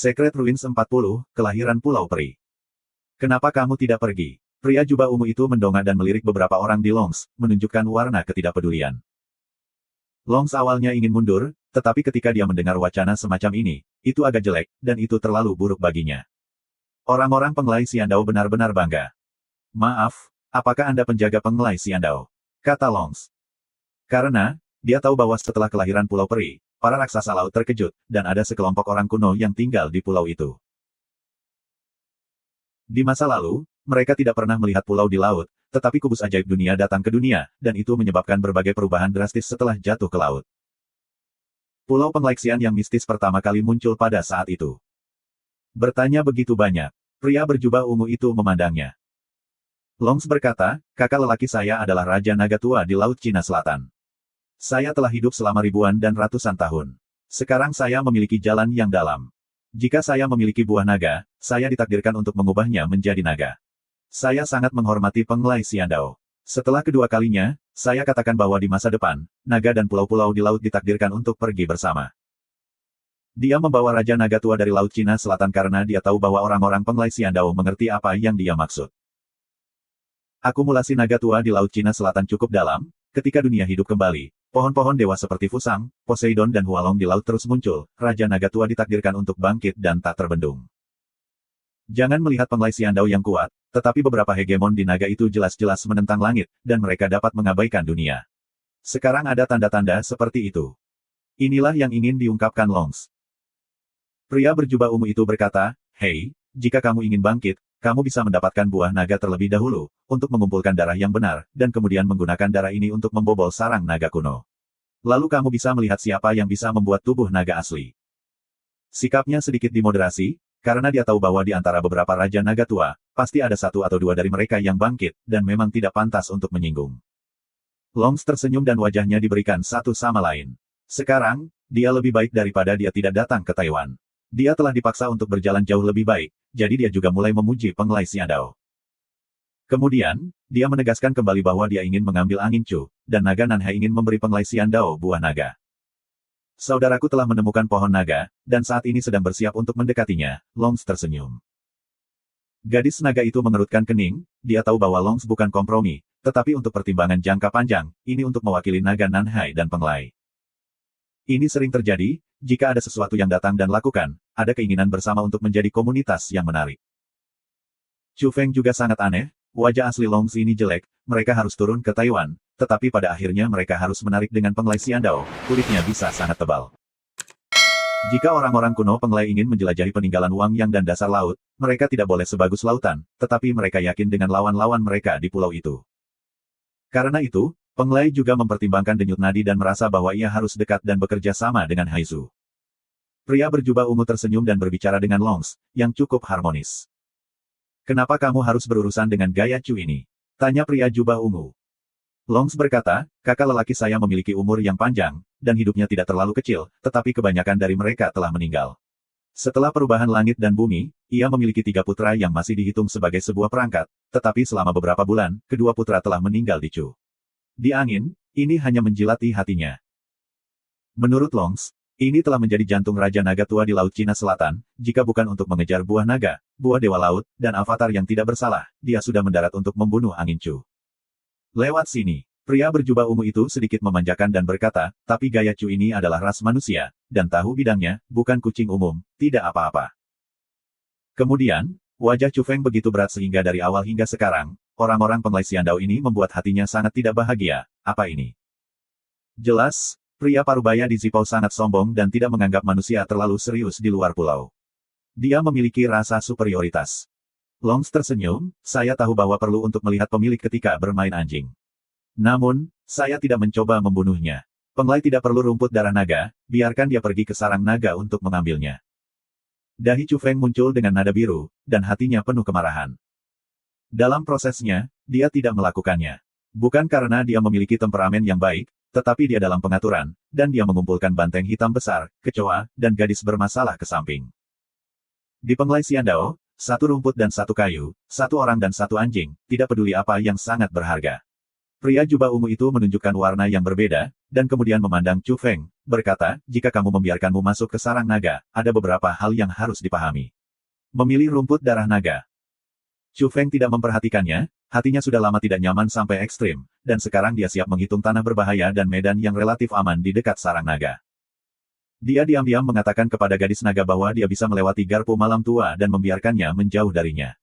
Secret Ruins 40, Kelahiran Pulau Peri. Kenapa kamu tidak pergi? Pria jubah ungu itu mendongak dan melirik beberapa orang di Longs, menunjukkan warna ketidakpedulian. Longs awalnya ingin mundur, tetapi ketika dia mendengar wacana semacam ini, itu agak jelek, dan itu terlalu buruk baginya. Orang-orang pengelai Xiandao benar-benar bangga. Maaf, apakah Anda penjaga pengelai Xiandao? Kata Longs. Karena, dia tahu bahwa setelah kelahiran Pulau Peri, para raksasa laut terkejut, dan ada sekelompok orang kuno yang tinggal di pulau itu. Di masa lalu, mereka tidak pernah melihat pulau di laut, tetapi kubus ajaib dunia datang ke dunia, dan itu menyebabkan berbagai perubahan drastis setelah jatuh ke laut. Pulau Pengleksian yang mistis pertama kali muncul pada saat itu. Bertanya begitu banyak, pria berjubah ungu itu memandangnya. Longs berkata, kakak lelaki saya adalah Raja Naga Tua di Laut Cina Selatan. Saya telah hidup selama ribuan dan ratusan tahun. Sekarang saya memiliki jalan yang dalam. Jika saya memiliki buah naga, saya ditakdirkan untuk mengubahnya menjadi naga. Saya sangat menghormati pengelai Xiandao. Setelah kedua kalinya, saya katakan bahwa di masa depan, naga dan pulau-pulau di laut ditakdirkan untuk pergi bersama. Dia membawa Raja Naga Tua dari Laut Cina Selatan karena dia tahu bahwa orang-orang pengelai Xiandao mengerti apa yang dia maksud. Akumulasi naga tua di Laut Cina Selatan cukup dalam, ketika dunia hidup kembali. Pohon-pohon dewa seperti Fusang, Poseidon dan Hualong di laut terus muncul, Raja Naga Tua ditakdirkan untuk bangkit dan tak terbendung. Jangan melihat pengelai Xiandao yang kuat, tetapi beberapa hegemon di naga itu jelas-jelas menentang langit, dan mereka dapat mengabaikan dunia. Sekarang ada tanda-tanda seperti itu. Inilah yang ingin diungkapkan Longs. Pria berjubah ungu itu berkata, hei, jika kamu ingin bangkit, kamu bisa mendapatkan buah naga terlebih dahulu, untuk mengumpulkan darah yang benar, dan kemudian menggunakan darah ini untuk membobol sarang naga kuno. Lalu kamu bisa melihat siapa yang bisa membuat tubuh naga asli. Sikapnya sedikit dimoderasi, karena dia tahu bahwa di antara beberapa Raja Naga Tua, pasti ada satu atau dua dari mereka yang bangkit, dan memang tidak pantas untuk menyinggung. Longs tersenyum dan wajahnya diberikan satu sama lain. Sekarang, dia lebih baik daripada dia tidak datang ke Taiwan. Dia telah dipaksa untuk berjalan jauh lebih baik, jadi dia juga mulai memuji pengelai Xiandao. Kemudian, dia menegaskan kembali bahwa dia ingin mengambil angin Chu, dan naga Nanhai ingin memberi pengelai Xiandao buah naga. Saudaraku telah menemukan pohon naga, dan saat ini sedang bersiap untuk mendekatinya. Longs tersenyum. Gadis naga itu mengerutkan kening, dia tahu bahwa Longs bukan kompromi, tetapi untuk pertimbangan jangka panjang, ini untuk mewakili naga Nanhai dan pengelai. Ini sering terjadi, jika ada sesuatu yang datang dan lakukan, ada keinginan bersama untuk menjadi komunitas yang menarik. Chu Feng juga sangat aneh, wajah asli Longs ini jelek, mereka harus turun ke Taiwan, tetapi pada akhirnya mereka harus menarik dengan pengelai Xiandao, kulitnya bisa sangat tebal. Jika orang-orang kuno pengelai ingin menjelajahi peninggalan Wang Yang dan dasar laut, mereka tidak boleh sebagus lautan, tetapi mereka yakin dengan lawan-lawan mereka di pulau itu. Karena itu, pengelai juga mempertimbangkan denyut nadi dan merasa bahwa ia harus dekat dan bekerja sama dengan Haizu. Pria berjubah ungu tersenyum dan berbicara dengan Longs, yang cukup harmonis. Kenapa kamu harus berurusan dengan gaya Chu ini? Tanya pria jubah ungu. Longs berkata, kakak lelaki saya memiliki umur yang panjang, dan hidupnya tidak terlalu kecil, tetapi kebanyakan dari mereka telah meninggal. Setelah perubahan langit dan bumi, ia memiliki 3 putra yang masih dihitung sebagai sebuah perangkat, tetapi selama beberapa bulan, kedua putra telah meninggal di Chu. Di angin, ini hanya menjilati hatinya. Menurut Longs, ini telah menjadi jantung Raja Naga Tua di Laut Cina Selatan, jika bukan untuk mengejar buah naga, buah dewa laut, dan avatar yang tidak bersalah, dia sudah mendarat untuk membunuh angin Chu. Lewat sini, pria berjubah ungu itu sedikit memanjakan dan berkata, tapi gaya Chu ini adalah ras manusia, dan tahu bidangnya, bukan kucing umum, tidak apa-apa. Kemudian, wajah Chu Feng begitu berat sehingga dari awal hingga sekarang, orang-orang pengelai Xiandao ini membuat hatinya sangat tidak bahagia. Apa ini? Jelas, pria parubaya di Zipao sangat sombong dan tidak menganggap manusia terlalu serius di luar pulau. Dia memiliki rasa superioritas. Longs tersenyum, saya tahu bahwa perlu untuk melihat pemilik ketika bermain anjing. Namun, saya tidak mencoba membunuhnya. Pengelai tidak perlu rumput darah naga, biarkan dia pergi ke sarang naga untuk mengambilnya. Dahi Chu Feng muncul dengan nada biru, dan hatinya penuh kemarahan. Dalam prosesnya, dia tidak melakukannya. Bukan karena dia memiliki temperamen yang baik, tetapi dia dalam pengaturan, dan dia mengumpulkan banteng hitam besar, kecoa, dan gadis bermasalah ke samping. Di pengelai Xiandao, 1 rumput dan 1 kayu, 1 orang dan 1 anjing, tidak peduli apa yang sangat berharga. Pria jubah ungu itu menunjukkan warna yang berbeda, dan kemudian memandang Chu Feng, berkata, jika kamu membiarkanmu masuk ke sarang naga, ada beberapa hal yang harus dipahami. Memilih rumput darah naga. Chu Feng tidak memperhatikannya, hatinya sudah lama tidak nyaman sampai ekstrim, dan sekarang dia siap menghitung tanah berbahaya dan medan yang relatif aman di dekat sarang naga. Dia diam-diam mengatakan kepada gadis naga bahwa dia bisa melewati garpu malam tua dan membiarkannya menjauh darinya.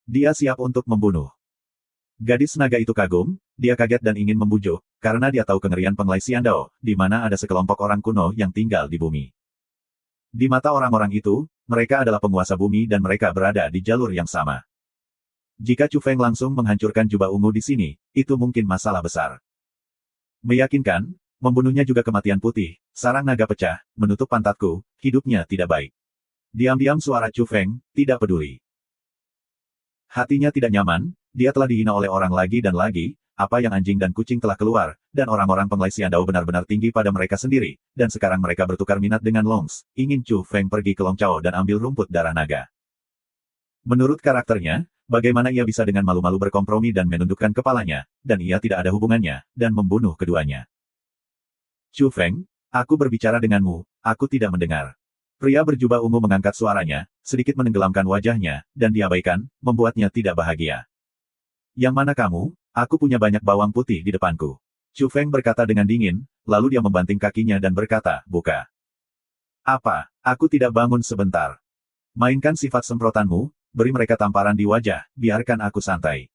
Dia siap untuk membunuh. Gadis naga itu kagum, dia kaget dan ingin membujuk, karena dia tahu kengerian Penglai Xiandao, di mana ada sekelompok orang kuno yang tinggal di bumi. Di mata orang-orang itu, mereka adalah penguasa bumi dan mereka berada di jalur yang sama. Jika Chu Feng langsung menghancurkan jubah ungu di sini, itu mungkin masalah besar. Meyakinkan, membunuhnya juga kematian putih, sarang naga pecah, menutup pantatku, hidupnya tidak baik. Diam-diam suara Chu Feng, tidak peduli. Hatinya tidak nyaman, dia telah dihina oleh orang lagi dan lagi, apa yang anjing dan kucing telah keluar, dan orang-orang Penglai Xiandao benar-benar tinggi pada mereka sendiri, dan sekarang mereka bertukar minat dengan Longs, ingin Chu Feng pergi ke Long Chao dan ambil rumput darah naga. Menurut karakternya, bagaimana ia bisa dengan malu-malu berkompromi dan menundukkan kepalanya, dan ia tidak ada hubungannya, dan membunuh keduanya. Chu Feng, aku berbicara denganmu, aku tidak mendengar. Pria berjubah ungu mengangkat suaranya, sedikit menenggelamkan wajahnya, dan diabaikan, membuatnya tidak bahagia. Yang mana kamu? Aku punya banyak bawang putih di depanku. Chu Feng berkata dengan dingin, lalu dia membanting kakinya dan berkata, buka. Apa? Aku tidak bangun sebentar. Mainkan sifat semprotanmu, beri mereka tamparan di wajah, biarkan aku santai.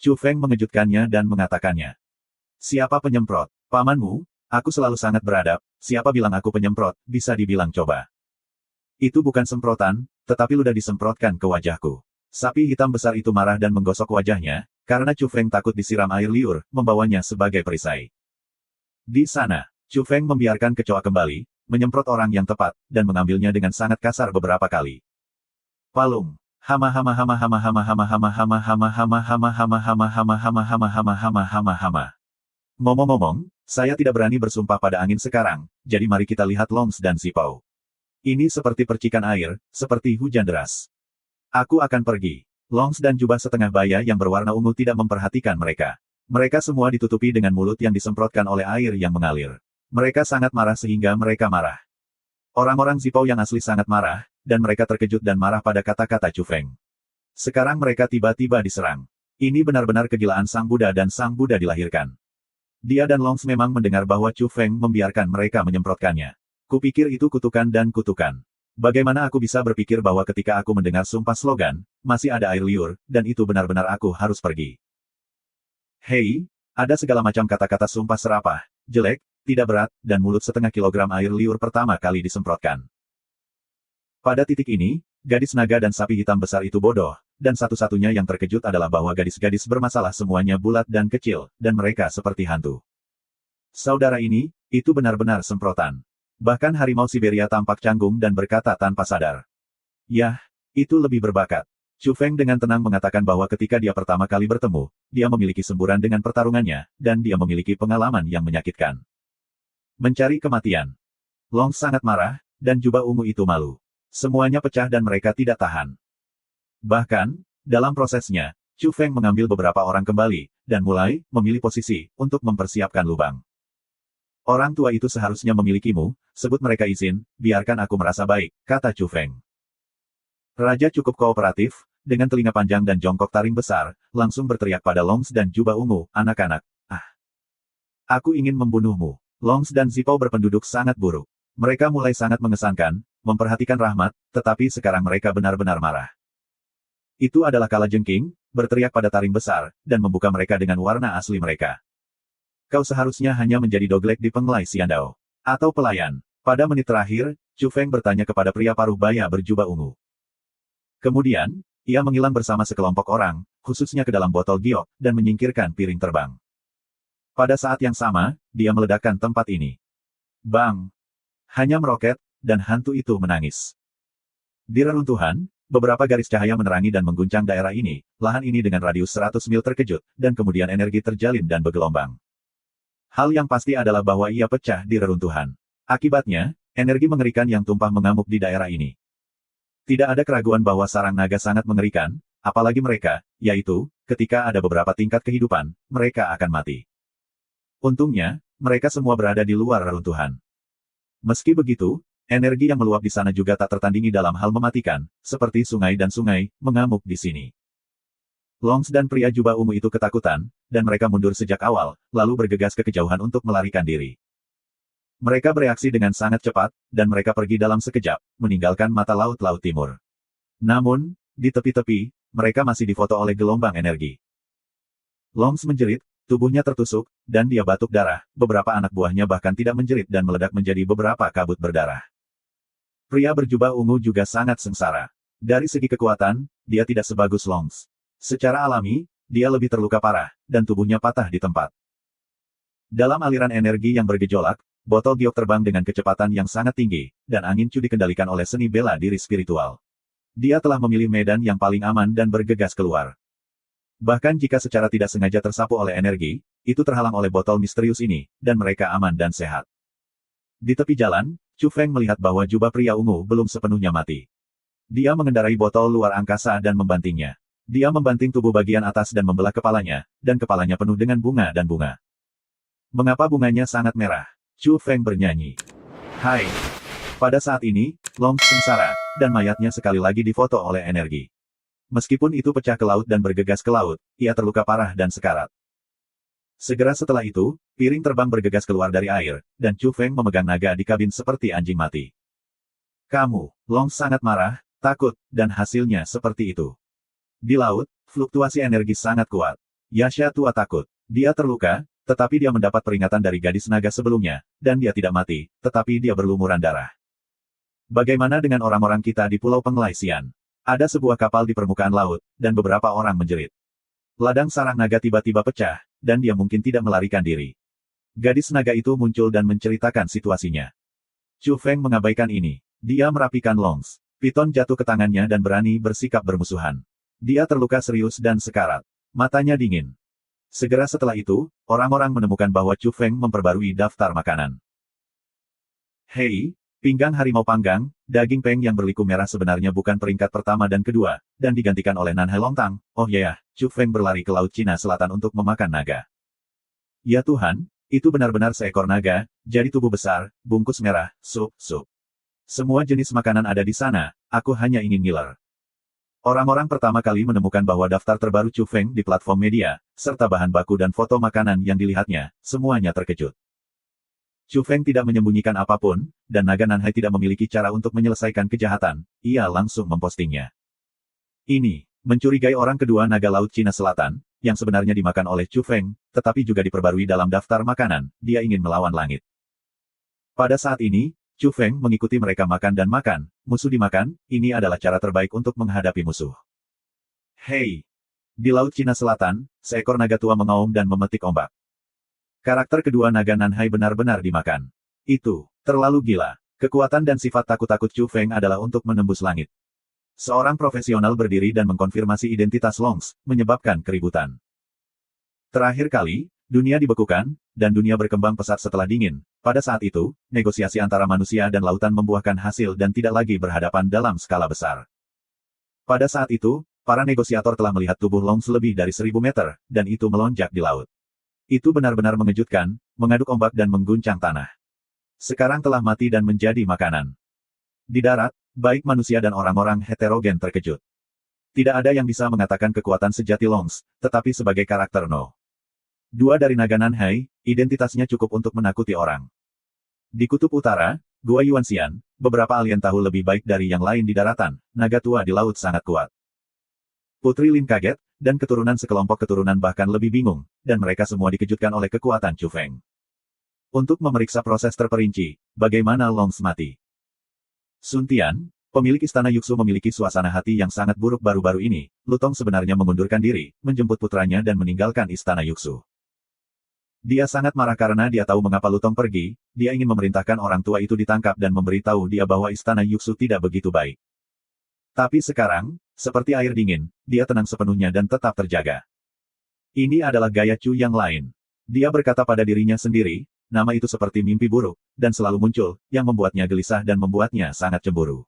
Chu Feng mengejutkannya dan mengatakannya. Siapa penyemprot? Pamanmu? Aku selalu sangat beradab, siapa bilang aku penyemprot, bisa dibilang coba. Itu bukan semprotan, tetapi ludah disemprotkan ke wajahku. Sapi hitam besar itu marah dan menggosok wajahnya, karena Chu Feng takut disiram air liur, membawanya sebagai perisai. Di sana, Chu Feng membiarkan kecoa kembali, menyemprot orang yang tepat, dan mengambilnya dengan sangat kasar beberapa kali. Palung. Hama hama hama hama hama hama hama hama hama hama hama hama hama hama hama hama hama hama hama hama. Ngomong-ngomong, saya tidak berani bersumpah pada angin sekarang, jadi mari kita lihat Longs dan Zipao. Ini seperti percikan air, seperti hujan deras. Aku akan pergi. Longs dan jubah setengah baya yang berwarna ungu tidak memperhatikan mereka. Mereka semua ditutupi dengan mulut yang disemprotkan oleh air yang mengalir. Mereka sangat marah sehingga mereka marah. Orang-orang Zipao yang asli sangat marah, dan mereka terkejut dan marah pada kata-kata Chu Feng. Sekarang mereka tiba-tiba diserang. Ini benar-benar kegilaan Sang Buddha dan Sang Buddha dilahirkan. Dia dan Longs memang mendengar bahwa Chu Feng membiarkan mereka menyemprotkannya. Kupikir itu kutukan dan kutukan. Bagaimana aku bisa berpikir bahwa ketika aku mendengar sumpah slogan, masih ada air liur, dan itu benar-benar aku harus pergi. Hei, ada segala macam kata-kata sumpah serapah, jelek, tidak berat, dan mulut setengah kilogram air liur pertama kali disemprotkan. Pada titik ini, gadis naga dan sapi hitam besar itu bodoh, dan satu-satunya yang terkejut adalah bahwa gadis-gadis bermasalah semuanya bulat dan kecil, dan mereka seperti hantu. Saudara ini, itu benar-benar semprotan. Bahkan harimau Siberia tampak canggung dan berkata tanpa sadar. Yah, itu lebih berbakat. Chu Feng dengan tenang mengatakan bahwa ketika dia pertama kali bertemu, dia memiliki semburan dengan pertarungannya, dan dia memiliki pengalaman yang menyakitkan. Mencari kematian. Long sangat marah, dan jubah ungu itu malu. Semuanya pecah dan mereka tidak tahan. Bahkan, dalam prosesnya, Chu Feng mengambil beberapa orang kembali, dan mulai memilih posisi untuk mempersiapkan lubang. Orang tua itu seharusnya memilikimu, sebut mereka izin, biarkan aku merasa baik, kata Chu Feng. Raja cukup kooperatif, dengan telinga panjang dan jongkok taring besar, langsung berteriak pada Longs dan jubah ungu, anak-anak, ah. Aku ingin membunuhmu. Longs dan Zipao berpenduduk sangat buruk. Mereka mulai sangat mengesankan, memperhatikan rahmat, tetapi sekarang mereka benar-benar marah. Itu adalah kalajengking, berteriak pada taring besar, dan membuka mereka dengan warna asli mereka. Kau seharusnya hanya menjadi doglek di Penglai Xiandao. Atau pelayan. Pada menit terakhir, Chu Feng bertanya kepada pria paruh baya berjubah ungu. Kemudian, ia menghilang bersama sekelompok orang, khususnya ke dalam botol giok, dan menyingkirkan piring terbang. Pada saat yang sama, dia meledakkan tempat ini. Bang! Hanya meroket, dan hantu itu menangis. Di reruntuhan, beberapa garis cahaya menerangi dan mengguncang daerah ini, lahan ini dengan radius 100 mil terkejut, dan kemudian energi terjalin dan bergelombang. Hal yang pasti adalah bahwa ia pecah di reruntuhan. Akibatnya, energi mengerikan yang tumpah mengamuk di daerah ini. Tidak ada keraguan bahwa sarang naga sangat mengerikan, apalagi mereka, yaitu, ketika ada beberapa tingkat kehidupan, mereka akan mati. Untungnya, mereka semua berada di luar reruntuhan. Meski begitu, energi yang meluap di sana juga tak tertandingi dalam hal mematikan, seperti sungai dan sungai, mengamuk di sini. Longs dan pria jubah ungu itu ketakutan, dan mereka mundur sejak awal, lalu bergegas ke kejauhan untuk melarikan diri. Mereka bereaksi dengan sangat cepat, dan mereka pergi dalam sekejap, meninggalkan mata laut-laut timur. Namun, di tepi-tepi, mereka masih difoto oleh gelombang energi. Longs menjerit, tubuhnya tertusuk, dan dia batuk darah, beberapa anak buahnya bahkan tidak menjerit dan meledak menjadi beberapa kabut berdarah. Pria berjubah ungu juga sangat sengsara. Dari segi kekuatan, dia tidak sebagus Longs. Secara alami, dia lebih terluka parah, dan tubuhnya patah di tempat. Dalam aliran energi yang bergejolak, botol giok terbang dengan kecepatan yang sangat tinggi, dan angin cu dikendalikan oleh seni bela diri spiritual. Dia telah memilih medan yang paling aman dan bergegas keluar. Bahkan jika secara tidak sengaja tersapu oleh energi, itu terhalang oleh botol misterius ini, dan mereka aman dan sehat. Di tepi jalan, Chu Feng melihat bahwa jubah pria ungu belum sepenuhnya mati. Dia mengendarai botol luar angkasa dan membantingnya. Dia membanting tubuh bagian atas dan membelah kepalanya, dan kepalanya penuh dengan bunga dan bunga. Mengapa bunganya sangat merah? Chu Feng bernyanyi. Hai. Pada saat ini, Long sengsara, dan mayatnya sekali lagi difoto oleh energi. Meskipun itu pecah ke laut dan bergegas ke laut, ia terluka parah dan sekarat. Segera setelah itu, piring terbang bergegas keluar dari air, dan Chu Feng memegang naga di kabin seperti anjing mati. Kamu, Long sangat marah, takut, dan hasilnya seperti itu. Di laut, fluktuasi energi sangat kuat. Yasha tua takut. Dia terluka, tetapi dia mendapat peringatan dari gadis naga sebelumnya, dan dia tidak mati, tetapi dia berlumuran darah. Bagaimana dengan orang-orang kita di Pulau Penglaisian? Ada sebuah kapal di permukaan laut, dan beberapa orang menjerit. Ladang sarang naga tiba-tiba pecah, dan dia mungkin tidak melarikan diri. Gadis naga itu muncul dan menceritakan situasinya. Chu Feng mengabaikan ini. Dia merapikan Longs. Piton jatuh ke tangannya dan berani bersikap bermusuhan. Dia terluka serius dan sekarat. Matanya dingin. Segera setelah itu, orang-orang menemukan bahwa Chu Feng memperbarui daftar makanan. Hei, pinggang harimau panggang, daging peng yang berliku merah sebenarnya bukan peringkat pertama dan kedua, dan digantikan oleh Nanhai Longtang. Oh ya, Chu Feng berlari ke Laut Cina Selatan untuk memakan naga. Ya Tuhan, itu benar-benar seekor naga, jadi tubuh besar, bungkus merah, sup. Semua jenis makanan ada di sana, aku hanya ingin ngiler. Orang-orang pertama kali menemukan bahwa daftar terbaru Chu Feng di platform media, serta bahan baku dan foto makanan yang dilihatnya, semuanya terkejut. Chu Feng tidak menyembunyikan apapun, dan naga Nanhai tidak memiliki cara untuk menyelesaikan kejahatan, ia langsung mempostingnya. Ini, mencurigai orang kedua naga Laut Cina Selatan, yang sebenarnya dimakan oleh Chu Feng, tetapi juga diperbarui dalam daftar makanan, dia ingin melawan langit. Pada saat ini, Chu Feng mengikuti mereka makan dan makan, musuh dimakan, ini adalah cara terbaik untuk menghadapi musuh. Hei! Di Laut Cina Selatan, seekor naga tua mengaum dan memetik ombak. Karakter kedua naga Nanhai benar-benar dimakan. Itu, terlalu gila. Kekuatan dan sifat takut-takut Chu Feng adalah untuk menembus langit. Seorang profesional berdiri dan mengkonfirmasi identitas Longs, menyebabkan keributan. Terakhir kali, dunia dibekukan, dan dunia berkembang pesat setelah dingin. Pada saat itu, negosiasi antara manusia dan lautan membuahkan hasil dan tidak lagi berhadapan dalam skala besar. Pada saat itu, para negosiator telah melihat tubuh Longs lebih dari 1000 meter, dan itu melonjak di laut. Itu benar-benar mengejutkan, mengaduk ombak dan mengguncang tanah. Sekarang telah mati dan menjadi makanan. Di darat, baik manusia dan orang-orang heterogen terkejut. Tidak ada yang bisa mengatakan kekuatan sejati Longs, tetapi sebagai karakter No. 2 dari naga Nanhai, identitasnya cukup untuk menakuti orang. Di kutub utara, Gua Yuanxian, beberapa alien tahu lebih baik dari yang lain di daratan, naga tua di laut sangat kuat. Putri Lin kaget, dan keturunan sekelompok keturunan bahkan lebih bingung, dan mereka semua dikejutkan oleh kekuatan Chu Feng. Untuk memeriksa proses terperinci, bagaimana Longs mati. Sun Tian, pemilik istana Yuxu memiliki suasana hati yang sangat buruk baru-baru ini, Lutong sebenarnya mengundurkan diri, menjemput putranya dan meninggalkan istana Yuxu. Dia sangat marah karena dia tahu mengapa Lutong pergi, dia ingin memerintahkan orang tua itu ditangkap dan memberitahu dia bahwa istana Yuxu tidak begitu baik. Tapi sekarang, seperti air dingin, dia tenang sepenuhnya dan tetap terjaga. Ini adalah gaya Chu yang lain. Dia berkata pada dirinya sendiri, nama itu seperti mimpi buruk, dan selalu muncul, yang membuatnya gelisah dan membuatnya sangat cemburu.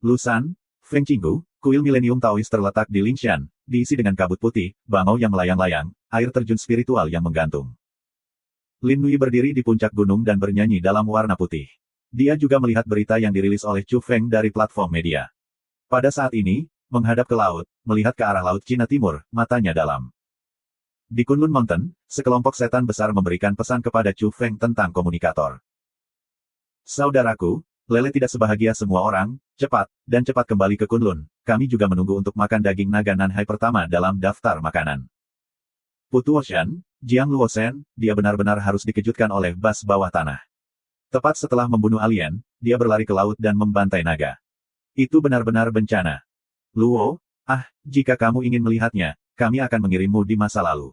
Lusan, Feng Qinggu, kuil milenium Taois terletak di Lingshan, diisi dengan kabut putih, bangau yang melayang-layang, air terjun spiritual yang menggantung. Lin Nui berdiri di puncak gunung dan bernyanyi dalam warna putih. Dia juga melihat berita yang dirilis oleh Chu Feng dari platform media. Pada saat ini, menghadap ke laut, melihat ke arah Laut Cina Timur, matanya dalam. Di Kunlun Mountain, sekelompok setan besar memberikan pesan kepada Chu Feng tentang komunikator. Saudaraku, Lele tidak sebahagia semua orang, cepat kembali ke Kunlun. Kami juga menunggu untuk makan daging naga Nanhai pertama dalam daftar makanan. Putu Ocean, Jiang Luosen, dia benar-benar harus dikejutkan oleh bas bawah tanah. Tepat setelah membunuh alien, dia berlari ke laut dan membantai naga. Itu benar-benar bencana. Luo, jika kamu ingin melihatnya, kami akan mengirimmu di masa lalu.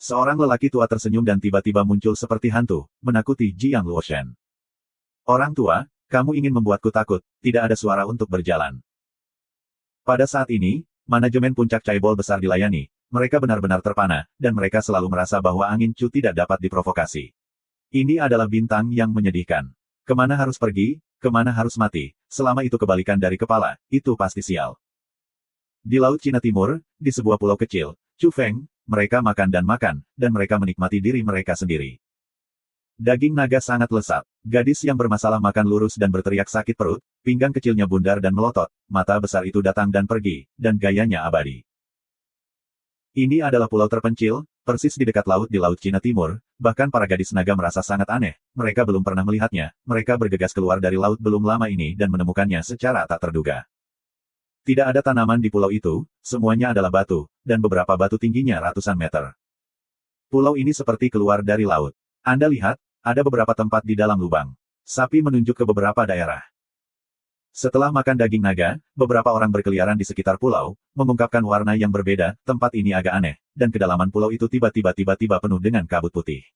Seorang lelaki tua tersenyum dan tiba-tiba muncul seperti hantu, menakuti Jiang Luosen. Orang tua, kamu ingin membuatku takut, tidak ada suara untuk berjalan. Pada saat ini, manajemen puncak Chaebol besar dilayani, mereka benar-benar terpana, dan mereka selalu merasa bahwa angin Chu tidak dapat diprovokasi. Ini adalah bintang yang menyedihkan. Kemana harus pergi, kemana harus mati, selama itu kebalikan dari kepala, itu pasti sial. Di Laut Cina Timur, di sebuah pulau kecil, Chu Feng, mereka makan, dan mereka menikmati diri mereka sendiri. Daging naga sangat lezat. Gadis yang bermasalah makan lurus dan berteriak sakit perut, pinggang kecilnya bundar dan melotot, mata besar itu datang dan pergi, dan gayanya abadi. Ini adalah pulau terpencil, persis di dekat laut di Laut Cina Timur, bahkan para gadis naga merasa sangat aneh, mereka belum pernah melihatnya, mereka bergegas keluar dari laut belum lama ini dan menemukannya secara tak terduga. Tidak ada tanaman di pulau itu, semuanya adalah batu, dan beberapa batu tingginya ratusan meter. Pulau ini seperti keluar dari laut. Anda lihat, ada beberapa tempat di dalam lubang. Sapi menunjuk ke beberapa daerah. Setelah makan daging naga, beberapa orang berkeliaran di sekitar pulau, mengungkapkan warna yang berbeda, tempat ini agak aneh, dan kedalaman pulau itu tiba-tiba penuh dengan kabut putih.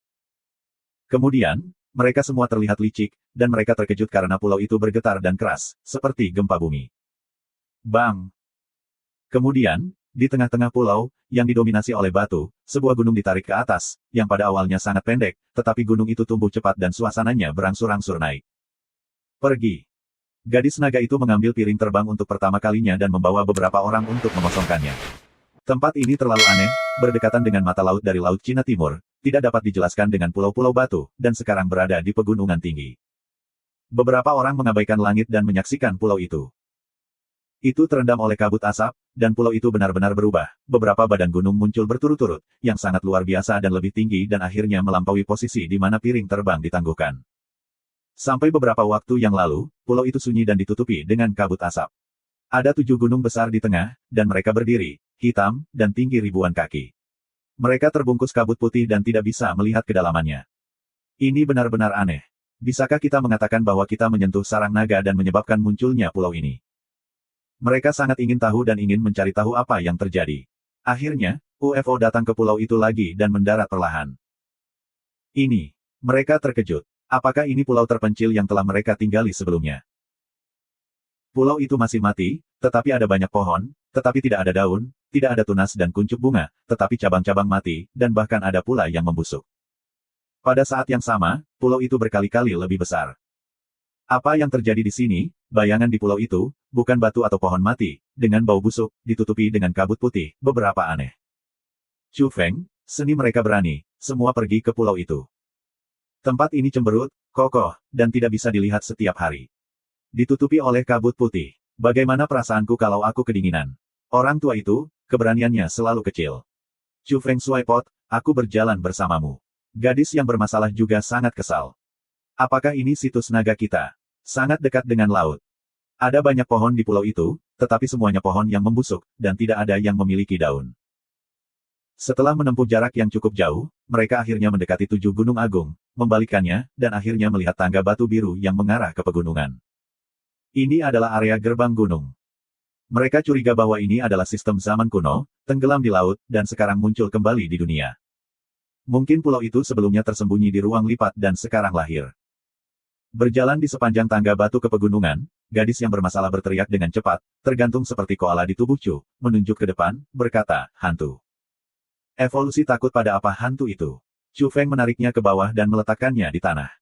Kemudian, mereka semua terlihat licik, dan mereka terkejut karena pulau itu bergetar dan keras, seperti gempa bumi. Bang! Kemudian, di tengah-tengah pulau, yang didominasi oleh batu, sebuah gunung ditarik ke atas, yang pada awalnya sangat pendek, tetapi gunung itu tumbuh cepat dan suasananya berangsur-angsur naik. Pergi. Gadis naga itu mengambil piring terbang untuk pertama kalinya dan membawa beberapa orang untuk mengosongkannya. Tempat ini terlalu aneh, berdekatan dengan mata laut dari Laut Cina Timur, tidak dapat dijelaskan dengan pulau-pulau batu, dan sekarang berada di pegunungan tinggi. Beberapa orang mengabaikan langit dan menyaksikan pulau itu. Itu terendam oleh kabut asap, dan pulau itu benar-benar berubah. Beberapa badan gunung muncul berturut-turut, yang sangat luar biasa dan lebih tinggi dan akhirnya melampaui posisi di mana piring terbang ditangguhkan. Sampai beberapa waktu yang lalu, pulau itu sunyi dan ditutupi dengan kabut asap. Ada 7 gunung besar di tengah, dan mereka berdiri, hitam, dan tinggi ribuan kaki. Mereka terbungkus kabut putih dan tidak bisa melihat kedalamannya. Ini benar-benar aneh. Bisakah kita mengatakan bahwa kita menyentuh sarang naga dan menyebabkan munculnya pulau ini? Mereka sangat ingin tahu dan ingin mencari tahu apa yang terjadi. Akhirnya, UFO datang ke pulau itu lagi dan mendarat perlahan. Ini. Mereka terkejut. Apakah ini pulau terpencil yang telah mereka tinggali sebelumnya? Pulau itu masih mati, tetapi ada banyak pohon, tetapi tidak ada daun, tidak ada tunas dan kuncup bunga, tetapi cabang-cabang mati, dan bahkan ada pula yang membusuk. Pada saat yang sama, pulau itu berkali-kali lebih besar. Apa yang terjadi di sini? Bayangan di pulau itu, bukan batu atau pohon mati, dengan bau busuk, ditutupi dengan kabut putih, beberapa aneh. Chu Feng, seni mereka berani, semua pergi ke pulau itu. Tempat ini cemberut, kokoh, dan tidak bisa dilihat setiap hari. Ditutupi oleh kabut putih. Bagaimana perasaanku kalau aku kedinginan? Orang tua itu, keberaniannya selalu kecil. Chu Feng Swaipot, aku berjalan bersamamu. Gadis yang bermasalah juga sangat kesal. Apakah ini situs naga kita? Sangat dekat dengan laut. Ada banyak pohon di pulau itu, tetapi semuanya pohon yang membusuk, dan tidak ada yang memiliki daun. Setelah menempuh jarak yang cukup jauh, mereka akhirnya mendekati 7 gunung agung, membalikkannya, dan akhirnya melihat tangga batu biru yang mengarah ke pegunungan. Ini adalah area gerbang gunung. Mereka curiga bahwa ini adalah sistem zaman kuno, tenggelam di laut, dan sekarang muncul kembali di dunia. Mungkin pulau itu sebelumnya tersembunyi di ruang lipat dan sekarang lahir. Berjalan di sepanjang tangga batu ke pegunungan, gadis yang bermasalah berteriak dengan cepat, tergantung seperti koala di tubuh Chu, menunjuk ke depan, berkata, hantu. Evolusi takut pada apa hantu itu? Chu Feng menariknya ke bawah dan meletakkannya di tanah.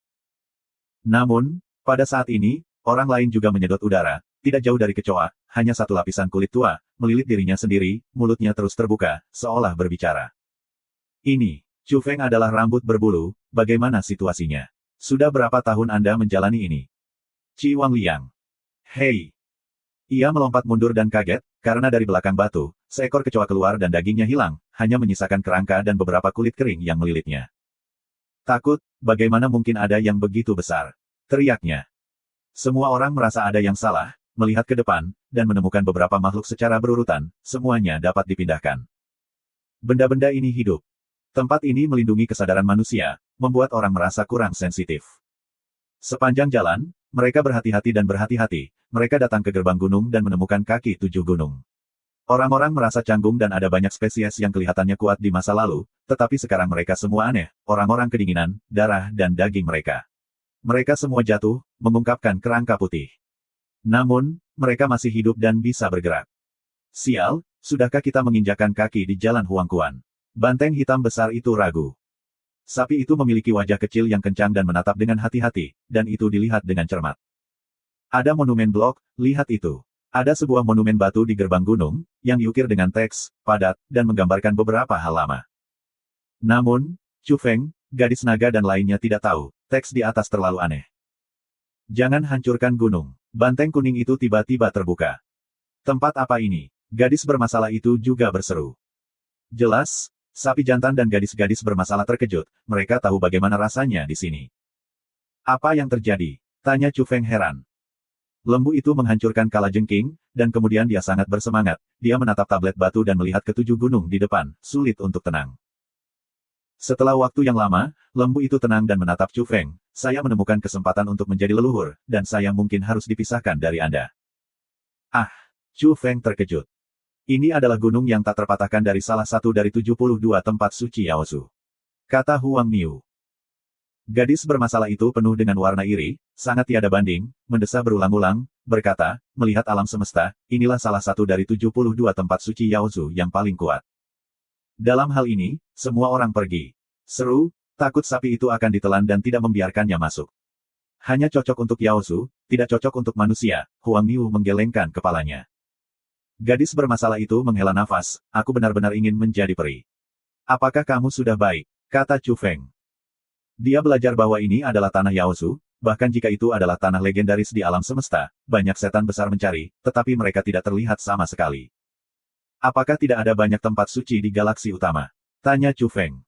Namun, pada saat ini, orang lain juga menyedot udara, tidak jauh dari kecoa, hanya satu lapisan kulit tua, melilit dirinya sendiri, mulutnya terus terbuka, seolah berbicara. Ini, Chu Feng adalah rambut berbulu, bagaimana situasinya? Sudah berapa tahun Anda menjalani ini? Qi Wangliang. Hei! Ia melompat mundur dan kaget, karena dari belakang batu, seekor kecoa keluar dan dagingnya hilang, hanya menyisakan kerangka dan beberapa kulit kering yang melilitnya. Takut, bagaimana mungkin ada yang begitu besar? Teriaknya. Semua orang merasa ada yang salah, melihat ke depan, dan menemukan beberapa makhluk secara berurutan, semuanya dapat dipindahkan. Benda-benda ini hidup. Tempat ini melindungi kesadaran manusia, membuat orang merasa kurang sensitif. Sepanjang jalan, mereka berhati-hati dan berhati-hati, mereka datang ke gerbang gunung dan menemukan kaki 7 gunung. Orang-orang merasa canggung dan ada banyak spesies yang kelihatannya kuat di masa lalu, tetapi sekarang mereka semua aneh, orang-orang kedinginan, darah dan daging mereka. Mereka semua jatuh, mengungkapkan kerangka putih. Namun, mereka masih hidup dan bisa bergerak. Sial, sudahkah kita menginjakan kaki di jalan Huangquan? Banteng hitam besar itu ragu. Sapi itu memiliki wajah kecil yang kencang dan menatap dengan hati-hati, dan itu dilihat dengan cermat. Ada monumen blok, lihat itu. Ada sebuah monumen batu di gerbang gunung, yang diukir dengan teks, padat, dan menggambarkan beberapa hal lama. Namun, Chu Feng, gadis naga dan lainnya tidak tahu, teks di atas terlalu aneh. Jangan hancurkan gunung. Banteng kuning itu tiba-tiba terbuka. Tempat apa ini? Gadis bermasalah itu juga berseru. Jelas, sapi jantan dan gadis-gadis bermasalah terkejut, mereka tahu bagaimana rasanya di sini. Apa yang terjadi? Tanya Chu Feng heran. Lembu itu menghancurkan kalajengking, dan kemudian dia sangat bersemangat, dia menatap tablet batu dan melihat ketujuh gunung di depan, sulit untuk tenang. Setelah waktu yang lama, lembu itu tenang dan menatap Chu Feng, saya menemukan kesempatan untuk menjadi leluhur, dan saya mungkin harus dipisahkan dari Anda. Ah! Chu Feng terkejut. Ini adalah gunung yang tak terpatahkan dari salah satu dari 72 tempat suci Yaosu. Kata Huang Niu. Gadis bermasalah itu penuh dengan warna iri, sangat tiada banding, mendesah berulang-ulang, berkata, melihat alam semesta, inilah salah satu dari 72 tempat suci Yaosu yang paling kuat. Dalam hal ini, semua orang pergi. Seru, takut sapi itu akan ditelan dan tidak membiarkannya masuk. Hanya cocok untuk Yaosu, tidak cocok untuk manusia, Huang Niu menggelengkan kepalanya. Gadis bermasalah itu menghela nafas, aku benar-benar ingin menjadi peri. Apakah kamu sudah baik? Kata Chu Feng. Dia belajar bahwa ini adalah tanah Yaosu, bahkan jika itu adalah tanah legendaris di alam semesta, banyak setan besar mencari, tetapi mereka tidak terlihat sama sekali. Apakah tidak ada banyak tempat suci di galaksi utama? Tanya Chu Feng.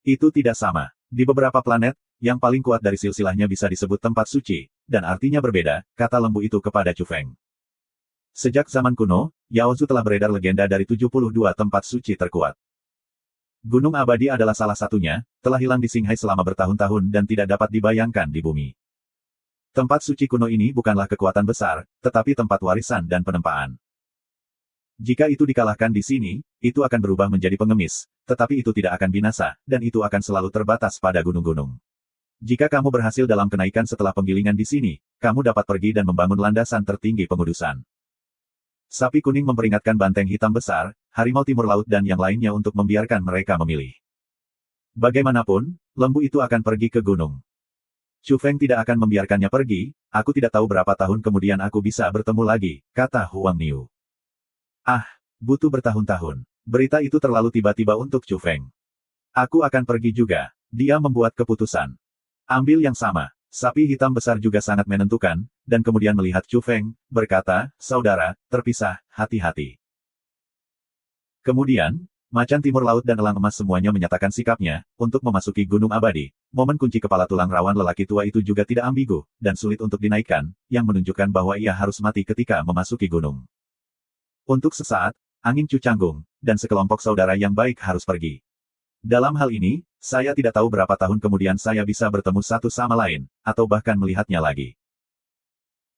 Itu tidak sama. Di beberapa planet, yang paling kuat dari silsilahnya bisa disebut tempat suci, dan artinya berbeda, kata lembu itu kepada Chu Feng. Sejak zaman kuno, Yaosu telah beredar legenda dari 72 tempat suci terkuat. Gunung Abadi adalah salah satunya, telah hilang di Qinghai selama bertahun-tahun dan tidak dapat dibayangkan di bumi. Tempat suci kuno ini bukanlah kekuatan besar, tetapi tempat warisan dan penempaan. Jika itu dikalahkan di sini, itu akan berubah menjadi pengemis, tetapi itu tidak akan binasa, dan itu akan selalu terbatas pada gunung-gunung. Jika kamu berhasil dalam kenaikan setelah penggilingan di sini, kamu dapat pergi dan membangun landasan tertinggi pengudusan. Sapi kuning memperingatkan banteng hitam besar, harimau timur laut dan yang lainnya untuk membiarkan mereka memilih. Bagaimanapun, lembu itu akan pergi ke gunung. Chu Feng tidak akan membiarkannya pergi, aku tidak tahu berapa tahun kemudian aku bisa bertemu lagi, kata Huang Niu. Ah, butuh bertahun-tahun. Berita itu terlalu tiba-tiba untuk Chu Feng. Aku akan pergi juga. Dia membuat keputusan. Ambil yang sama. Sapi hitam besar juga sangat menentukan, dan kemudian melihat Chu Feng, berkata, saudara, terpisah, hati-hati. Kemudian, macan timur laut dan elang emas semuanya menyatakan sikapnya, untuk memasuki Gunung Abadi. Momen kunci kepala tulang rawan lelaki tua itu juga tidak ambigu, dan sulit untuk dinaikkan, yang menunjukkan bahwa ia harus mati ketika memasuki gunung. Untuk sesaat, angin Chu canggung, dan sekelompok saudara yang baik harus pergi. Dalam hal ini, saya tidak tahu berapa tahun kemudian saya bisa bertemu satu sama lain, atau bahkan melihatnya lagi.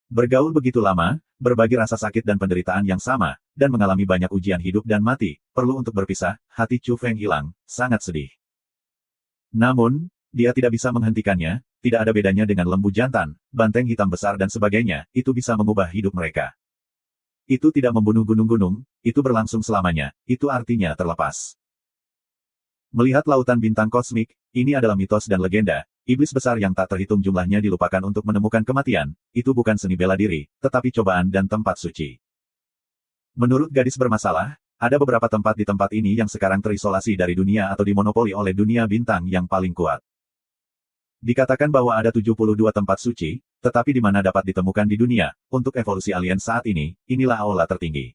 Bergaul begitu lama, berbagi rasa sakit dan penderitaan yang sama, dan mengalami banyak ujian hidup dan mati, perlu untuk berpisah, hati Chu Feng hilang, sangat sedih. Namun, dia tidak bisa menghentikannya, tidak ada bedanya dengan lembu jantan, banteng hitam besar dan sebagainya, itu bisa mengubah hidup mereka. Itu tidak membunuh gunung-gunung, itu berlangsung selamanya, itu artinya terlepas. Melihat lautan bintang kosmik, ini adalah mitos dan legenda, iblis besar yang tak terhitung jumlahnya dilupakan untuk menemukan kematian, itu bukan seni bela diri, tetapi cobaan dan tempat suci. Menurut gadis bermasalah, ada beberapa tempat di tempat ini yang sekarang terisolasi dari dunia atau dimonopoli oleh dunia bintang yang paling kuat. Dikatakan bahwa ada 72 tempat suci, tetapi di mana dapat ditemukan di dunia, untuk evolusi alien saat ini, inilah aula tertinggi.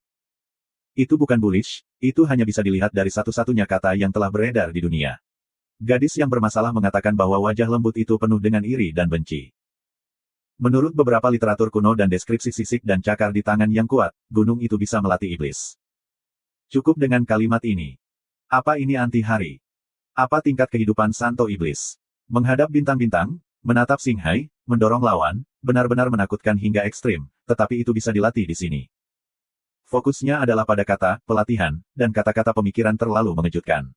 Itu bukan bullish, itu hanya bisa dilihat dari satu-satunya kata yang telah beredar di dunia. Gadis yang bermasalah mengatakan bahwa wajah lembut itu penuh dengan iri dan benci. Menurut beberapa literatur kuno dan deskripsi sisik dan cakar di tangan yang kuat, gunung itu bisa melatih iblis. Cukup dengan kalimat ini. Apa ini anti-hari? Apa tingkat kehidupan Santo Iblis? Menghadap bintang-bintang, menatap Singhai, mendorong lawan, benar-benar menakutkan hingga ekstrim, tetapi itu bisa dilatih di sini. Fokusnya adalah pada kata, pelatihan, dan kata-kata pemikiran terlalu mengejutkan.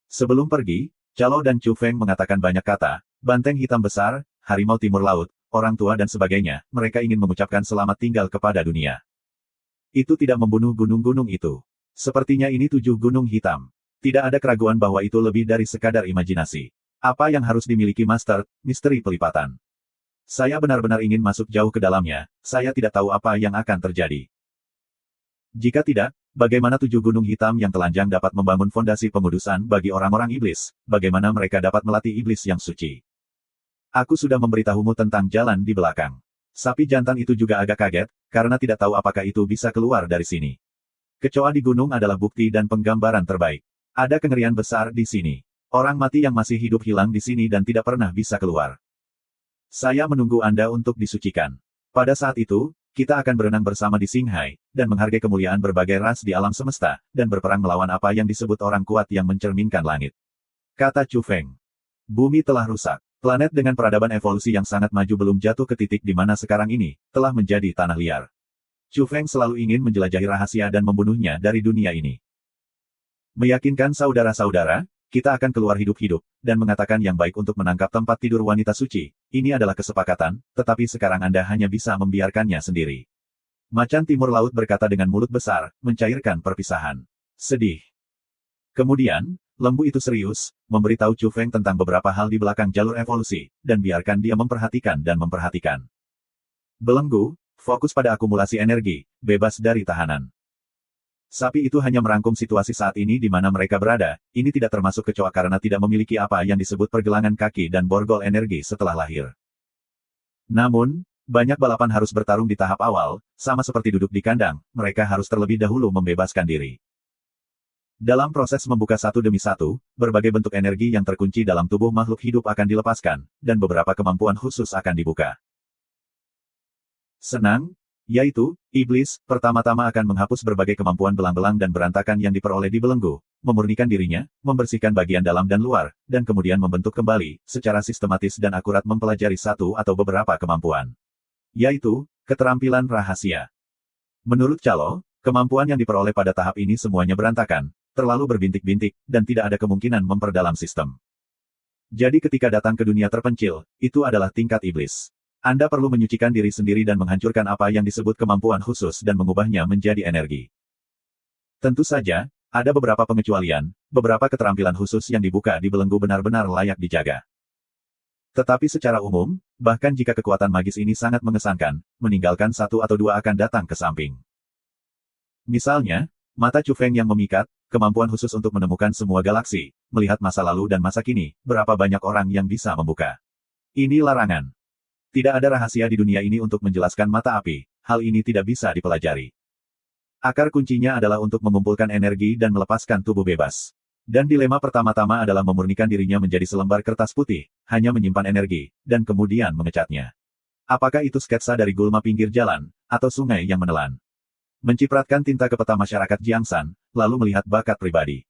Sebelum pergi, Chalo dan Chu Feng mengatakan banyak kata, banteng hitam besar, harimau timur laut, orang tua dan sebagainya, mereka ingin mengucapkan selamat tinggal kepada dunia. Itu tidak membunuh gunung-gunung itu. Sepertinya ini 7 gunung hitam. Tidak ada keraguan bahwa itu lebih dari sekadar imajinasi. Apa yang harus dimiliki Master, misteri pelipatan. Saya benar-benar ingin masuk jauh ke dalamnya, saya tidak tahu apa yang akan terjadi. Jika tidak, bagaimana 7 gunung hitam yang telanjang dapat membangun fondasi pengudusan bagi orang-orang iblis, bagaimana mereka dapat melatih iblis yang suci. Aku sudah memberitahumu tentang jalan di belakang. Sapi jantan itu juga agak kaget, karena tidak tahu apakah itu bisa keluar dari sini. Kecoa di gunung adalah bukti dan penggambaran terbaik. Ada kengerian besar di sini. Orang mati yang masih hidup hilang di sini dan tidak pernah bisa keluar. Saya menunggu Anda untuk disucikan. Pada saat itu, kita akan berenang bersama di Singhai, dan menghargai kemuliaan berbagai ras di alam semesta, dan berperang melawan apa yang disebut orang kuat yang mencerminkan langit. Kata Chu Feng. Bumi telah rusak. Planet dengan peradaban evolusi yang sangat maju belum jatuh ke titik di mana sekarang ini, telah menjadi tanah liar. Chu Feng selalu ingin menjelajahi rahasia dan membunuhnya dari dunia ini. Meyakinkan saudara-saudara, kita akan keluar hidup-hidup, dan mengatakan yang baik untuk menangkap tempat tidur wanita suci. Ini adalah kesepakatan, tetapi sekarang Anda hanya bisa membiarkannya sendiri. Macan Timur Laut berkata dengan mulut besar, mencairkan perpisahan. Sedih. Kemudian, lembu itu serius, memberitahu Chu Feng tentang beberapa hal di belakang jalur evolusi, dan biarkan dia memperhatikan dan memperhatikan. Belenggu, fokus pada akumulasi energi, bebas dari tahanan. Sapi itu hanya merangkum situasi saat ini di mana mereka berada, ini tidak termasuk kecoa karena tidak memiliki apa yang disebut pergelangan kaki dan borgol energi setelah lahir. Namun, banyak balapan harus bertarung di tahap awal, sama seperti duduk di kandang, mereka harus terlebih dahulu membebaskan diri. Dalam proses membuka satu demi satu, berbagai bentuk energi yang terkunci dalam tubuh makhluk hidup akan dilepaskan, dan beberapa kemampuan khusus akan dibuka. Senang, yaitu, iblis, pertama-tama akan menghapus berbagai kemampuan belang-belang dan berantakan yang diperoleh di belenggu, memurnikan dirinya, membersihkan bagian dalam dan luar, dan kemudian membentuk kembali, secara sistematis dan akurat mempelajari satu atau beberapa kemampuan. Yaitu, keterampilan rahasia. Menurut Chalo, kemampuan yang diperoleh pada tahap ini semuanya berantakan, terlalu berbintik-bintik, dan tidak ada kemungkinan memperdalam sistem. Jadi ketika datang ke dunia terpencil, itu adalah tingkat iblis. Anda perlu menyucikan diri sendiri dan menghancurkan apa yang disebut kemampuan khusus dan mengubahnya menjadi energi. Tentu saja, ada beberapa pengecualian, beberapa keterampilan khusus yang dibuka di belenggu benar-benar layak dijaga. Tetapi secara umum, bahkan jika kekuatan magis ini sangat mengesankan, meninggalkan satu atau dua akan datang ke samping. Misalnya, mata Chu Feng yang memikat, kemampuan khusus untuk menemukan semua galaksi, melihat masa lalu dan masa kini, berapa banyak orang yang bisa membuka. Ini larangan. Tidak ada rahasia di dunia ini untuk menjelaskan mata api, hal ini tidak bisa dipelajari. Akar kuncinya adalah untuk mengumpulkan energi dan melepaskan tubuh bebas. Dan dilema pertama-tama adalah memurnikan dirinya menjadi selembar kertas putih, hanya menyimpan energi, dan kemudian mengecatnya. Apakah itu sketsa dari gulma pinggir jalan, atau sungai yang menelan? Mencipratkan tinta ke peta masyarakat Jiangsan, lalu melihat bakat pribadi.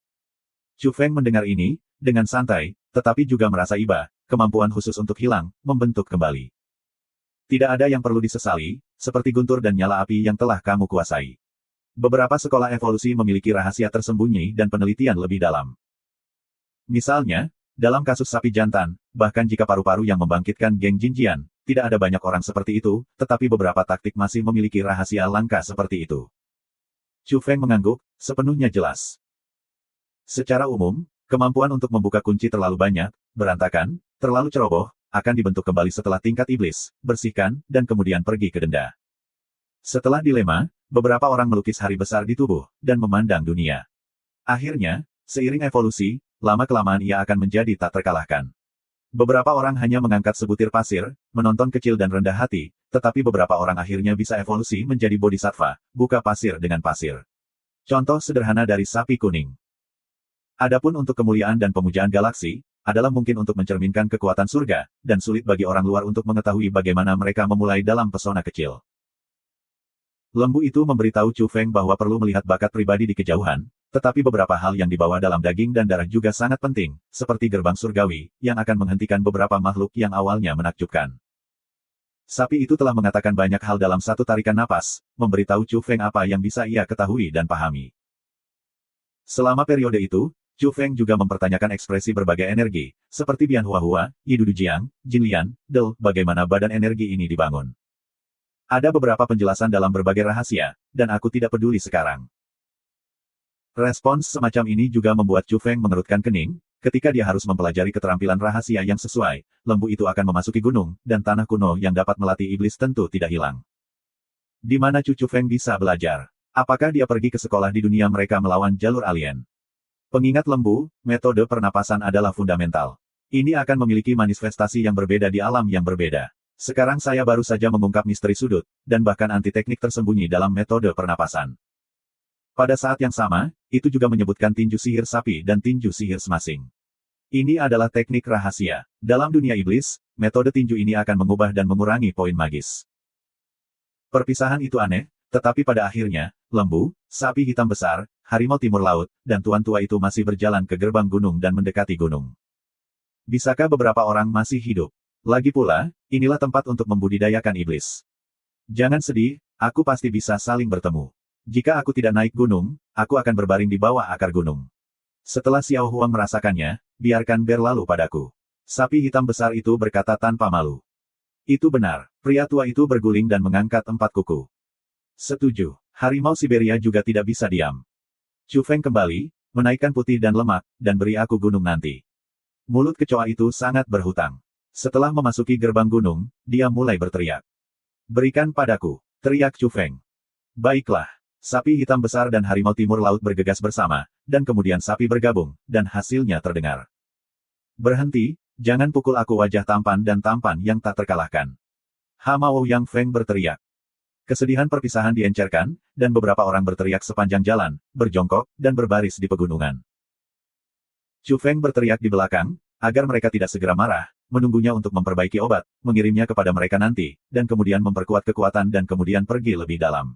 Chu Feng mendengar ini, dengan santai, tetapi juga merasa iba, kemampuan khusus untuk hilang, membentuk kembali. Tidak ada yang perlu disesali, seperti guntur dan nyala api yang telah kamu kuasai. Beberapa sekolah evolusi memiliki rahasia tersembunyi dan penelitian lebih dalam. Misalnya, dalam kasus sapi jantan, bahkan jika paru-paru yang membangkitkan geng Jinjian, tidak ada banyak orang seperti itu, tetapi beberapa taktik masih memiliki rahasia langka seperti itu. Chu Feng mengangguk, sepenuhnya jelas. Secara umum, kemampuan untuk membuka kunci terlalu banyak, berantakan, terlalu ceroboh, akan dibentuk kembali setelah tingkat iblis, bersihkan, dan kemudian pergi ke denda. Setelah dilema, beberapa orang melukis hari besar di tubuh, dan memandang dunia. Akhirnya, seiring evolusi, lama-kelamaan ia akan menjadi tak terkalahkan. Beberapa orang hanya mengangkat sebutir pasir, menonton kecil dan rendah hati, tetapi beberapa orang akhirnya bisa evolusi menjadi bodhisattva, buka pasir dengan pasir. Contoh sederhana dari sapi kuning. Adapun untuk kemuliaan dan pemujaan galaksi, adalah mungkin untuk mencerminkan kekuatan surga, dan sulit bagi orang luar untuk mengetahui bagaimana mereka memulai dalam pesona kecil. Lembu itu memberitahu Chu Feng bahwa perlu melihat bakat pribadi di kejauhan, tetapi beberapa hal yang dibawa dalam daging dan darah juga sangat penting, seperti gerbang surgawi, yang akan menghentikan beberapa makhluk yang awalnya menakjubkan. Sapi itu telah mengatakan banyak hal dalam satu tarikan napas, memberitahu Chu Feng apa yang bisa ia ketahui dan pahami. Selama periode itu, Chu Feng juga mempertanyakan ekspresi berbagai energi, seperti Bian Hua Hua, Yi Dudujiang, Jin Lian, Del, bagaimana badan energi ini dibangun. Ada beberapa penjelasan dalam berbagai rahasia, dan aku tidak peduli sekarang. Respons semacam ini juga membuat Chu Feng mengerutkan kening, ketika dia harus mempelajari keterampilan rahasia yang sesuai, lembu itu akan memasuki gunung, dan tanah kuno yang dapat melatih iblis tentu tidak hilang. Di mana Chu Feng bisa belajar? Apakah dia pergi ke sekolah di dunia mereka melawan jalur alien? Pengingat lembu, metode pernapasan adalah fundamental. Ini akan memiliki manifestasi yang berbeda di alam yang berbeda. Sekarang saya baru saja mengungkap misteri sudut, dan bahkan anti-teknik tersembunyi dalam metode pernapasan. Pada saat yang sama, itu juga menyebutkan tinju sihir sapi dan tinju sihir semasing. Ini adalah teknik rahasia. Dalam dunia iblis, metode tinju ini akan mengubah dan mengurangi poin magis. Perpisahan itu aneh, tetapi pada akhirnya, lembu, sapi hitam besar, harimau timur laut, dan tuan tua itu masih berjalan ke gerbang gunung dan mendekati gunung. Bisakah beberapa orang masih hidup? Lagi pula, inilah tempat untuk membudidayakan iblis. Jangan sedih, aku pasti bisa saling bertemu. Jika aku tidak naik gunung, aku akan berbaring di bawah akar gunung. Setelah Xiao Huang merasakannya, biarkan berlalu padaku. Sapi hitam besar itu berkata tanpa malu. Itu benar, pria tua itu berguling dan mengangkat 4 kuku. Setuju, harimau Siberia juga tidak bisa diam. Chu Feng kembali, menaikkan putih dan lemak, dan beri aku gunung nanti. Mulut kecoa itu sangat berhutang. Setelah memasuki gerbang gunung, dia mulai berteriak. Berikan padaku, teriak Chu Feng. Baiklah. Sapi hitam besar dan harimau timur laut bergegas bersama, dan kemudian sapi bergabung, dan hasilnya terdengar. Berhenti, jangan pukul aku wajah tampan dan tampan yang tak terkalahkan. Hamao Yang Feng berteriak. Kesedihan perpisahan diencerkan, dan beberapa orang berteriak sepanjang jalan, berjongkok, dan berbaris di pegunungan. Chu Feng berteriak di belakang, agar mereka tidak segera marah, menunggunya untuk memperbaiki obat, mengirimnya kepada mereka nanti, dan kemudian memperkuat kekuatan dan kemudian pergi lebih dalam.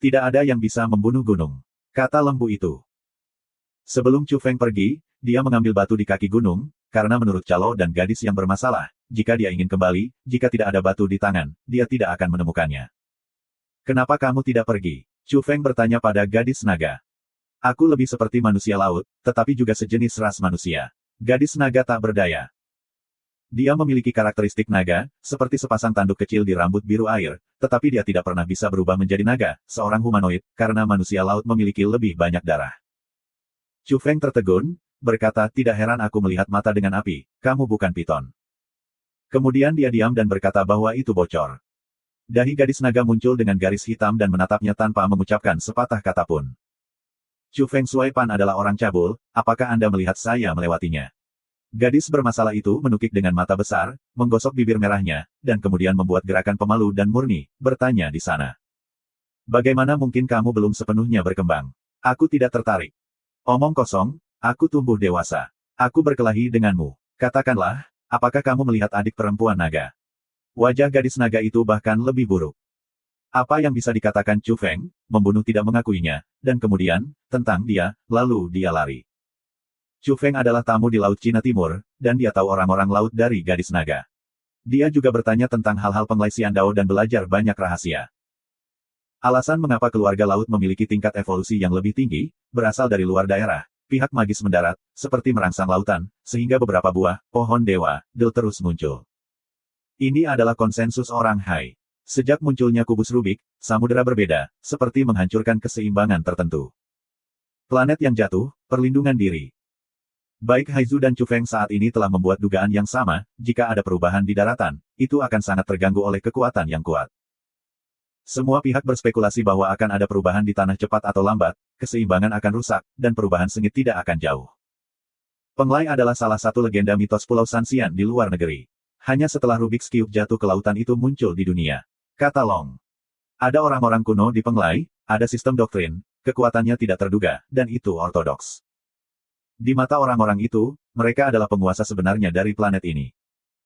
Tidak ada yang bisa membunuh gunung, kata lembu itu. Sebelum Chu Feng pergi, dia mengambil batu di kaki gunung, karena menurut calo dan gadis yang bermasalah, jika dia ingin kembali, jika tidak ada batu di tangan, dia tidak akan menemukannya. Kenapa kamu tidak pergi? Chu Feng bertanya pada gadis naga. Aku lebih seperti manusia laut, tetapi juga sejenis ras manusia. Gadis naga tak berdaya. Dia memiliki karakteristik naga, seperti sepasang tanduk kecil di rambut biru air, tetapi dia tidak pernah bisa berubah menjadi naga, seorang humanoid, karena manusia laut memiliki lebih banyak darah. Chu Feng tertegun, berkata, tidak heran aku melihat mata dengan api, kamu bukan piton. Kemudian dia diam dan berkata bahwa itu bocor. Dahi gadis naga muncul dengan garis hitam dan menatapnya tanpa mengucapkan sepatah kata pun. Chu Feng Shui Pan adalah orang cabul, apakah Anda melihat saya melewatinya? Gadis bermasalah itu menukik dengan mata besar, menggosok bibir merahnya, dan kemudian membuat gerakan pemalu dan murni, bertanya di sana. Bagaimana mungkin kamu belum sepenuhnya berkembang? Aku tidak tertarik. Omong kosong, aku tumbuh dewasa. Aku berkelahi denganmu. Katakanlah, apakah kamu melihat adik perempuan naga? Wajah gadis naga itu bahkan lebih buruk. Apa yang bisa dikatakan Chu Feng, membunuh tidak mengakuinya, dan kemudian, tentang dia, lalu dia lari. Chu Feng adalah tamu di Laut Cina Timur, dan dia tahu orang-orang laut dari gadis naga. Dia juga bertanya tentang hal-hal Penglai Xiandao dan belajar banyak rahasia. Alasan mengapa keluarga laut memiliki tingkat evolusi yang lebih tinggi, berasal dari luar daerah, pihak magis mendarat, seperti merangsang lautan, sehingga beberapa buah, pohon dewa, Del terus muncul. Ini adalah konsensus orang Hai. Sejak munculnya kubus Rubik, samudera berbeda, seperti menghancurkan keseimbangan tertentu. Planet yang jatuh, perlindungan diri. Baik Haizu dan Chu Feng saat ini telah membuat dugaan yang sama, jika ada perubahan di daratan, itu akan sangat terganggu oleh kekuatan yang kuat. Semua pihak berspekulasi bahwa akan ada perubahan di tanah cepat atau lambat, keseimbangan akan rusak, dan perubahan sengit tidak akan jauh. Penglai adalah salah satu legenda mitos Pulau Sanxian di luar negeri. Hanya setelah Rubik's Cube jatuh ke lautan itu muncul di dunia. Kata Long. Ada orang-orang kuno di Penglai, ada sistem doktrin, kekuatannya tidak terduga, dan itu ortodoks. Di mata orang-orang itu, mereka adalah penguasa sebenarnya dari planet ini.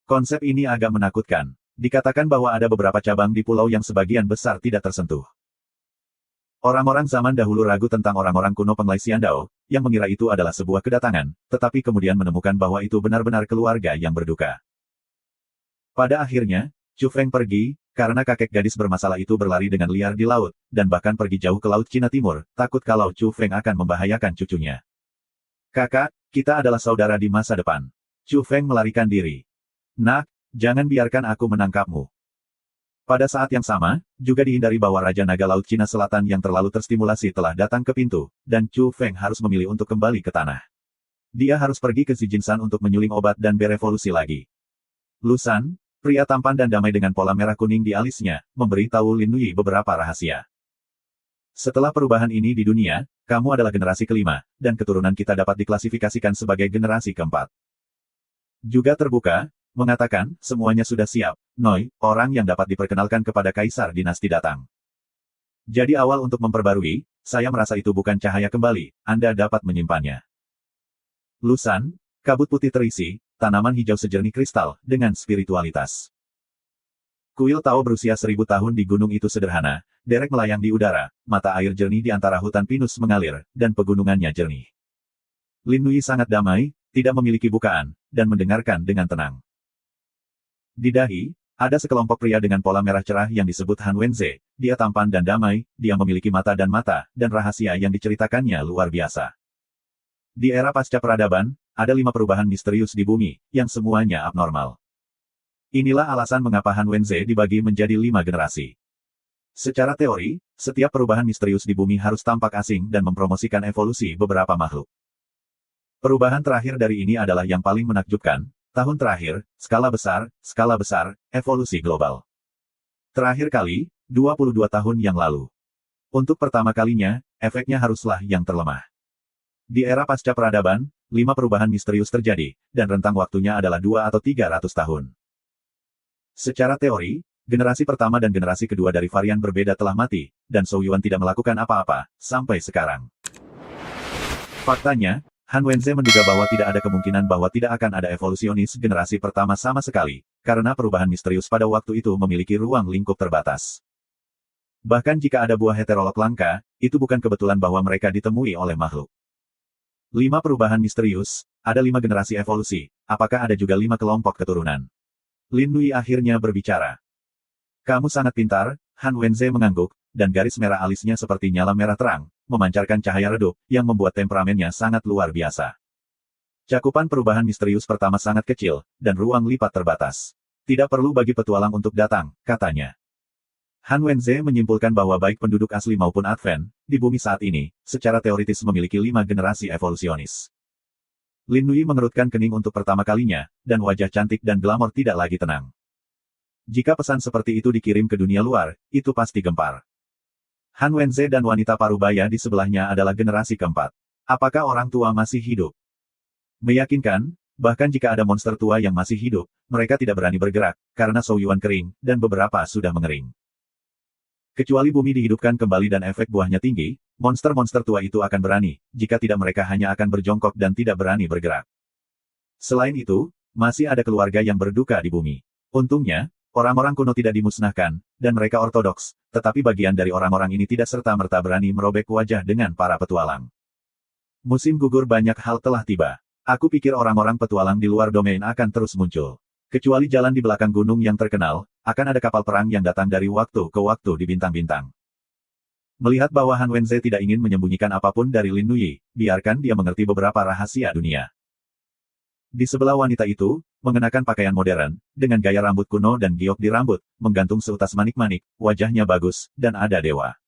Konsep ini agak menakutkan. Dikatakan bahwa ada beberapa cabang di pulau yang sebagian besar tidak tersentuh. Orang-orang zaman dahulu ragu tentang orang-orang kuno Penglai Xiandao, yang mengira itu adalah sebuah kedatangan, tetapi kemudian menemukan bahwa itu benar-benar keluarga yang berduka. Pada akhirnya, Chu Feng pergi, karena kakek gadis bermasalah itu berlari dengan liar di laut, dan bahkan pergi jauh ke Laut Cina Timur, takut kalau Chu Feng akan membahayakan cucunya. Kakak, kita adalah saudara di masa depan. Chu Feng melarikan diri. Nak, jangan biarkan aku menangkapmu. Pada saat yang sama, juga dihindari bahwa Raja Naga Laut Cina Selatan yang terlalu terstimulasi telah datang ke pintu, dan Chu Feng harus memilih untuk kembali ke tanah. Dia harus pergi ke Zijinsan untuk menyuling obat dan berevolusi lagi. Lusan, pria tampan dan damai dengan pola merah kuning di alisnya, memberi tahu Lin Nui beberapa rahasia. Setelah perubahan ini di dunia, kamu adalah generasi kelima, dan keturunan kita dapat diklasifikasikan sebagai generasi keempat. Juga terbuka, mengatakan, semuanya sudah siap, Noi, orang yang dapat diperkenalkan kepada Kaisar Dinasti datang. Jadi awal untuk memperbarui, saya merasa itu bukan cahaya kembali, Anda dapat menyimpannya. Lusan, kabut putih terisi, tanaman hijau sejernih kristal, dengan spiritualitas. Kuil Tao berusia 1000 tahun di gunung itu sederhana, derek melayang di udara, mata air jernih di antara hutan pinus mengalir, dan pegunungannya jernih. Lin Nui sangat damai, tidak memiliki bukaan, dan mendengarkan dengan tenang. Di dahi, ada sekelompok pria dengan pola merah cerah yang disebut Han Wenze. Dia tampan dan damai, dia memiliki mata, dan rahasia yang diceritakannya luar biasa. Di era pasca peradaban, ada 5 perubahan misterius di bumi, yang semuanya abnormal. Inilah alasan mengapa Han Wenze dibagi menjadi 5 generasi. Secara teori, setiap perubahan misterius di bumi harus tampak asing dan mempromosikan evolusi beberapa makhluk. Perubahan terakhir dari ini adalah yang paling menakjubkan. Tahun terakhir, skala besar, evolusi global. Terakhir kali, 22 tahun yang lalu. Untuk pertama kalinya, efeknya haruslah yang terlemah. Di era pasca peradaban, 5 perubahan misterius terjadi, dan rentang waktunya adalah 2 atau 300 tahun. Secara teori, generasi pertama dan generasi kedua dari varian berbeda telah mati, dan Zhou Yuan tidak melakukan apa-apa, sampai sekarang. Faktanya, Han Wenze menduga bahwa tidak ada kemungkinan bahwa tidak akan ada evolusionis generasi pertama sama sekali, karena perubahan misterius pada waktu itu memiliki ruang lingkup terbatas. Bahkan jika ada buah heterolog langka, itu bukan kebetulan bahwa mereka ditemui oleh makhluk. 5 perubahan misterius, ada 5 generasi evolusi, apakah ada juga 5 kelompok keturunan? Lin Nui akhirnya berbicara. Kamu sangat pintar, Han Wenze mengangguk, dan garis merah alisnya seperti nyala merah terang, memancarkan cahaya redup, yang membuat temperamennya sangat luar biasa. Cakupan perubahan misterius pertama sangat kecil, dan ruang lipat terbatas. Tidak perlu bagi petualang untuk datang, katanya. Han Wenze menyimpulkan bahwa baik penduduk asli maupun Advent, di bumi saat ini, secara teoritis memiliki 5 generasi evolusionis. Lin Nui mengerutkan kening untuk pertama kalinya, dan wajah cantik dan glamor tidak lagi tenang. Jika pesan seperti itu dikirim ke dunia luar, itu pasti gempar. Han Wenze dan wanita parubaya di sebelahnya adalah generasi keempat. Apakah orang tua masih hidup? Meyakinkan, bahkan jika ada monster tua yang masih hidup, mereka tidak berani bergerak, karena Zhou Yuan kering, dan beberapa sudah mengering. Kecuali bumi dihidupkan kembali dan efek buahnya tinggi, monster-monster tua itu akan berani, jika tidak mereka hanya akan berjongkok dan tidak berani bergerak. Selain itu, masih ada keluarga yang berduka di bumi. Untungnya, orang-orang kuno tidak dimusnahkan, dan mereka ortodoks, tetapi bagian dari orang-orang ini tidak serta-merta berani merobek wajah dengan para petualang. Musim gugur banyak hal telah tiba. Aku pikir orang-orang petualang di luar domain akan terus muncul. Kecuali jalan di belakang gunung yang terkenal, akan ada kapal perang yang datang dari waktu ke waktu di bintang-bintang. Melihat bahwa Han Wenze tidak ingin menyembunyikan apapun dari Lin Nui, biarkan dia mengerti beberapa rahasia dunia. Di sebelah wanita itu, mengenakan pakaian modern, dengan gaya rambut kuno dan giok di rambut, menggantung seutas manik-manik, wajahnya bagus, dan ada dewa.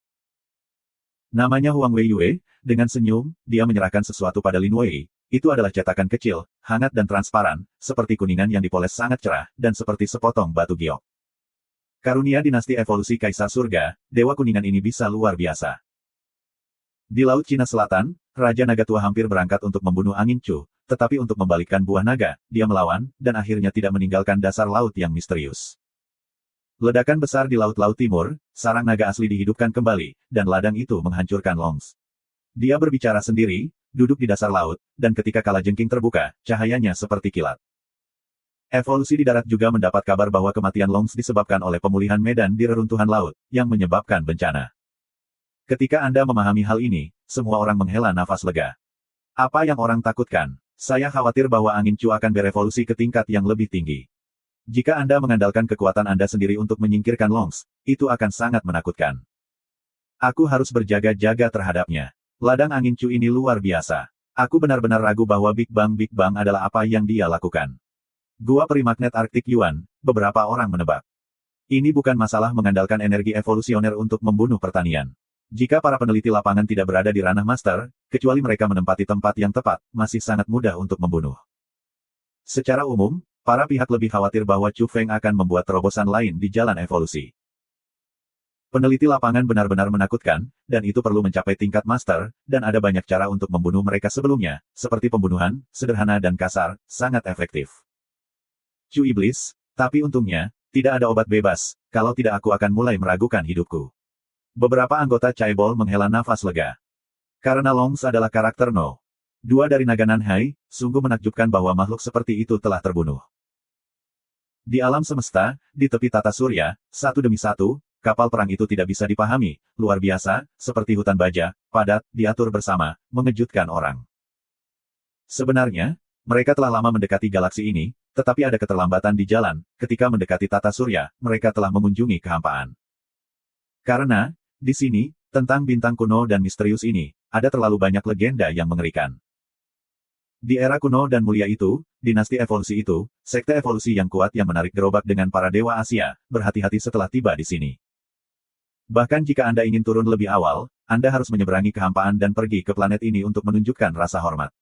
Namanya Huang Weiyue, dengan senyum, dia menyerahkan sesuatu pada Lin Wei. Itu adalah cetakan kecil, hangat dan transparan, seperti kuningan yang dipoles sangat cerah, dan seperti sepotong batu giok. Karunia dinasti evolusi Kaisar Surga, Dewa Kuningan ini bisa luar biasa. Di Laut Cina Selatan, Raja Naga Tua hampir berangkat untuk membunuh Angin Chu, tetapi untuk membalikkan buah naga, dia melawan, dan akhirnya tidak meninggalkan dasar laut yang misterius. Ledakan besar di Laut-Laut Timur, sarang naga asli dihidupkan kembali, dan ladang itu menghancurkan Longs. Dia berbicara sendiri, duduk di dasar laut, dan ketika kalajengking terbuka, cahayanya seperti kilat. Evolusi di darat juga mendapat kabar bahwa kematian Longs disebabkan oleh pemulihan medan di reruntuhan laut, yang menyebabkan bencana. Ketika Anda memahami hal ini, semua orang menghela nafas lega. Apa yang orang takutkan? Saya khawatir bahwa Angin Chu akan berevolusi ke tingkat yang lebih tinggi. Jika Anda mengandalkan kekuatan Anda sendiri untuk menyingkirkan Longs, itu akan sangat menakutkan. Aku harus berjaga-jaga terhadapnya. Ladang Angin Chu ini luar biasa. Aku benar-benar ragu bahwa Big Bang adalah apa yang dia lakukan. Gua peri magnet Arktik Yuan, beberapa orang menebak. Ini bukan masalah mengandalkan energi evolusioner untuk membunuh pertanian. Jika para peneliti lapangan tidak berada di ranah master, kecuali mereka menempati tempat yang tepat, masih sangat mudah untuk membunuh. Secara umum, para pihak lebih khawatir bahwa Chu Feng akan membuat terobosan lain di jalan evolusi. Peneliti lapangan benar-benar menakutkan, dan itu perlu mencapai tingkat master, dan ada banyak cara untuk membunuh mereka sebelumnya, seperti pembunuhan, sederhana dan kasar, sangat efektif. Chu Iblis, tapi untungnya, tidak ada obat bebas, kalau tidak aku akan mulai meragukan hidupku. Beberapa anggota Chaebol menghela nafas lega. Karena Longs adalah karakter No. 2 dari naga Nanhai, sungguh menakjubkan bahwa makhluk seperti itu telah terbunuh. Di alam semesta, di tepi tata surya, satu demi satu, kapal perang itu tidak bisa dipahami, luar biasa, seperti hutan baja, padat, diatur bersama, mengejutkan orang. Sebenarnya, mereka telah lama mendekati galaksi ini, tetapi ada keterlambatan di jalan, ketika mendekati tata surya, mereka telah mengunjungi kehampaan. Karena, di sini, tentang bintang kuno dan misterius ini, ada terlalu banyak legenda yang mengerikan. Di era kuno dan mulia itu, dinasti evolusi itu, sekte evolusi yang kuat yang menarik gerobak dengan para dewa Asia, berhati-hati setelah tiba di sini. Bahkan jika Anda ingin turun lebih awal, Anda harus menyeberangi kehampaan dan pergi ke planet ini untuk menunjukkan rasa hormat.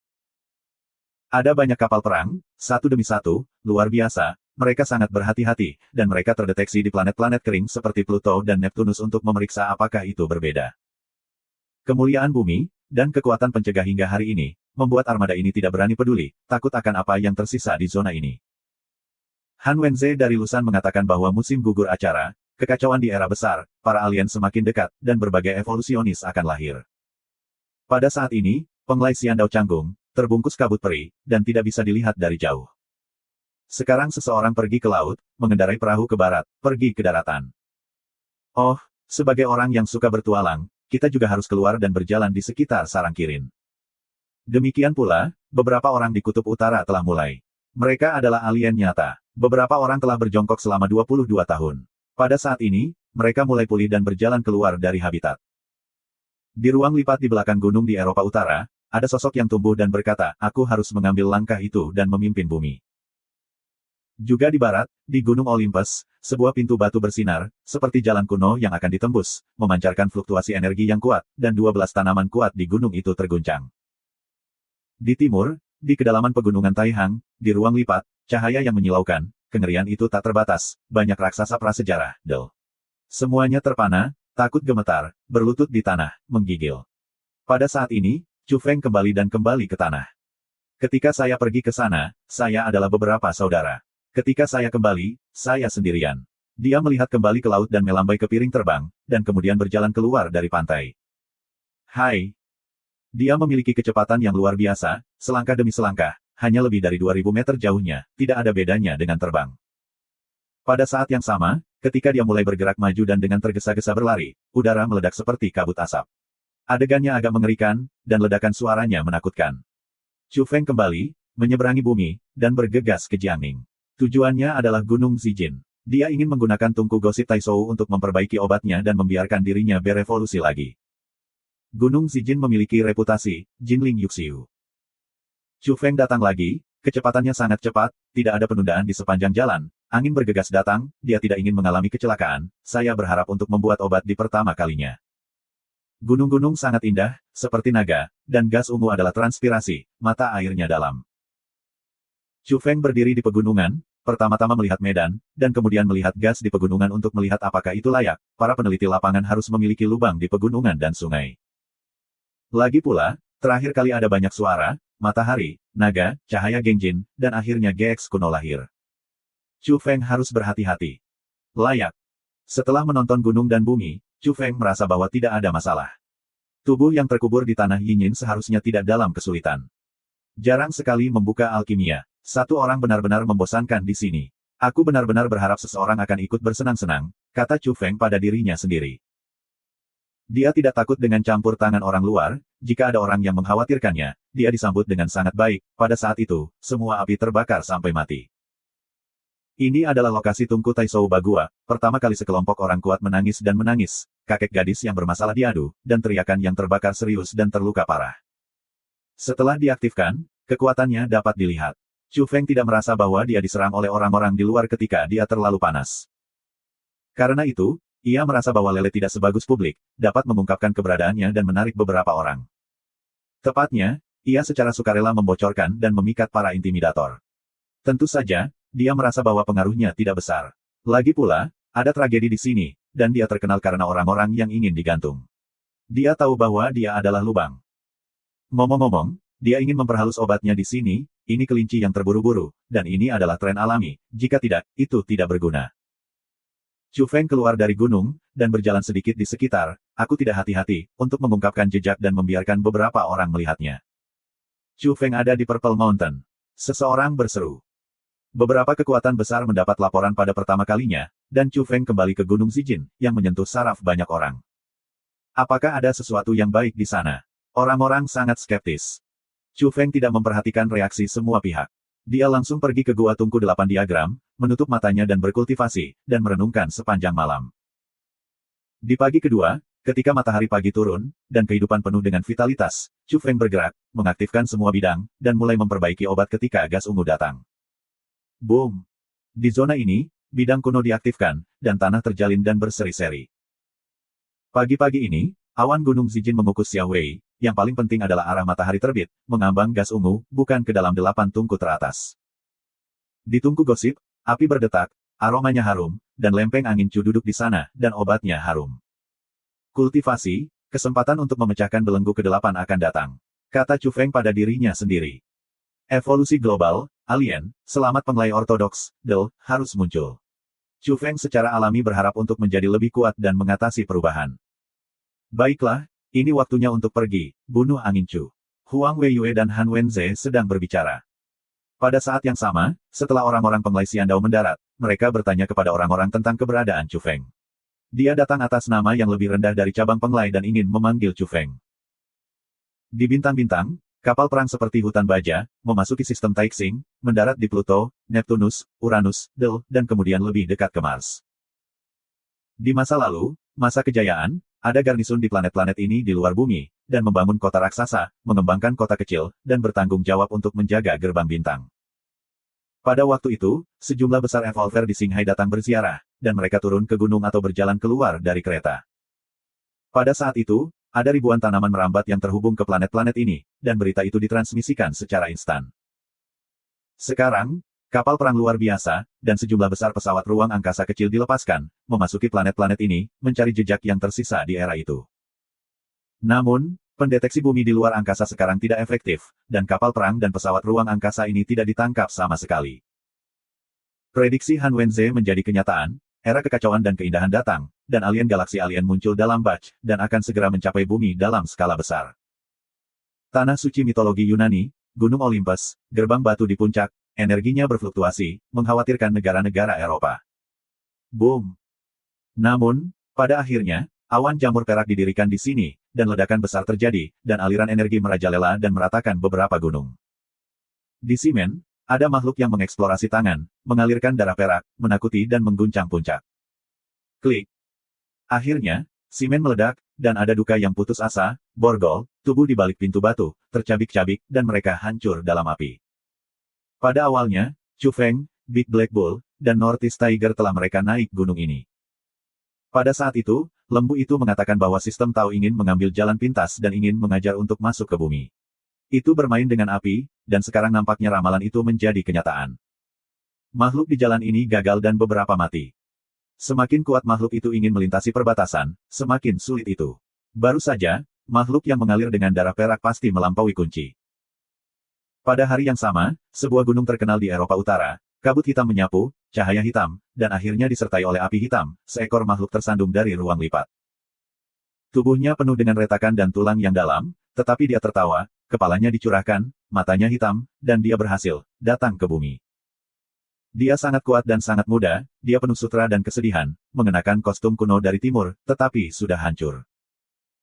Ada banyak kapal perang, satu demi satu, luar biasa, mereka sangat berhati-hati, dan mereka terdeteksi di planet-planet kering seperti Pluto dan Neptunus untuk memeriksa apakah itu berbeda. Kemuliaan bumi, dan kekuatan pencegah hingga hari ini, membuat armada ini tidak berani peduli, takut akan apa yang tersisa di zona ini. Han Wenze dari Lusan mengatakan bahwa musim gugur acara, kekacauan di era besar, para alien semakin dekat, dan berbagai evolusionis akan lahir. Pada saat ini, Penglai Xiandao canggung, terbungkus kabut peri, dan tidak bisa dilihat dari jauh. Sekarang seseorang pergi ke laut, mengendarai perahu ke barat, pergi ke daratan. Oh, sebagai orang yang suka bertualang, kita juga harus keluar dan berjalan di sekitar sarang Kirin. Demikian pula, beberapa orang di kutub utara telah mulai. Mereka adalah alien nyata. Beberapa orang telah berjongkok selama 22 tahun. Pada saat ini, mereka mulai pulih dan berjalan keluar dari habitat. Di ruang lipat di belakang gunung di Eropa Utara, ada sosok yang tumbuh dan berkata, aku harus mengambil langkah itu dan memimpin bumi. Juga di barat, di Gunung Olympus, sebuah pintu batu bersinar, seperti jalan kuno yang akan ditembus, memancarkan fluktuasi energi yang kuat, dan 12 tanaman kuat di gunung itu terguncang. Di timur, di kedalaman pegunungan Taihang, di ruang lipat, cahaya yang menyilaukan, kengerian itu tak terbatas, banyak raksasa prasejarah, semuanya terpana, takut gemetar, berlutut di tanah, menggigil. Pada saat ini, Chu Feng kembali dan kembali ke tanah. Ketika saya pergi ke sana, saya adalah beberapa saudara. Ketika saya kembali, saya sendirian. Dia melihat kembali ke laut dan melambai ke piring terbang, dan kemudian berjalan keluar dari pantai. Hai. Dia memiliki kecepatan yang luar biasa, selangkah demi selangkah, hanya lebih dari 2000 meter jauhnya, tidak ada bedanya dengan terbang. Pada saat yang sama, ketika dia mulai bergerak maju dan dengan tergesa-gesa berlari, udara meledak seperti kabut asap. Adegannya agak mengerikan, dan ledakan suaranya menakutkan. Chu Feng kembali, menyeberangi bumi, dan bergegas ke Jiangning. Tujuannya adalah Gunung Zijin. Dia ingin menggunakan tungku Gosit Taishou untuk memperbaiki obatnya dan membiarkan dirinya berevolusi lagi. Gunung Zijin memiliki reputasi, Jinling Yuxiu. Chu Feng datang lagi, kecepatannya sangat cepat, tidak ada penundaan di sepanjang jalan, angin bergegas datang, dia tidak ingin mengalami kecelakaan, saya berharap untuk membuat obat di pertama kalinya. Gunung-gunung sangat indah, seperti naga, dan gas ungu adalah transpirasi, mata airnya dalam. Chu Feng berdiri di pegunungan, pertama-tama melihat medan, dan kemudian melihat gas di pegunungan untuk melihat apakah itu layak. Para peneliti lapangan harus memiliki lubang di pegunungan dan sungai. Lagi pula, terakhir kali ada banyak suara, matahari, naga, cahaya Genjin, dan akhirnya GX kuno lahir. Chu Feng harus berhati-hati. Layak. Setelah menonton gunung dan bumi, Chu Feng merasa bahwa tidak ada masalah. Tubuh yang terkubur di tanah Yinyin seharusnya tidak dalam kesulitan. Jarang sekali membuka alkimia. Satu orang benar-benar membosankan di sini. Aku benar-benar berharap seseorang akan ikut bersenang-senang, kata Chu Feng pada dirinya sendiri. Dia tidak takut dengan campur tangan orang luar, jika ada orang yang mengkhawatirkannya, dia disambut dengan sangat baik. Pada saat itu, semua api terbakar sampai mati. Ini adalah lokasi Tungku Taisou Bagua, pertama kali sekelompok orang kuat menangis dan menangis, kakek gadis yang bermasalah diadu, dan teriakan yang terbakar serius dan terluka parah. Setelah diaktifkan, kekuatannya dapat dilihat. Chu Feng tidak merasa bahwa dia diserang oleh orang-orang di luar ketika dia terlalu panas. Karena itu, ia merasa bahwa Lele tidak sebagus publik, dapat mengungkapkan keberadaannya dan menarik beberapa orang. Tepatnya, ia secara sukarela membocorkan dan memikat para intimidator. Tentu saja, dia merasa bahwa pengaruhnya tidak besar. Lagi pula, ada tragedi di sini, dan dia terkenal karena orang-orang yang ingin digantung. Dia tahu bahwa dia adalah lubang. Ngomong-ngomong, dia ingin memperhalus obatnya di sini, ini kelinci yang terburu-buru, dan ini adalah tren alami, jika tidak, itu tidak berguna. Chu Feng keluar dari gunung, dan berjalan sedikit di sekitar, aku tidak hati-hati, untuk mengungkapkan jejak dan membiarkan beberapa orang melihatnya. Chu Feng ada di Purple Mountain. Seseorang berseru. Beberapa kekuatan besar mendapat laporan pada pertama kalinya, dan Chu Feng kembali ke Gunung Zijin, yang menyentuh saraf banyak orang. Apakah ada sesuatu yang baik di sana? Orang-orang sangat skeptis. Chu Feng tidak memperhatikan reaksi semua pihak. Dia langsung pergi ke Gua Tungku 8 Diagram, menutup matanya dan berkultivasi, dan merenungkan sepanjang malam. Di pagi kedua, ketika matahari pagi turun, dan kehidupan penuh dengan vitalitas, Chu Feng bergerak, mengaktifkan semua bidang, dan mulai memperbaiki obat ketika gas ungu datang. Boom! Di zona ini, bidang kuno diaktifkan, dan tanah terjalin dan berseri-seri. Pagi-pagi ini, awan Gunung Zijin mengukus Xiao Wei, yang paling penting adalah arah matahari terbit, mengambang gas ungu, bukan ke dalam 8 tungku teratas. Di tungku gosip, api berdetak, aromanya harum, dan lempeng angin Chu duduk di sana, dan obatnya harum. Kultivasi, kesempatan untuk memecahkan belenggu ke-8 akan datang. Kata Chu Feng pada dirinya sendiri. Evolusi global, alien, selamat penglai ortodoks, DEL, harus muncul. Chu Feng secara alami berharap untuk menjadi lebih kuat dan mengatasi perubahan. Baiklah, ini waktunya untuk pergi, bunuh angin Chu. Huang Weiyue dan Han Wenze sedang berbicara. Pada saat yang sama, setelah orang-orang penglai Xiandao mendarat, mereka bertanya kepada orang-orang tentang keberadaan Chu Feng. Dia datang atas nama yang lebih rendah dari cabang penglai dan ingin memanggil Chu Feng. Di bintang-bintang, kapal perang seperti hutan baja, memasuki sistem Taixing, mendarat di Pluto, Neptunus, Uranus, DEL, dan kemudian lebih dekat ke Mars. Di masa lalu, masa kejayaan, ada garnisun di planet-planet ini di luar bumi, dan membangun kota raksasa, mengembangkan kota kecil, dan bertanggung jawab untuk menjaga gerbang bintang. Pada waktu itu, sejumlah besar evolver di Qinghai datang berziarah, dan mereka turun ke gunung atau berjalan keluar dari kereta. Pada saat itu, ada ribuan tanaman merambat yang terhubung ke planet-planet ini, dan berita itu ditransmisikan secara instan. Sekarang, kapal perang luar biasa, dan sejumlah besar pesawat ruang angkasa kecil dilepaskan, memasuki planet-planet ini, mencari jejak yang tersisa di era itu. Namun, pendeteksi bumi di luar angkasa sekarang tidak efektif, dan kapal perang dan pesawat ruang angkasa ini tidak ditangkap sama sekali. Prediksi Han Wenze menjadi kenyataan, era kekacauan dan keindahan datang, dan alien galaksi alien muncul dalam batch, dan akan segera mencapai bumi dalam skala besar. Tanah suci mitologi Yunani, Gunung Olympus, gerbang batu di puncak, energinya berfluktuasi, mengkhawatirkan negara-negara Eropa. Boom! Namun, pada akhirnya, awan jamur perak didirikan di sini, dan ledakan besar terjadi, dan aliran energi merajalela dan meratakan beberapa gunung. Di Ximen, ada makhluk yang mengeksplorasi tangan, mengalirkan darah perak, menakuti dan mengguncang puncak. Klik. Akhirnya, Ximen meledak, dan ada duka yang putus asa, borgol, tubuh di balik pintu batu, tercabik-cabik, dan mereka hancur dalam api. Pada awalnya, Chu Feng, Big Black Bull, dan Northeast Tiger telah mereka naik gunung ini. Pada saat itu, lembu itu mengatakan bahwa sistem Tao ingin mengambil jalan pintas dan ingin mengajar untuk masuk ke bumi. Itu bermain dengan api, dan sekarang nampaknya ramalan itu menjadi kenyataan. Makhluk di jalan ini gagal dan beberapa mati. Semakin kuat makhluk itu ingin melintasi perbatasan, semakin sulit itu. Baru saja, makhluk yang mengalir dengan darah perak pasti melampaui kunci. Pada hari yang sama, sebuah gunung terkenal di Eropa Utara, kabut hitam menyapu, cahaya hitam, dan akhirnya disertai oleh api hitam, seekor makhluk tersandung dari ruang lipat. Tubuhnya penuh dengan retakan dan tulang yang dalam, tetapi dia tertawa, kepalanya dicurahkan, matanya hitam, dan dia berhasil datang ke bumi. Dia sangat kuat dan sangat muda, dia penuh sutra dan kesedihan, mengenakan kostum kuno dari timur, tetapi sudah hancur.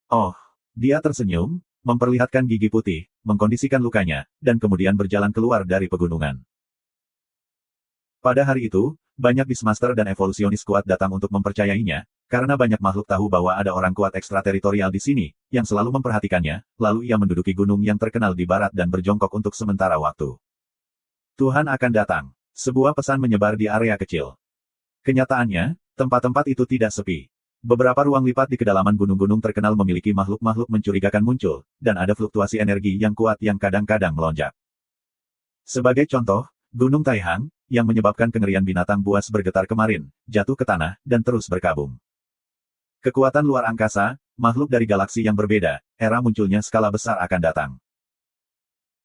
Oh, dia tersenyum, memperlihatkan gigi putih, mengkondisikan lukanya, dan kemudian berjalan keluar dari pegunungan. Pada hari itu, banyak Beastmaster dan evolusionis kuat datang untuk mempercayainya, karena banyak makhluk tahu bahwa ada orang kuat ekstrateritorial di sini, yang selalu memperhatikannya, lalu ia menduduki gunung yang terkenal di barat dan berjongkok untuk sementara waktu. Tuhan akan datang. Sebuah pesan menyebar di area kecil. Kenyataannya, tempat-tempat itu tidak sepi. Beberapa ruang lipat di kedalaman gunung-gunung terkenal memiliki makhluk-makhluk mencurigakan muncul, dan ada fluktuasi energi yang kuat yang kadang-kadang melonjak. Sebagai contoh, Gunung Taihang, yang menyebabkan kengerian binatang buas bergetar kemarin, jatuh ke tanah, dan terus berkabung. Kekuatan luar angkasa, makhluk dari galaksi yang berbeda, era munculnya skala besar akan datang.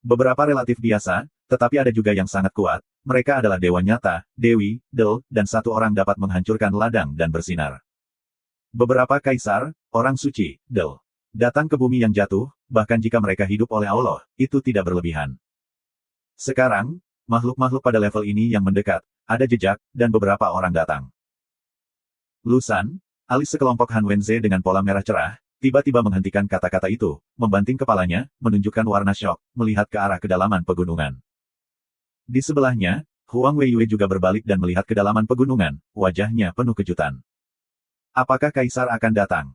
Beberapa relatif biasa, tetapi ada juga yang sangat kuat, mereka adalah dewa nyata, dewi, del, dan satu orang dapat menghancurkan ladang dan bersinar. Beberapa kaisar, orang suci, del, datang ke bumi yang jatuh, bahkan jika mereka hidup oleh Allah, itu tidak berlebihan. Sekarang, makhluk-makhluk pada level ini yang mendekat, ada jejak, dan beberapa orang datang. Lusan, alis sekelompok Han Wenze dengan pola merah cerah, tiba-tiba menghentikan kata-kata itu, membanting kepalanya, menunjukkan warna syok, melihat ke arah kedalaman pegunungan. Di sebelahnya, Huang Weiyue juga berbalik dan melihat kedalaman pegunungan, wajahnya penuh kejutan. Apakah kaisar akan datang?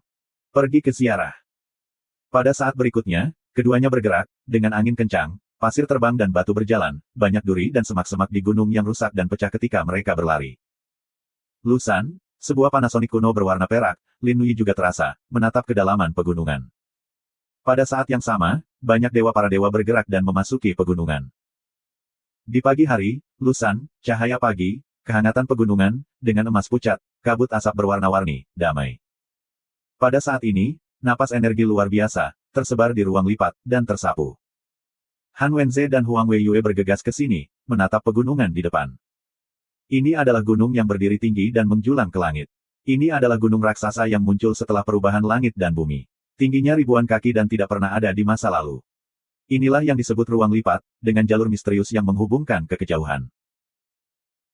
Pergi ke ziarah. Pada saat berikutnya, keduanya bergerak, dengan angin kencang, pasir terbang dan batu berjalan, banyak duri dan semak-semak di gunung yang rusak dan pecah ketika mereka berlari. Lusan, sebuah Panasonic kuno berwarna perak, Lin Nui juga terasa, menatap kedalaman pegunungan. Pada saat yang sama, banyak para dewa bergerak dan memasuki pegunungan. Di pagi hari, Lusan, cahaya pagi, kehangatan pegunungan, dengan emas pucat, kabut asap berwarna-warni, damai. Pada saat ini, napas energi luar biasa, tersebar di ruang lipat, dan tersapu. Han Wenze dan Huang Weiyue bergegas ke sini, menatap pegunungan di depan. Ini adalah gunung yang berdiri tinggi dan menjulang ke langit. Ini adalah gunung raksasa yang muncul setelah perubahan langit dan bumi. Tingginya ribuan kaki dan tidak pernah ada di masa lalu. Inilah yang disebut ruang lipat, dengan jalur misterius yang menghubungkan ke kejauhan.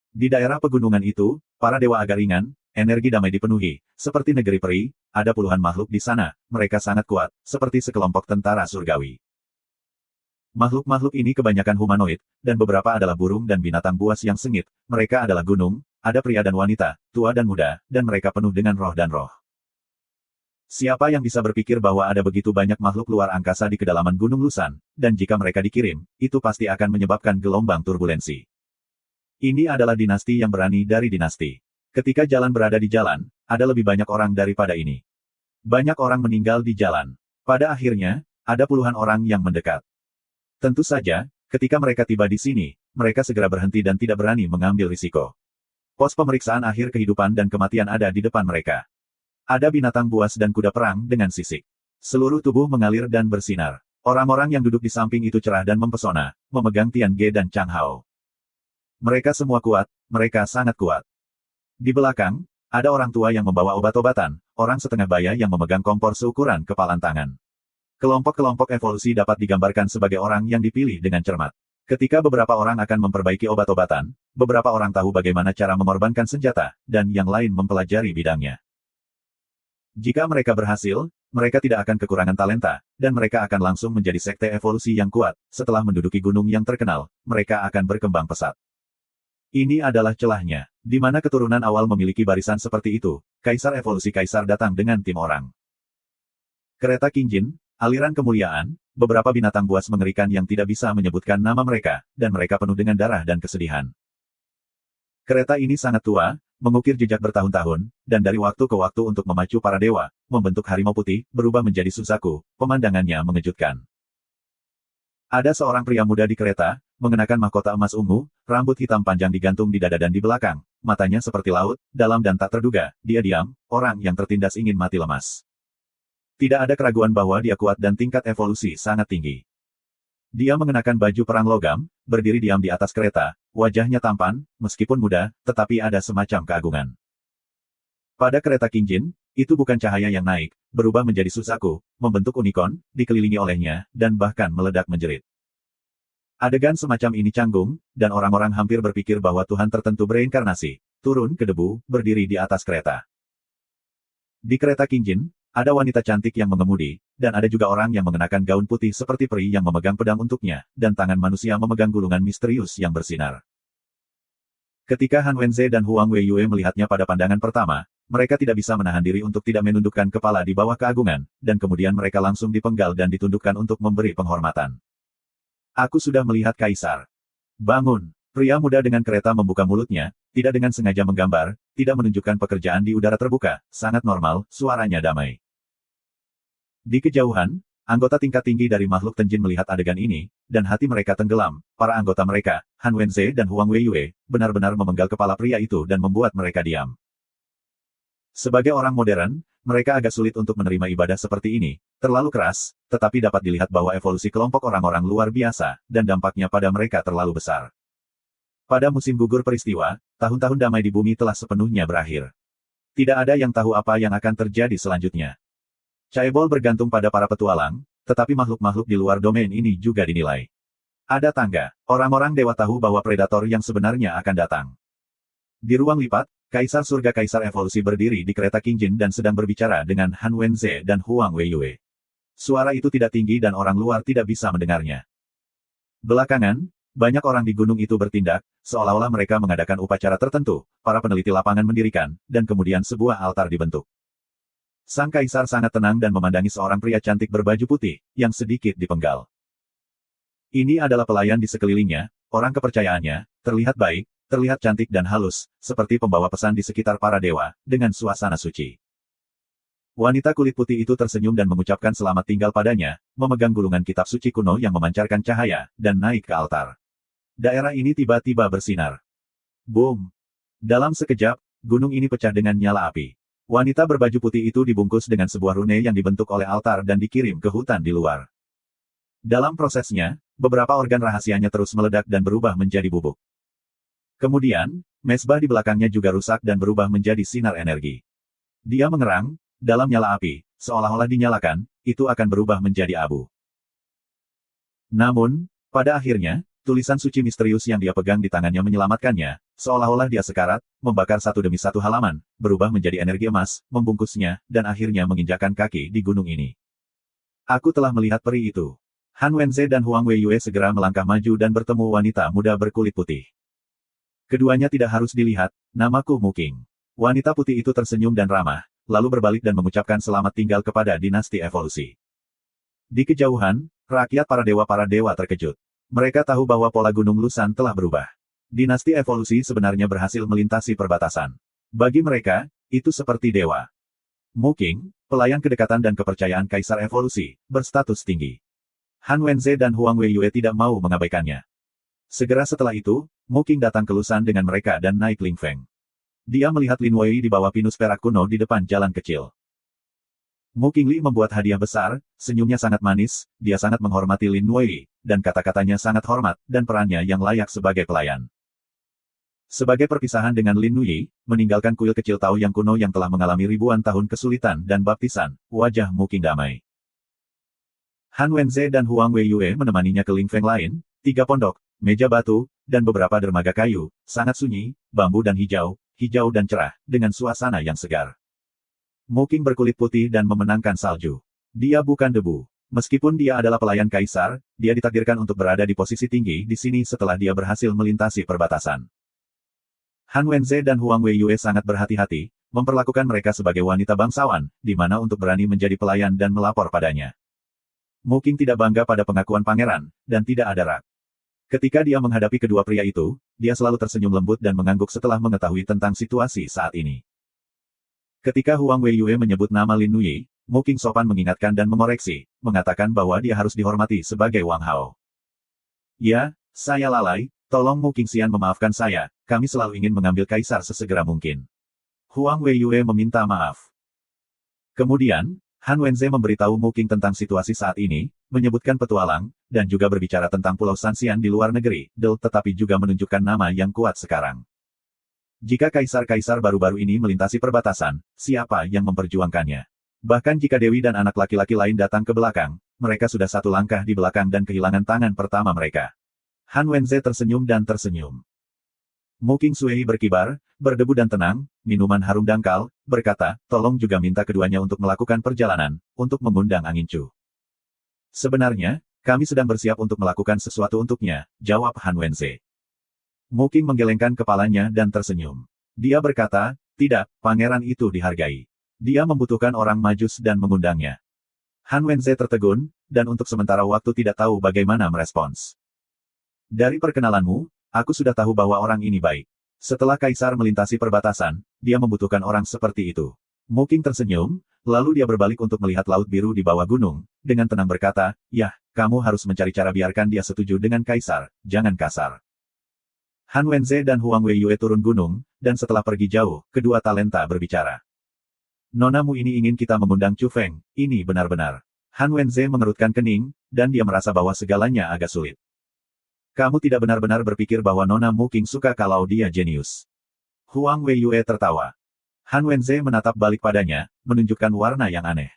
Di daerah pegunungan itu, para dewa agak ringan, energi damai dipenuhi, seperti negeri peri, ada puluhan makhluk di sana, mereka sangat kuat, seperti sekelompok tentara surgawi. Makhluk-makhluk ini kebanyakan humanoid, dan beberapa adalah burung dan binatang buas yang sengit, mereka adalah gunung, ada pria dan wanita, tua dan muda, dan mereka penuh dengan roh dan roh. Siapa yang bisa berpikir bahwa ada begitu banyak makhluk luar angkasa di kedalaman Gunung Lusan, dan jika mereka dikirim, itu pasti akan menyebabkan gelombang turbulensi. Ini adalah dinasti yang berani dari dinasti. Ketika jalan berada di jalan, ada lebih banyak orang daripada ini. Banyak orang meninggal di jalan. Pada akhirnya, ada puluhan orang yang mendekat. Tentu saja, ketika mereka tiba di sini, mereka segera berhenti dan tidak berani mengambil risiko. Pos pemeriksaan akhir kehidupan dan kematian ada di depan mereka. Ada binatang buas dan kuda perang dengan sisik. Seluruh tubuh mengalir dan bersinar. Orang-orang yang duduk di samping itu cerah dan mempesona, memegang Tian Ge dan Chang Hao. Mereka semua kuat, mereka sangat kuat. Di belakang, ada orang tua yang membawa obat-obatan, orang setengah baya yang memegang kompor seukuran kepalan tangan. Kelompok-kelompok evolusi dapat digambarkan sebagai orang yang dipilih dengan cermat. Ketika beberapa orang akan memperbaiki obat-obatan, beberapa orang tahu bagaimana cara mengorbankan senjata, dan yang lain mempelajari bidangnya. Jika mereka berhasil, mereka tidak akan kekurangan talenta, dan mereka akan langsung menjadi sekte evolusi yang kuat. Setelah menduduki gunung yang terkenal, mereka akan berkembang pesat. Ini adalah celahnya, di mana keturunan awal memiliki barisan seperti itu. Kaisar evolusi kaisar datang dengan tim orang. Kereta Qingjin, aliran kemuliaan, beberapa binatang buas mengerikan yang tidak bisa menyebutkan nama mereka, dan mereka penuh dengan darah dan kesedihan. Kereta ini sangat tua, mengukir jejak bertahun-tahun, dan dari waktu ke waktu untuk memacu para dewa, membentuk harimau putih, berubah menjadi Suzaku, pemandangannya mengejutkan. Ada seorang pria muda di kereta, mengenakan mahkota emas ungu, rambut hitam panjang digantung di dada dan di belakang, matanya seperti laut, dalam dan tak terduga, dia diam, orang yang tertindas ingin mati lemas. Tidak ada keraguan bahwa dia kuat dan tingkat evolusi sangat tinggi. Dia mengenakan baju perang logam, berdiri diam di atas kereta, wajahnya tampan, meskipun muda, tetapi ada semacam keagungan. Pada kereta Qingjin, itu bukan cahaya yang naik, berubah menjadi Suzaku, membentuk unicorn, dikelilingi olehnya, dan bahkan meledak menjerit. Adegan semacam ini canggung, dan orang-orang hampir berpikir bahwa Tuhan tertentu bereinkarnasi, turun ke debu, berdiri di atas kereta. Di kereta Qingjin, ada wanita cantik yang mengemudi, dan ada juga orang yang mengenakan gaun putih seperti peri yang memegang pedang untuknya, dan tangan manusia memegang gulungan misterius yang bersinar. Ketika Han Wenze dan Huang Weiyue melihatnya pada pandangan pertama, mereka tidak bisa menahan diri untuk tidak menundukkan kepala di bawah keagungan, dan kemudian mereka langsung dipenggal dan ditundukkan untuk memberi penghormatan. Aku sudah melihat Kaisar. Bangun. Pria muda dengan kereta membuka mulutnya, tidak dengan sengaja menggambar, tidak menunjukkan pekerjaan di udara terbuka, sangat normal, suaranya damai. Di kejauhan, anggota tingkat tinggi dari makhluk Tenjin melihat adegan ini, dan hati mereka tenggelam. Para anggota mereka, Han Wenze dan Huang Weiyue, benar-benar memenggal kepala pria itu dan membuat mereka diam. Sebagai orang modern, mereka agak sulit untuk menerima ibadah seperti ini, terlalu keras, tetapi dapat dilihat bahwa evolusi kelompok orang-orang luar biasa, dan dampaknya pada mereka terlalu besar. Pada musim gugur peristiwa, tahun-tahun damai di bumi telah sepenuhnya berakhir. Tidak ada yang tahu apa yang akan terjadi selanjutnya. Chaebol bergantung pada para petualang, tetapi makhluk-makhluk di luar domain ini juga dinilai. Ada tangga, orang-orang dewa tahu bahwa predator yang sebenarnya akan datang. Di ruang lipat, Kaisar Surga Kaisar Evolusi berdiri di kereta Qingjin dan sedang berbicara dengan Han Wenze dan Huang Weiyue. Suara itu tidak tinggi dan orang luar tidak bisa mendengarnya. Belakangan, banyak orang di gunung itu bertindak, seolah-olah mereka mengadakan upacara tertentu, para peneliti lapangan mendirikan, dan kemudian sebuah altar dibentuk. Sang Kaisar sangat tenang dan memandangi seorang pria cantik berbaju putih, yang sedikit dipenggal. Ini adalah pelayan di sekelilingnya, orang kepercayaannya, terlihat baik, terlihat cantik dan halus, seperti pembawa pesan di sekitar para dewa, dengan suasana suci. Wanita kulit putih itu tersenyum dan mengucapkan selamat tinggal padanya, memegang gulungan kitab suci kuno yang memancarkan cahaya, dan naik ke altar. Daerah ini tiba-tiba bersinar. Boom! Dalam sekejap, gunung ini pecah dengan nyala api. Wanita berbaju putih itu dibungkus dengan sebuah rune yang dibentuk oleh altar dan dikirim ke hutan di luar. Dalam prosesnya, beberapa organ rahasianya terus meledak dan berubah menjadi bubuk. Kemudian, mesbah di belakangnya juga rusak dan berubah menjadi sinar energi. Dia mengerang, dalam nyala api, seolah-olah dinyalakan, itu akan berubah menjadi abu. Namun, pada akhirnya, tulisan suci misterius yang dia pegang di tangannya menyelamatkannya, seolah-olah dia sekarat, membakar satu demi satu halaman, berubah menjadi energi emas, membungkusnya, dan akhirnya menginjakkan kaki di gunung ini. Aku telah melihat peri itu. Han Wenze dan Huang Weiyue segera melangkah maju dan bertemu wanita muda berkulit putih. Keduanya tidak harus dilihat, namaku Muking. Wanita putih itu tersenyum dan ramah, lalu berbalik dan mengucapkan selamat tinggal kepada dinasti evolusi. Di kejauhan, rakyat para dewa terkejut. Mereka tahu bahwa pola Gunung Lusan telah berubah. Dinasti evolusi sebenarnya berhasil melintasi perbatasan. Bagi mereka, itu seperti dewa. Muking, pelayan kedekatan dan kepercayaan Kaisar Evolusi, berstatus tinggi. Han Wenze dan Huang Weiyue tidak mau mengabaikannya. Segera setelah itu, Muking datang ke Lusan dengan mereka dan naik Lingfeng. Dia melihat Lin Wei di bawah pinus perak kuno di depan jalan kecil. Muking Li membuat hadiah besar, senyumnya sangat manis, dia sangat menghormati Lin Wei, dan kata-katanya sangat hormat, dan perannya yang layak sebagai pelayan. Sebagai perpisahan dengan Lin Wei, meninggalkan kuil kecil Tao yang kuno yang telah mengalami ribuan tahun kesulitan dan baptisan, wajah Muking damai. Han Wenze dan Huang Weiyue menemaninya ke Lingfeng lain, 3 pondok, meja batu, dan beberapa dermaga kayu, sangat sunyi, bambu dan hijau dan cerah, dengan suasana yang segar. Muking berkulit putih dan memenangkan salju. Dia bukan debu. Meskipun dia adalah pelayan kaisar, dia ditakdirkan untuk berada di posisi tinggi di sini setelah dia berhasil melintasi perbatasan. Han Wenze dan Huang Weiyue sangat berhati-hati, memperlakukan mereka sebagai wanita bangsawan, di mana untuk berani menjadi pelayan dan melapor padanya. Muking tidak bangga pada pengakuan pangeran, dan tidak ada rak. Ketika dia menghadapi kedua pria itu, dia selalu tersenyum lembut dan mengangguk setelah mengetahui tentang situasi saat ini. Ketika Huang Weiyue menyebut nama Lin Wei, Muking sopan mengingatkan dan mengoreksi, mengatakan bahwa dia harus dihormati sebagai Wang Hao. Ya, Saya lalai, tolong Mu Qingxian memaafkan saya, kami selalu ingin mengambil kaisar sesegera mungkin. Huang Weiyue meminta maaf. Kemudian, Han Wenze memberitahu Mu Qing tentang situasi saat ini, menyebutkan petualang, dan juga berbicara tentang Pulau Sanxian di luar negeri, tetapi juga menunjukkan nama yang kuat sekarang. Jika kaisar-kaisar baru-baru ini melintasi perbatasan, siapa yang memperjuangkannya? Bahkan jika Dewi dan anak laki-laki lain datang ke belakang, mereka sudah satu langkah di belakang dan kehilangan tangan pertama mereka. Han Wenze tersenyum dan tersenyum. Mu Qingsui berkibar, berdebu dan tenang, minuman harum dangkal, berkata, tolong juga minta keduanya untuk melakukan perjalanan, untuk mengundang angin Chu. Sebenarnya, kami sedang bersiap untuk melakukan sesuatu untuknya, jawab Han Wenze. Mu Qing menggelengkan kepalanya dan tersenyum. Dia berkata, tidak, pangeran itu dihargai. Dia membutuhkan orang majus dan mengundangnya. Han Wenze tertegun, dan untuk sementara waktu tidak tahu bagaimana merespons. Dari perkenalanmu, aku sudah tahu bahwa orang ini baik. Setelah kaisar melintasi perbatasan, dia membutuhkan orang seperti itu. Mu Qing tersenyum, lalu dia berbalik untuk melihat laut biru di bawah gunung, dengan tenang berkata, yah, kamu harus mencari cara biarkan dia setuju dengan kaisar, jangan kasar. Han Wenze dan Huang Weiyue turun gunung, dan setelah pergi jauh, kedua talenta berbicara. Nonamu ini ingin kita mengundang Chu Feng, ini benar-benar. Han Wenze mengerutkan kening, dan dia merasa bahwa segalanya agak sulit. Kamu tidak benar-benar berpikir bahwa Nona Mu Qing suka kalau dia jenius. Huang Weiyue tertawa. Han Wenze menatap balik padanya, menunjukkan warna yang aneh.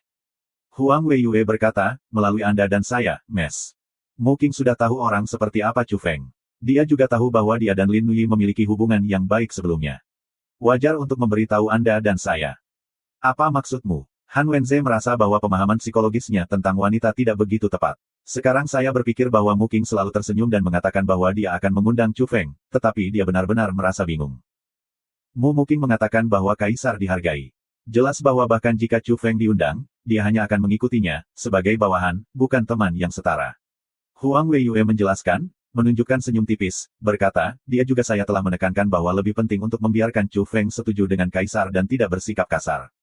Huang Weiyue berkata, melalui Anda dan saya, Mes. Mu Qing sudah tahu orang seperti apa Chu Feng. Dia juga tahu bahwa dia dan Lin Nui memiliki hubungan yang baik sebelumnya. Wajar untuk memberitahu Anda dan saya. Apa maksudmu? Han Wenze merasa bahwa pemahaman psikologisnya tentang wanita tidak begitu tepat. Sekarang saya berpikir bahwa Mu Qing selalu tersenyum dan mengatakan bahwa dia akan mengundang Chu Feng, tetapi dia benar-benar merasa bingung. Mu Qing mengatakan bahwa kaisar dihargai. Jelas bahwa bahkan jika Chu Feng diundang, dia hanya akan mengikutinya, sebagai bawahan, bukan teman yang setara. Huang Weiyue menjelaskan, menunjukkan senyum tipis, berkata, dia juga saya telah menekankan bahwa lebih penting untuk membiarkan Chu Feng setuju dengan kaisar dan tidak bersikap kasar.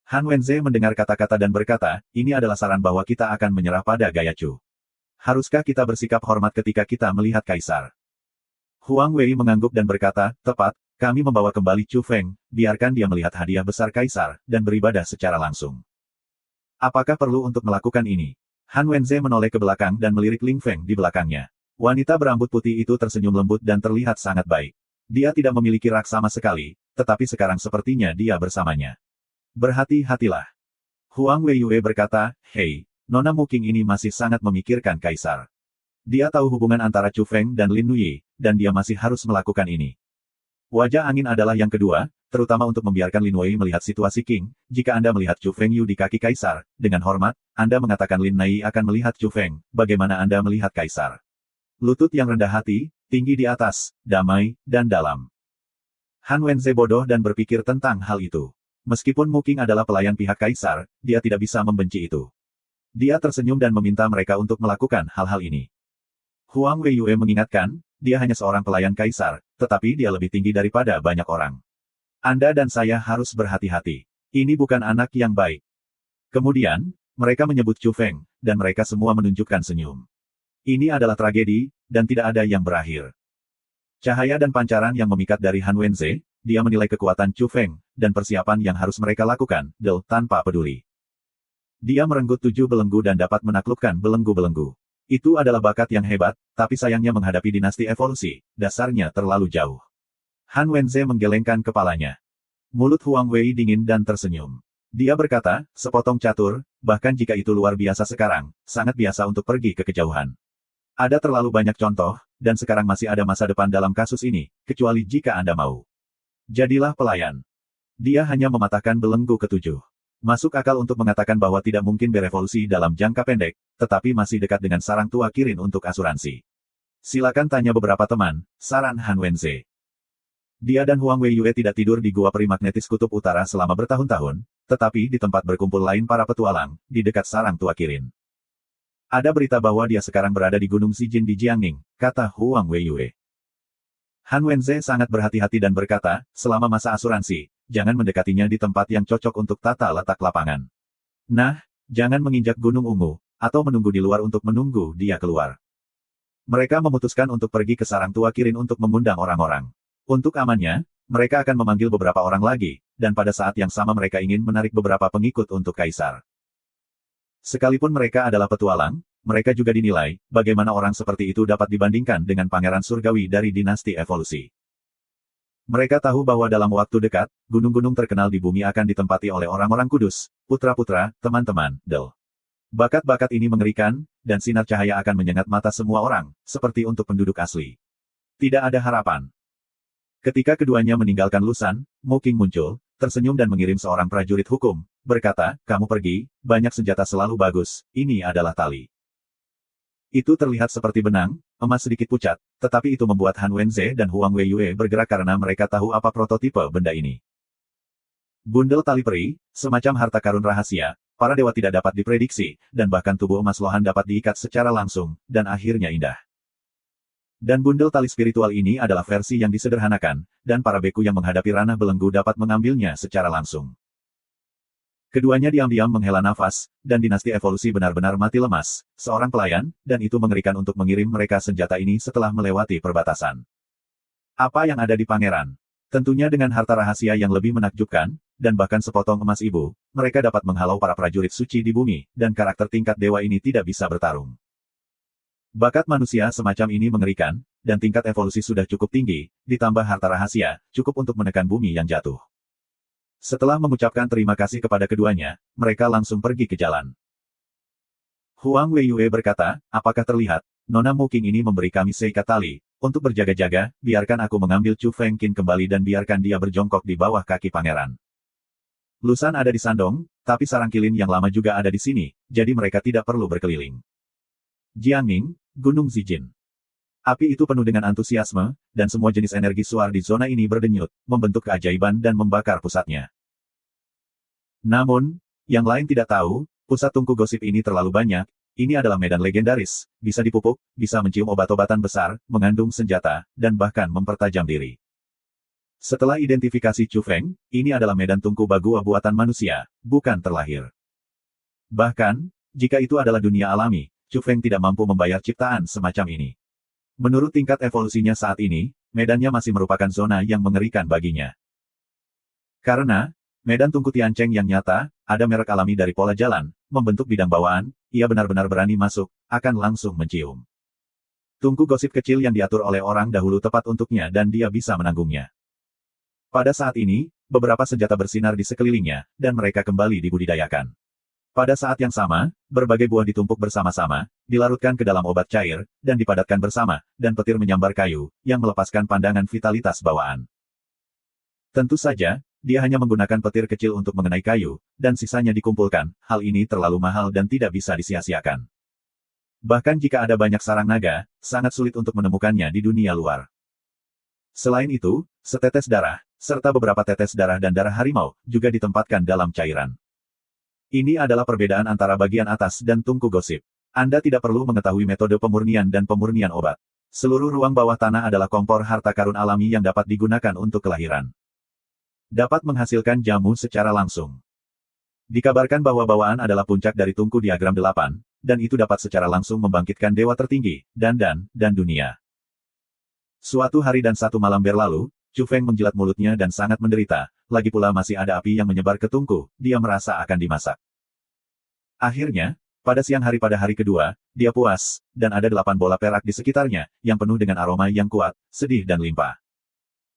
Han Wenze mendengar kata-kata dan berkata, ini adalah saran bahwa kita akan menyerah pada gaya Chu. Haruskah kita bersikap hormat ketika kita melihat kaisar? Huang Wei mengangguk dan berkata, tepat, kami membawa kembali Chu Feng, biarkan dia melihat hadiah besar kaisar, dan beribadah secara langsung. Apakah perlu untuk melakukan ini? Han Wenze menoleh ke belakang dan melirik Ling Feng di belakangnya. Wanita berambut putih itu tersenyum lembut dan terlihat sangat baik. Dia tidak memiliki rak sama sekali, tetapi sekarang sepertinya dia bersamanya. Berhati-hatilah. Huang Weiyue berkata, hei, Nona Mu Qing ini masih sangat memikirkan kaisar. Dia tahu hubungan antara Chu Feng dan Lin Nui, dan dia masih harus melakukan ini. Wajah angin adalah yang kedua, terutama untuk membiarkan Lin Wei melihat situasi King. Jika Anda melihat Chu Feng Yu di kaki kaisar, dengan hormat, Anda mengatakan Lin Nai akan melihat Chu Feng, bagaimana Anda melihat kaisar. Lutut yang rendah hati, tinggi di atas, damai, dan dalam. Han Wenze bodoh dan berpikir tentang hal itu. Meskipun Mu Qing adalah pelayan pihak kaisar, dia tidak bisa membenci itu. Dia tersenyum dan meminta mereka untuk melakukan hal-hal ini. Huang Weiyue mengingatkan, dia hanya seorang pelayan kaisar, tetapi dia lebih tinggi daripada banyak orang. Anda dan saya harus berhati-hati. Ini bukan anak yang baik. Kemudian, mereka menyebut Chu Feng, dan mereka semua menunjukkan senyum. Ini adalah tragedi, dan tidak ada yang berakhir. Cahaya dan pancaran yang memikat dari Han Wenze, dia menilai kekuatan Chu Feng, dan persiapan yang harus mereka lakukan, tanpa peduli. Dia merenggut 7 belenggu dan dapat menaklukkan belenggu-belenggu. Itu adalah bakat yang hebat, tapi sayangnya menghadapi dinasti evolusi, dasarnya terlalu jauh. Han Wenze menggelengkan kepalanya. Mulut Huang Wei dingin dan tersenyum. Dia berkata, sepotong catur, bahkan jika itu luar biasa sekarang, sangat biasa untuk pergi ke kejauhan. Ada terlalu banyak contoh, dan sekarang masih ada masa depan dalam kasus ini, kecuali jika Anda mau. Jadilah pelayan. Dia hanya mematahkan belenggu ke-7. Masuk akal untuk mengatakan bahwa tidak mungkin berevolusi dalam jangka pendek, tetapi masih dekat dengan sarang tua Kirin untuk asuransi. Silakan tanya beberapa teman, saran Han Wenze. Dia dan Huang Weiyue tidak tidur di gua perimagnetis kutub utara selama bertahun-tahun, tetapi di tempat berkumpul lain para petualang, di dekat sarang tua Kirin. Ada berita bahwa dia sekarang berada di Gunung Zijin di Jiangning, kata Huang Weiyue. Han Wenze sangat berhati-hati dan berkata, selama masa asuransi, jangan mendekatinya di tempat yang cocok untuk tata letak lapangan. Nah, jangan menginjak Gunung Ungu, atau menunggu di luar untuk menunggu dia keluar. Mereka memutuskan untuk pergi ke sarang tua Kirin untuk mengundang orang-orang. Untuk amannya, mereka akan memanggil beberapa orang lagi, dan pada saat yang sama mereka ingin menarik beberapa pengikut untuk kaisar. Sekalipun mereka adalah petualang, mereka juga dinilai, bagaimana orang seperti itu dapat dibandingkan dengan pangeran surgawi dari dinasti evolusi. Mereka tahu bahwa dalam waktu dekat, gunung-gunung terkenal di bumi akan ditempati oleh orang-orang kudus, putra-putra, teman-teman, Del. Bakat-bakat ini mengerikan, dan sinar cahaya akan menyengat mata semua orang, seperti untuk penduduk asli. Tidak ada harapan. Ketika keduanya meninggalkan Lusan, Mo King muncul, tersenyum dan mengirim seorang prajurit hukum, berkata, kamu pergi, banyak senjata selalu bagus, ini adalah tali. Itu terlihat seperti benang, emas sedikit pucat, tetapi itu membuat Han Wenze dan Huang Weiyue bergerak karena mereka tahu apa prototipe benda ini. Bundel tali peri, semacam harta karun rahasia, para dewa tidak dapat diprediksi, dan bahkan tubuh emas lohan dapat diikat secara langsung, dan akhirnya indah. Dan bundel tali spiritual ini adalah versi yang disederhanakan, dan para beku yang menghadapi ranah belenggu dapat mengambilnya secara langsung. Keduanya diam-diam menghela nafas, dan dinasti evolusi benar-benar mati lemas, seorang pelayan, dan itu mengerikan untuk mengirim mereka senjata ini setelah melewati perbatasan. Apa yang ada di pangeran? Tentunya dengan harta rahasia yang lebih menakjubkan, dan bahkan sepotong emas ibu, mereka dapat menghalau para prajurit suci di bumi, dan karakter tingkat dewa ini tidak bisa bertarung. Bakat manusia semacam ini mengerikan, dan tingkat evolusi sudah cukup tinggi, ditambah harta rahasia, cukup untuk menekan bumi yang jatuh. Setelah mengucapkan terima kasih kepada keduanya, mereka langsung pergi ke jalan. Huang Weiyue berkata, apakah terlihat, Nona Mo King ini memberi kami seikat tali, untuk berjaga-jaga, biarkan aku mengambil Chu Fengqin kembali dan biarkan dia berjongkok di bawah kaki pangeran. Lusan ada di Sandong, tapi sarang kilin yang lama juga ada di sini, jadi mereka tidak perlu berkeliling. Jiangning, Gunung Zijin. Api itu penuh dengan antusiasme, dan semua jenis energi suar di zona ini berdenyut, membentuk keajaiban dan membakar pusatnya. Namun, yang lain tidak tahu, pusat tungku gosip ini terlalu banyak, ini adalah medan legendaris, bisa dipupuk, bisa mencium obat-obatan besar, mengandung senjata, dan bahkan mempertajam diri. Setelah identifikasi Chu Feng, ini adalah medan tungku bagua buatan manusia, bukan terlahir. Bahkan, jika itu adalah dunia alami, Chu Feng tidak mampu membayar ciptaan semacam ini. Menurut tingkat evolusinya saat ini, medannya masih merupakan zona yang mengerikan baginya. Karena, medan tungku Tiancheng yang nyata, ada merek alami dari pola jalan, membentuk bidang bawaan, ia benar-benar berani masuk, akan langsung mencium. Tungku gosip kecil yang diatur oleh orang dahulu tepat untuknya dan dia bisa menanggungnya. Pada saat ini, beberapa senjata bersinar di sekelilingnya, dan mereka kembali dibudidayakan. Pada saat yang sama, berbagai buah ditumpuk bersama-sama, dilarutkan ke dalam obat cair, dan dipadatkan bersama, dan petir menyambar kayu, yang melepaskan pandangan vitalitas bawaan. Tentu saja, dia hanya menggunakan petir kecil untuk mengenai kayu, dan sisanya dikumpulkan, hal ini terlalu mahal dan tidak bisa disia-siakan. Bahkan jika ada banyak sarang naga, sangat sulit untuk menemukannya di dunia luar. Selain itu, setetes darah, serta beberapa tetes darah dan darah harimau, juga ditempatkan dalam cairan. Ini adalah perbedaan antara bagian atas dan tungku gosip. Anda tidak perlu mengetahui metode pemurnian dan pemurnian obat. Seluruh ruang bawah tanah adalah kompor harta karun alami yang dapat digunakan untuk kelahiran. Dapat menghasilkan jamu secara langsung. Dikabarkan bahwa bawaan adalah puncak dari tungku diagram 8, dan itu dapat secara langsung membangkitkan dewa tertinggi, dan dunia. Suatu hari dan satu malam berlalu, Chu Feng menjilat mulutnya dan sangat menderita, lagi pula masih ada api yang menyebar ke tungku, dia merasa akan dimasak. Akhirnya, pada siang hari pada hari kedua, dia puas, dan ada 8 bola perak di sekitarnya, yang penuh dengan aroma yang kuat, sedih dan limpah.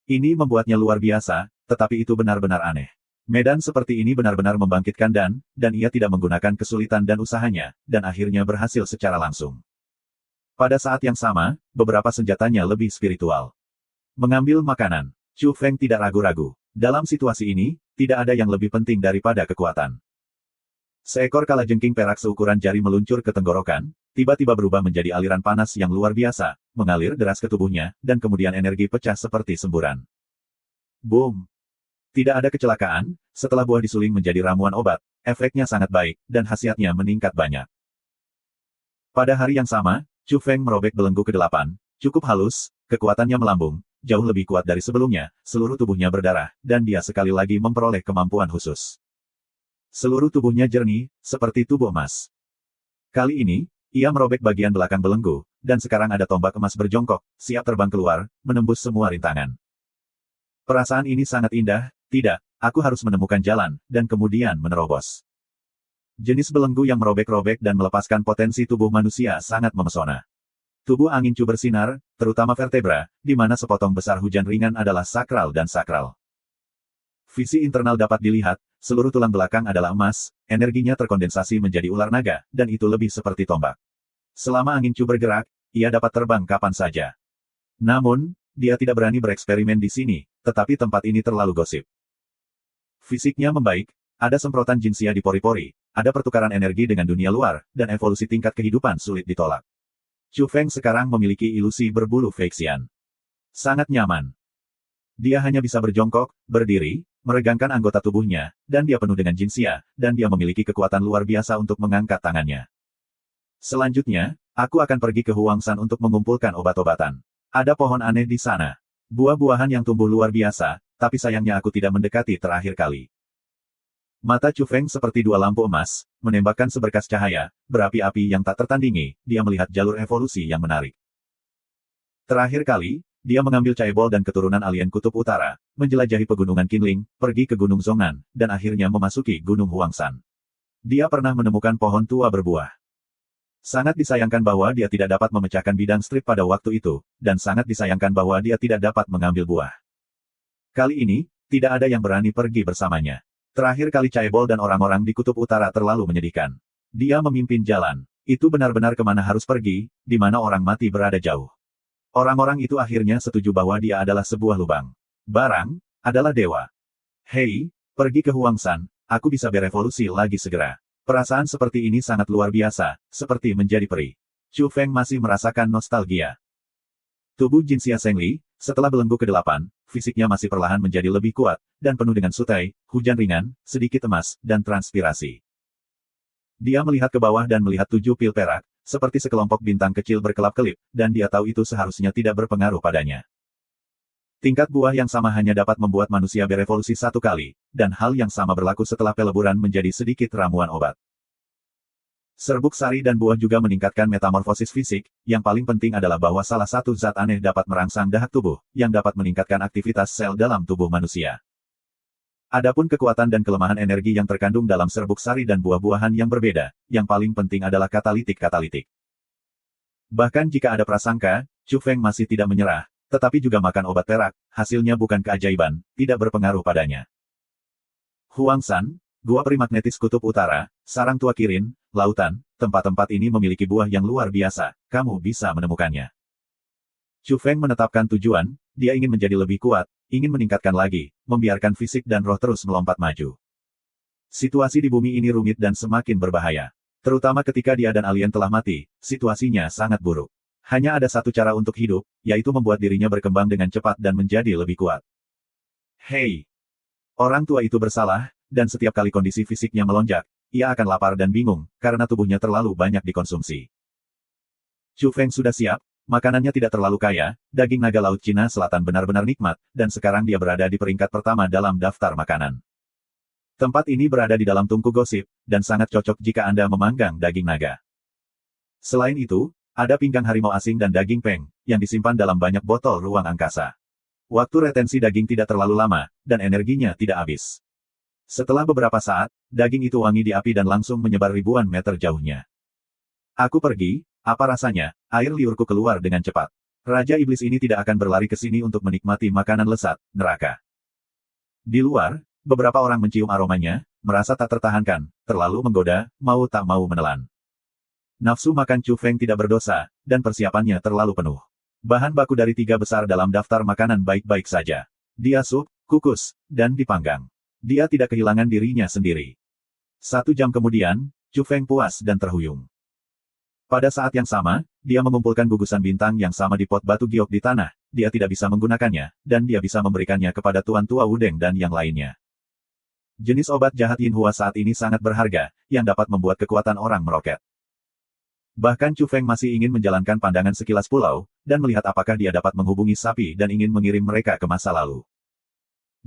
Ini membuatnya luar biasa, tetapi itu benar-benar aneh. Medan seperti ini benar-benar membangkitkan dan ia tidak menggunakan kesulitan dan usahanya, dan akhirnya berhasil secara langsung. Pada saat yang sama, beberapa senjatanya lebih spiritual. Mengambil makanan, Chu Feng tidak ragu-ragu. Dalam situasi ini, tidak ada yang lebih penting daripada kekuatan. Seekor kalajengking perak seukuran jari meluncur ke tenggorokan, tiba-tiba berubah menjadi aliran panas yang luar biasa, mengalir deras ke tubuhnya, dan kemudian energi pecah seperti semburan. Boom! Tidak ada kecelakaan, setelah buah disuling menjadi ramuan obat, efeknya sangat baik, dan khasiatnya meningkat banyak. Pada hari yang sama, Chu Feng merobek belenggu ke-8, cukup halus, kekuatannya melambung, jauh lebih kuat dari sebelumnya, seluruh tubuhnya berdarah, dan dia sekali lagi memperoleh kemampuan khusus. Seluruh tubuhnya jernih, seperti tubuh emas. Kali ini, ia merobek bagian belakang belenggu, dan sekarang ada tombak emas berjongkok, siap terbang keluar, menembus semua rintangan. Perasaan ini sangat indah, tidak, aku harus menemukan jalan, dan kemudian menerobos. Jenis belenggu yang merobek-robek dan melepaskan potensi tubuh manusia sangat memesona. Tubuh angin Chu bersinar, terutama vertebra, di mana sepotong besar hujan ringan adalah sakral dan sakral. Visi internal dapat dilihat, seluruh tulang belakang adalah emas, energinya terkondensasi menjadi ular naga, dan itu lebih seperti tombak. Selama angin Chu bergerak, ia dapat terbang kapan saja. Namun, dia tidak berani bereksperimen di sini, tetapi tempat ini terlalu gosip. Fisiknya membaik, ada semprotan jinsia di pori-pori, ada pertukaran energi dengan dunia luar, dan evolusi tingkat kehidupan sulit ditolak. Chu Feng sekarang memiliki ilusi berbulu Feixian. Sangat nyaman. Dia hanya bisa berjongkok, berdiri, meregangkan anggota tubuhnya, dan dia penuh dengan jinsia, dan dia memiliki kekuatan luar biasa untuk mengangkat tangannya. Selanjutnya, aku akan pergi ke Huangshan untuk mengumpulkan obat-obatan. Ada pohon aneh di sana. Buah-buahan yang tumbuh luar biasa, tapi sayangnya aku tidak mendekati terakhir kali. Mata Chu Feng seperti dua lampu emas, menembakkan seberkas cahaya, berapi-api yang tak tertandingi, dia melihat jalur evolusi yang menarik. Terakhir kali, dia mengambil Chaebol dan keturunan alien Kutub Utara, menjelajahi pegunungan Qinling, pergi ke Gunung Zhongnan, dan akhirnya memasuki Gunung Huangshan. Dia pernah menemukan pohon tua berbuah. Sangat disayangkan bahwa dia tidak dapat memecahkan bidang strip pada waktu itu, dan sangat disayangkan bahwa dia tidak dapat mengambil buah. Kali ini, tidak ada yang berani pergi bersamanya. Terakhir kali Chaebol dan orang-orang di Kutub Utara terlalu menyedihkan. Dia memimpin jalan. Itu benar-benar kemana harus pergi, di mana orang mati berada jauh. Orang-orang itu akhirnya setuju bahwa dia adalah sebuah lubang. Barang, adalah dewa. Hei, pergi ke Huangshan, aku bisa berevolusi lagi segera. Perasaan seperti ini sangat luar biasa, seperti menjadi peri. Chu Feng masih merasakan nostalgia. Tubuh Jinxia Zhengli, setelah belenggu ke-8, fisiknya masih perlahan menjadi lebih kuat, dan penuh dengan sutai, hujan ringan, sedikit emas, dan transpirasi. Dia melihat ke bawah dan melihat 7 pil perak, seperti sekelompok bintang kecil berkelap-kelip, dan dia tahu itu seharusnya tidak berpengaruh padanya. Tingkat buah yang sama hanya dapat membuat manusia berevolusi satu kali, dan hal yang sama berlaku setelah peleburan menjadi sedikit ramuan obat. Serbuk sari dan buah juga meningkatkan metamorfosis fisik, yang paling penting adalah bahwa salah satu zat aneh dapat merangsang dahak tubuh, yang dapat meningkatkan aktivitas sel dalam tubuh manusia. Adapun kekuatan dan kelemahan energi yang terkandung dalam serbuk sari dan buah-buahan yang berbeda, yang paling penting adalah katalitik-katalitik. Bahkan jika ada prasangka, Chu Feng masih tidak menyerah, tetapi juga makan obat perak, hasilnya bukan keajaiban, tidak berpengaruh padanya. Huangshan, Gua Primagnetis Kutub Utara, Sarang Tua Kirin, Lautan, tempat-tempat ini memiliki buah yang luar biasa, kamu bisa menemukannya. Chu Feng menetapkan tujuan, dia ingin menjadi lebih kuat, ingin meningkatkan lagi, membiarkan fisik dan roh terus melompat maju. Situasi di bumi ini rumit dan semakin berbahaya. Terutama ketika dia dan alien telah mati, situasinya sangat buruk. Hanya ada satu cara untuk hidup, yaitu membuat dirinya berkembang dengan cepat dan menjadi lebih kuat. Hei! Orang tua itu bersalah, dan setiap kali kondisi fisiknya melonjak, ia akan lapar dan bingung, karena tubuhnya terlalu banyak dikonsumsi. Chu Feng sudah siap, makanannya tidak terlalu kaya, daging naga laut Cina Selatan benar-benar nikmat, dan sekarang dia berada di peringkat pertama dalam daftar makanan. Tempat ini berada di dalam tungku gosip, dan sangat cocok jika Anda memanggang daging naga. Selain itu, ada pinggang harimau asing dan daging peng, yang disimpan dalam banyak botol ruang angkasa. Waktu retensi daging tidak terlalu lama, dan energinya tidak habis. Setelah beberapa saat, daging itu wangi di api dan langsung menyebar ribuan meter jauhnya. Aku pergi, apa rasanya, air liurku keluar dengan cepat. Raja Iblis ini tidak akan berlari ke sini untuk menikmati makanan lezat, neraka. Di luar, beberapa orang mencium aromanya, merasa tak tertahankan, terlalu menggoda, mau tak mau menelan. Nafsu makan Chu Feng tidak berdosa, dan persiapannya terlalu penuh. Bahan baku dari 3 besar dalam daftar makanan baik-baik saja. Dia sup, kukus, dan dipanggang. Dia tidak kehilangan dirinya sendiri. 1 jam kemudian, Chu Feng puas dan terhuyung. Pada saat yang sama, dia mengumpulkan gugusan bintang yang sama di pot batu giok di tanah, dia tidak bisa menggunakannya, dan dia bisa memberikannya kepada Tuan Tua Wudeng dan yang lainnya. Jenis obat jahat Yin Hua saat ini sangat berharga, yang dapat membuat kekuatan orang meroket. Bahkan Chu Feng masih ingin menjalankan pandangan sekilas pulau, dan melihat apakah dia dapat menghubungi sapi dan ingin mengirim mereka ke masa lalu.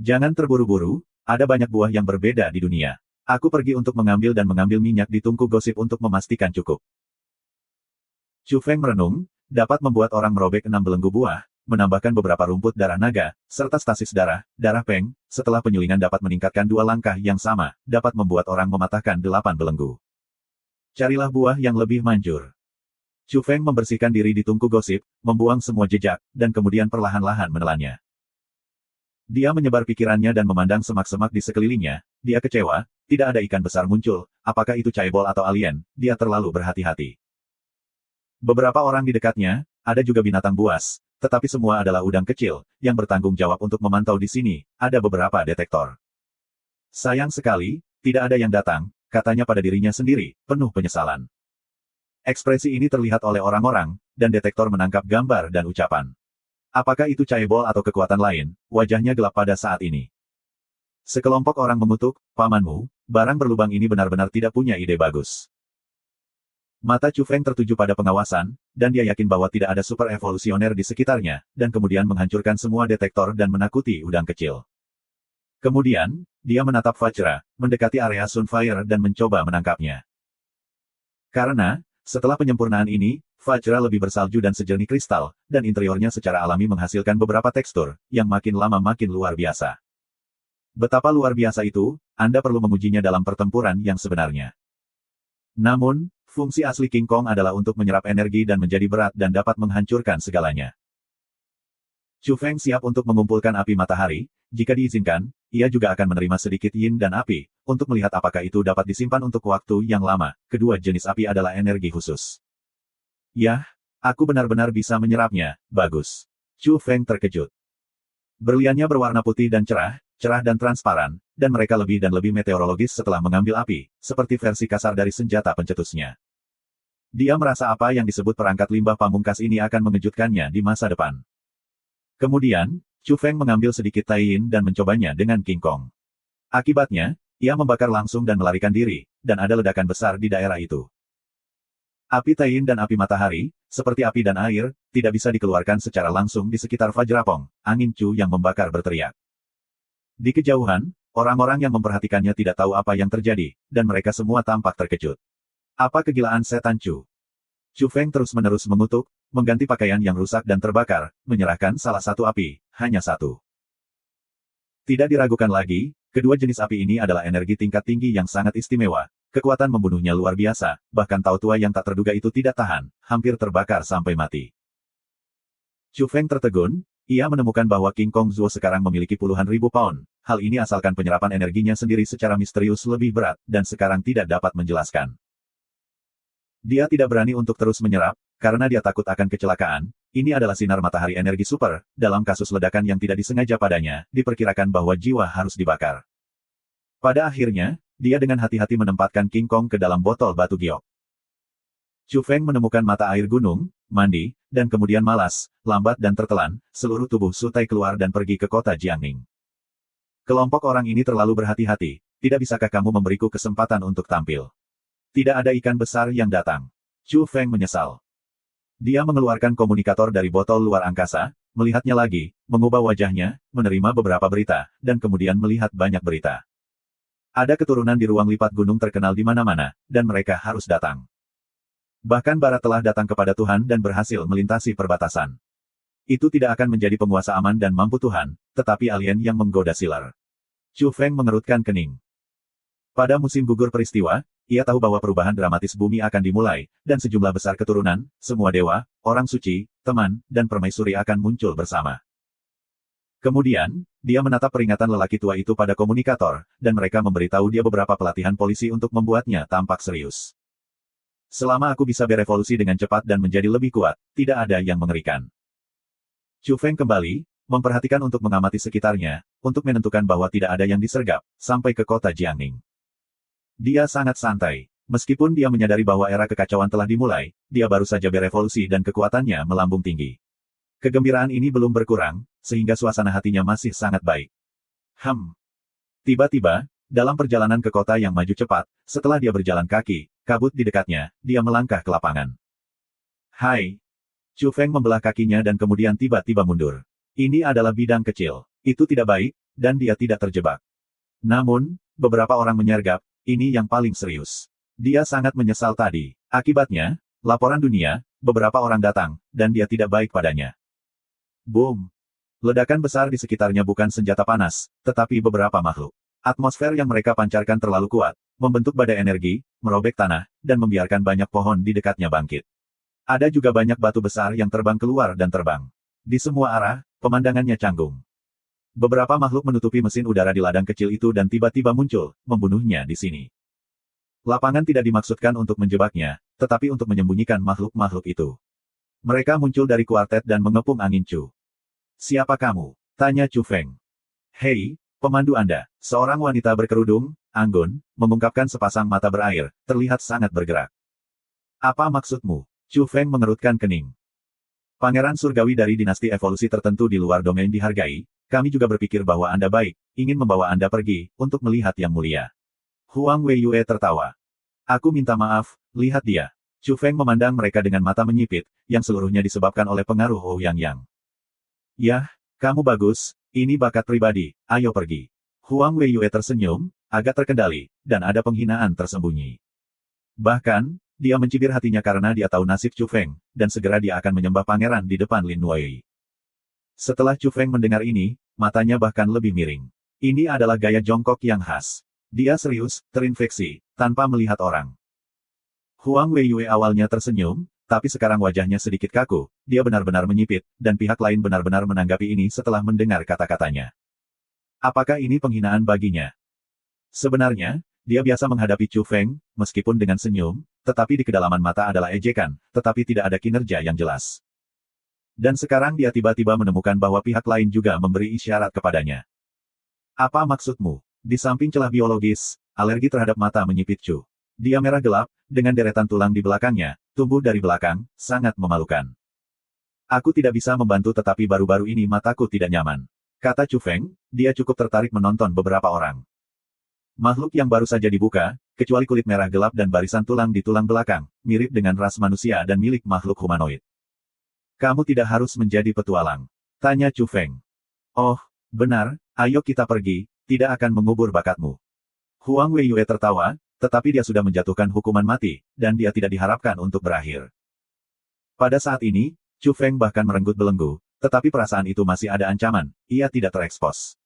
Jangan terburu-buru, ada banyak buah yang berbeda di dunia. Aku pergi untuk mengambil dan mengambil minyak di tungku gosip untuk memastikan cukup. Chu Feng merenung, dapat membuat orang merobek 6 belenggu buah, menambahkan beberapa rumput darah naga, serta stasis darah peng. Setelah penyulingan dapat meningkatkan 2 langkah yang sama, dapat membuat orang mematahkan 8 belenggu. Carilah buah yang lebih manjur. Chu Feng membersihkan diri di tungku gosip, membuang semua jejak, dan kemudian perlahan-lahan menelannya. Dia menyebar pikirannya dan memandang semak-semak di sekelilingnya. Dia kecewa, tidak ada ikan besar muncul, apakah itu caibol atau alien, dia terlalu berhati-hati. Beberapa orang di dekatnya, ada juga binatang buas, tetapi semua adalah udang kecil, yang bertanggung jawab untuk memantau di sini, ada beberapa detektor. Sayang sekali, tidak ada yang datang, katanya pada dirinya sendiri, penuh penyesalan. Ekspresi ini terlihat oleh orang-orang, dan detektor menangkap gambar dan ucapan. Apakah itu caibol atau kekuatan lain, wajahnya gelap pada saat ini. Sekelompok orang mengutuk, pamanmu, barang berlubang ini benar-benar tidak punya ide bagus. Mata Chu Feng tertuju pada pengawasan, dan dia yakin bahwa tidak ada super evolusioner di sekitarnya, dan kemudian menghancurkan semua detektor dan menakuti udang kecil. Kemudian, dia menatap Fajra, mendekati area Sunfire dan mencoba menangkapnya. Karena, setelah penyempurnaan ini, Fajra lebih bersalju dan sejernih kristal, dan interiornya secara alami menghasilkan beberapa tekstur, yang makin lama makin luar biasa. Betapa luar biasa itu, Anda perlu mengujinya dalam pertempuran yang sebenarnya. Namun, fungsi asli King Kong adalah untuk menyerap energi dan menjadi berat dan dapat menghancurkan segalanya. Chu Feng siap untuk mengumpulkan api matahari, jika diizinkan, ia juga akan menerima sedikit yin dan api, untuk melihat apakah itu dapat disimpan untuk waktu yang lama. Kedua jenis api adalah energi khusus. Yah, aku benar-benar bisa menyerapnya, bagus. Chu Feng terkejut. Berliannya berwarna putih dan cerah dan transparan, dan mereka lebih dan lebih meteorologis setelah mengambil api, seperti versi kasar dari senjata pencetusnya. Dia merasa apa yang disebut perangkat limbah pamungkas ini akan mengejutkannya di masa depan. Kemudian, Chu Feng mengambil sedikit tai-yin dan mencobanya dengan King Kong. Akibatnya, ia membakar langsung dan melarikan diri, dan ada ledakan besar di daerah itu. Api tai-yin dan api matahari, seperti api dan air, tidak bisa dikeluarkan secara langsung di sekitar Fajrapong, angin Chu yang membakar berteriak. Di kejauhan, orang-orang yang memperhatikannya tidak tahu apa yang terjadi, dan mereka semua tampak terkejut. Apa kegilaan setan Chu? Chu Feng terus-menerus mengutuk, mengganti pakaian yang rusak dan terbakar, menyerahkan salah satu api, hanya satu. Tidak diragukan lagi, kedua jenis api ini adalah energi tingkat tinggi yang sangat istimewa. Kekuatan membunuhnya luar biasa, bahkan Tao Tua yang tak terduga itu tidak tahan, hampir terbakar sampai mati. Chu Feng tertegun, ia menemukan bahwa King Kong Zuo sekarang memiliki puluhan ribu pound. Hal ini asalkan penyerapan energinya sendiri secara misterius lebih berat, dan sekarang tidak dapat menjelaskan. Dia tidak berani untuk terus menyerap, karena dia takut akan kecelakaan. Ini adalah sinar matahari energi super, dalam kasus ledakan yang tidak disengaja padanya, diperkirakan bahwa jiwa harus dibakar. Pada akhirnya, dia dengan hati-hati menempatkan King Kong ke dalam botol batu giok. Chu Feng menemukan mata air gunung, mandi, dan kemudian malas, lambat dan tertelan, seluruh tubuh Sutai keluar dan pergi ke kota Jiangning. Kelompok orang ini terlalu berhati-hati, tidak bisakah kamu memberiku kesempatan untuk tampil? Tidak ada ikan besar yang datang. Chu Feng menyesal. Dia mengeluarkan komunikator dari botol luar angkasa, melihatnya lagi, mengubah wajahnya, menerima beberapa berita, dan kemudian melihat banyak berita. Ada keturunan di ruang lipat gunung terkenal di mana-mana, dan mereka harus datang. Bahkan Barat telah datang kepada Tuhan dan berhasil melintasi perbatasan. Itu tidak akan menjadi penguasa aman dan mampu Tuhan, tetapi alien yang menggoda Silar. Chu Feng mengerutkan kening. Pada musim gugur peristiwa, ia tahu bahwa perubahan dramatis bumi akan dimulai, dan sejumlah besar keturunan, semua dewa, orang suci, teman, dan permaisuri akan muncul bersama. Kemudian, dia menatap peringatan lelaki tua itu pada komunikator, dan mereka memberitahu dia beberapa pelatihan polisi untuk membuatnya tampak serius. Selama aku bisa berevolusi dengan cepat dan menjadi lebih kuat, tidak ada yang mengerikan. Chu Feng kembali, memperhatikan untuk mengamati sekitarnya, untuk menentukan bahwa tidak ada yang disergap, sampai ke kota Jiangning. Dia sangat santai. Meskipun dia menyadari bahwa era kekacauan telah dimulai, dia baru saja berevolusi dan kekuatannya melambung tinggi. Kegembiraan ini belum berkurang, sehingga suasana hatinya masih sangat baik. Tiba-tiba, dalam perjalanan ke kota yang maju cepat, setelah dia berjalan kaki, kabut di dekatnya, dia melangkah ke lapangan. Hai! Chu Feng membelah kakinya dan kemudian tiba-tiba mundur. Ini adalah bidang kecil. Itu tidak baik, dan dia tidak terjebak. Namun, beberapa orang menyergap, ini yang paling serius. Dia sangat menyesal tadi. Akibatnya, laporan dunia, beberapa orang datang, dan dia tidak baik padanya. Boom! Ledakan besar di sekitarnya bukan senjata panas, tetapi beberapa makhluk. Atmosfer yang mereka pancarkan terlalu kuat, membentuk badai energi, merobek tanah, dan membiarkan banyak pohon di dekatnya bangkit. Ada juga banyak batu besar yang terbang keluar dan terbang. Di semua arah, pemandangannya canggung. Beberapa makhluk menutupi mesin udara di ladang kecil itu dan tiba-tiba muncul, membunuhnya di sini. Lapangan tidak dimaksudkan untuk menjebaknya, tetapi untuk menyembunyikan makhluk-makhluk itu. Mereka muncul dari kuartet dan mengepung angin Chu. "Siapa kamu?" tanya Chu Feng. "Hei, pemandu Anda." Seorang wanita berkerudung, anggun, mengungkapkan sepasang mata berair, terlihat sangat bergerak. "Apa maksudmu?" Chu Feng mengerutkan kening. "Pangeran surgawi dari dinasti evolusi tertentu di luar domain dihargai. Kami juga berpikir bahwa Anda baik, ingin membawa Anda pergi, untuk melihat yang mulia." Huang Weiyue tertawa. "Aku minta maaf, lihat dia." Chu Feng memandang mereka dengan mata menyipit, yang seluruhnya disebabkan oleh pengaruh Ouyang Yang. "Yah, kamu bagus, ini bakat pribadi, ayo pergi." Huang Weiyue tersenyum, agak terkendali, dan ada penghinaan tersembunyi. Bahkan, dia mencibir hatinya karena dia tahu nasib Chu Feng, dan segera dia akan menyembah pangeran di depan Lin Wei. Setelah Chu Feng mendengar ini, matanya bahkan lebih miring. Ini adalah gaya jongkok yang khas. Dia serius, terinfeksi, tanpa melihat orang. Huang Weiyue awalnya tersenyum, tapi sekarang wajahnya sedikit kaku, dia benar-benar menyipit, dan pihak lain benar-benar menanggapi ini setelah mendengar kata-katanya. Apakah ini penghinaan baginya? Sebenarnya, dia biasa menghadapi Chu Feng, meskipun dengan senyum, tetapi di kedalaman mata adalah ejekan, tetapi tidak ada kinerja yang jelas. Dan sekarang dia tiba-tiba menemukan bahwa pihak lain juga memberi isyarat kepadanya. "Apa maksudmu?" Di samping celah biologis, alergi terhadap mata menyipit Chu. Dia merah gelap, dengan deretan tulang di belakangnya, tumbuh dari belakang, sangat memalukan. "Aku tidak bisa membantu tetapi baru-baru ini mataku tidak nyaman," kata Chu Feng, dia cukup tertarik menonton beberapa orang. Makhluk yang baru saja dibuka, kecuali kulit merah gelap dan barisan tulang di tulang belakang, mirip dengan ras manusia dan milik makhluk humanoid. "Kamu tidak harus menjadi petualang?" tanya Chu Feng. "Oh, benar, ayo kita pergi, tidak akan mengubur bakatmu." Huang Weiyue tertawa, tetapi dia sudah menjatuhkan hukuman mati, dan dia tidak diharapkan untuk berakhir. Pada saat ini, Chu Feng bahkan merenggut belenggu, tetapi perasaan itu masih ada ancaman, ia tidak terekspos.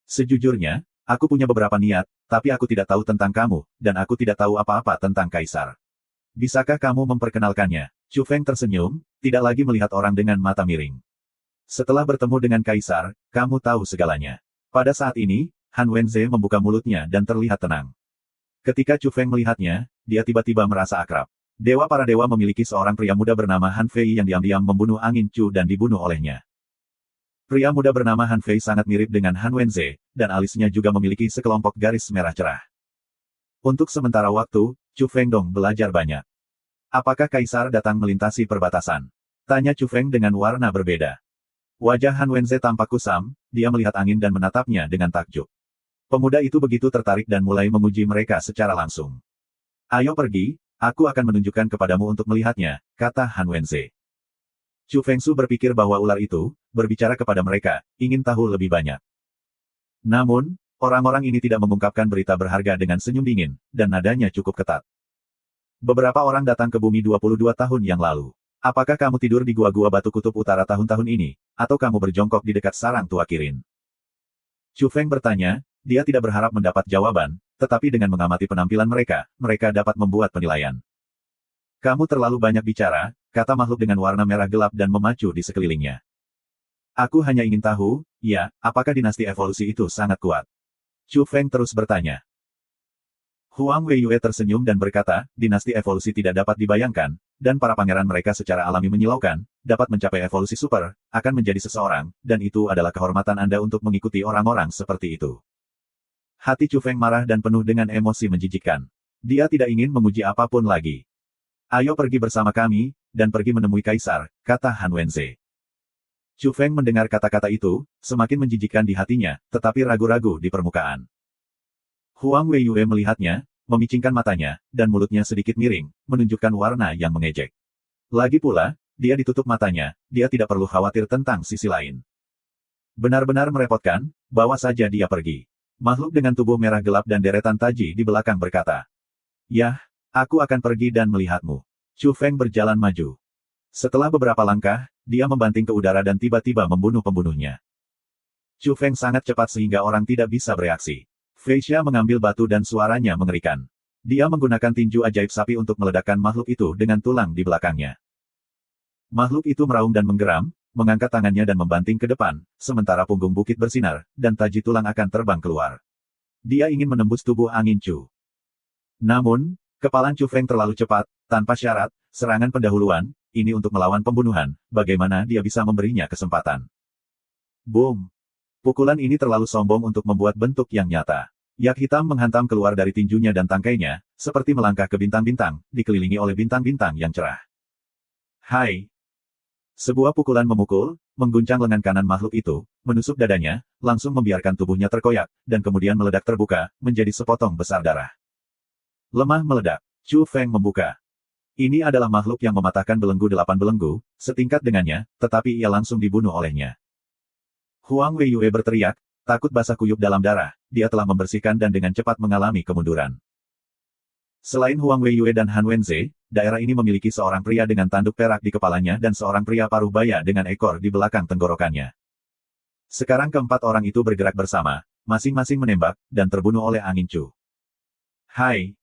"Sejujurnya, aku punya beberapa niat, tapi aku tidak tahu tentang kamu, dan aku tidak tahu apa-apa tentang Kaisar. Bisakah kamu memperkenalkannya?" Chu Feng tersenyum, tidak lagi melihat orang dengan mata miring. "Setelah bertemu dengan Kaisar, kamu tahu segalanya." Pada saat ini, Han Wenze membuka mulutnya dan terlihat tenang. Ketika Chu Feng melihatnya, dia tiba-tiba merasa akrab. Dewa para dewa memiliki seorang pria muda bernama Han Fei yang diam-diam membunuh angin Chu dan dibunuh olehnya. Pria muda bernama Han Fei sangat mirip dengan Han Wenze, dan alisnya juga memiliki sekelompok garis merah cerah. Untuk sementara waktu, Chu Feng dong belajar banyak. "Apakah Kaisar datang melintasi perbatasan?" tanya Chu Feng dengan warna berbeda. Wajah Han Wenze tampak kusam, dia melihat angin dan menatapnya dengan takjub. Pemuda itu begitu tertarik dan mulai menguji mereka secara langsung. "Ayo pergi, aku akan menunjukkan kepadamu untuk melihatnya," kata Han Wenze. Chu Fengsu berpikir bahwa ular itu, berbicara kepada mereka, ingin tahu lebih banyak. Namun, orang-orang ini tidak mengungkapkan berita berharga dengan senyum dingin, dan nadanya cukup ketat. "Beberapa orang datang ke bumi 22 tahun yang lalu. Apakah kamu tidur di gua-gua batu kutub utara tahun-tahun ini, atau kamu berjongkok di dekat sarang tua Kirin?" Chu Feng bertanya, dia tidak berharap mendapat jawaban, tetapi dengan mengamati penampilan mereka, mereka dapat membuat penilaian. "Kamu terlalu banyak bicara," kata makhluk dengan warna merah gelap dan memacu di sekelilingnya. "Aku hanya ingin tahu, ya, apakah dinasti evolusi itu sangat kuat?" Chu Feng terus bertanya. Huang Weiyue tersenyum dan berkata, "Dinasti evolusi tidak dapat dibayangkan, dan para pangeran mereka secara alami menyilaukan, dapat mencapai evolusi super, akan menjadi seseorang, dan itu adalah kehormatan Anda untuk mengikuti orang-orang seperti itu." Hati Chu Feng marah dan penuh dengan emosi menjijikkan. Dia tidak ingin menguji apapun lagi. "Ayo pergi bersama kami, dan pergi menemui Kaisar," kata Han Wenze. Chu Feng mendengar kata-kata itu, semakin menjijikkan di hatinya, tetapi ragu-ragu di permukaan. Huang Weiyue melihatnya, memicingkan matanya, dan mulutnya sedikit miring, menunjukkan warna yang mengejek. Lagi pula, dia ditutup matanya, dia tidak perlu khawatir tentang sisi lain. Benar-benar merepotkan, bawa saja dia pergi. Makhluk dengan tubuh merah gelap dan deretan taji di belakang berkata, "Yah, aku akan pergi dan melihatmu." Chu Feng berjalan maju. Setelah beberapa langkah, dia membanting ke udara dan tiba-tiba membunuh pembunuhnya. Chu Feng sangat cepat sehingga orang tidak bisa bereaksi. Fei Xia mengambil batu dan suaranya mengerikan. Dia menggunakan tinju ajaib sapi untuk meledakkan makhluk itu dengan tulang di belakangnya. Makhluk itu meraung dan menggeram, mengangkat tangannya dan membanting ke depan, sementara punggung bukit bersinar, dan taji tulang akan terbang keluar. Dia ingin menembus tubuh angin Chu. Namun, kepalan Chu Feng terlalu cepat, tanpa syarat, serangan pendahuluan, ini untuk melawan pembunuhan, bagaimana dia bisa memberinya kesempatan. Boom! Pukulan ini terlalu sombong untuk membuat bentuk yang nyata. Yak hitam menghantam keluar dari tinjunya dan tangkainya, seperti melangkah ke bintang-bintang, dikelilingi oleh bintang-bintang yang cerah. Hai! Sebuah pukulan memukul, mengguncang lengan kanan makhluk itu, menusuk dadanya, langsung membiarkan tubuhnya terkoyak, dan kemudian meledak terbuka, menjadi sepotong besar darah. Lemah meledak. Chu Feng membuka. Ini adalah makhluk yang mematahkan belenggu 8 belenggu, setingkat dengannya, tetapi ia langsung dibunuh olehnya. Huang Weiyue berteriak, takut basah kuyup dalam darah, dia telah membersihkan dan dengan cepat mengalami kemunduran. Selain Huang Weiyue dan Han Wenze, daerah ini memiliki seorang pria dengan tanduk perak di kepalanya dan seorang pria paruh baya dengan ekor di belakang tenggorokannya. Sekarang keempat orang itu bergerak bersama, masing-masing menembak, dan terbunuh oleh angin Chu. Hai!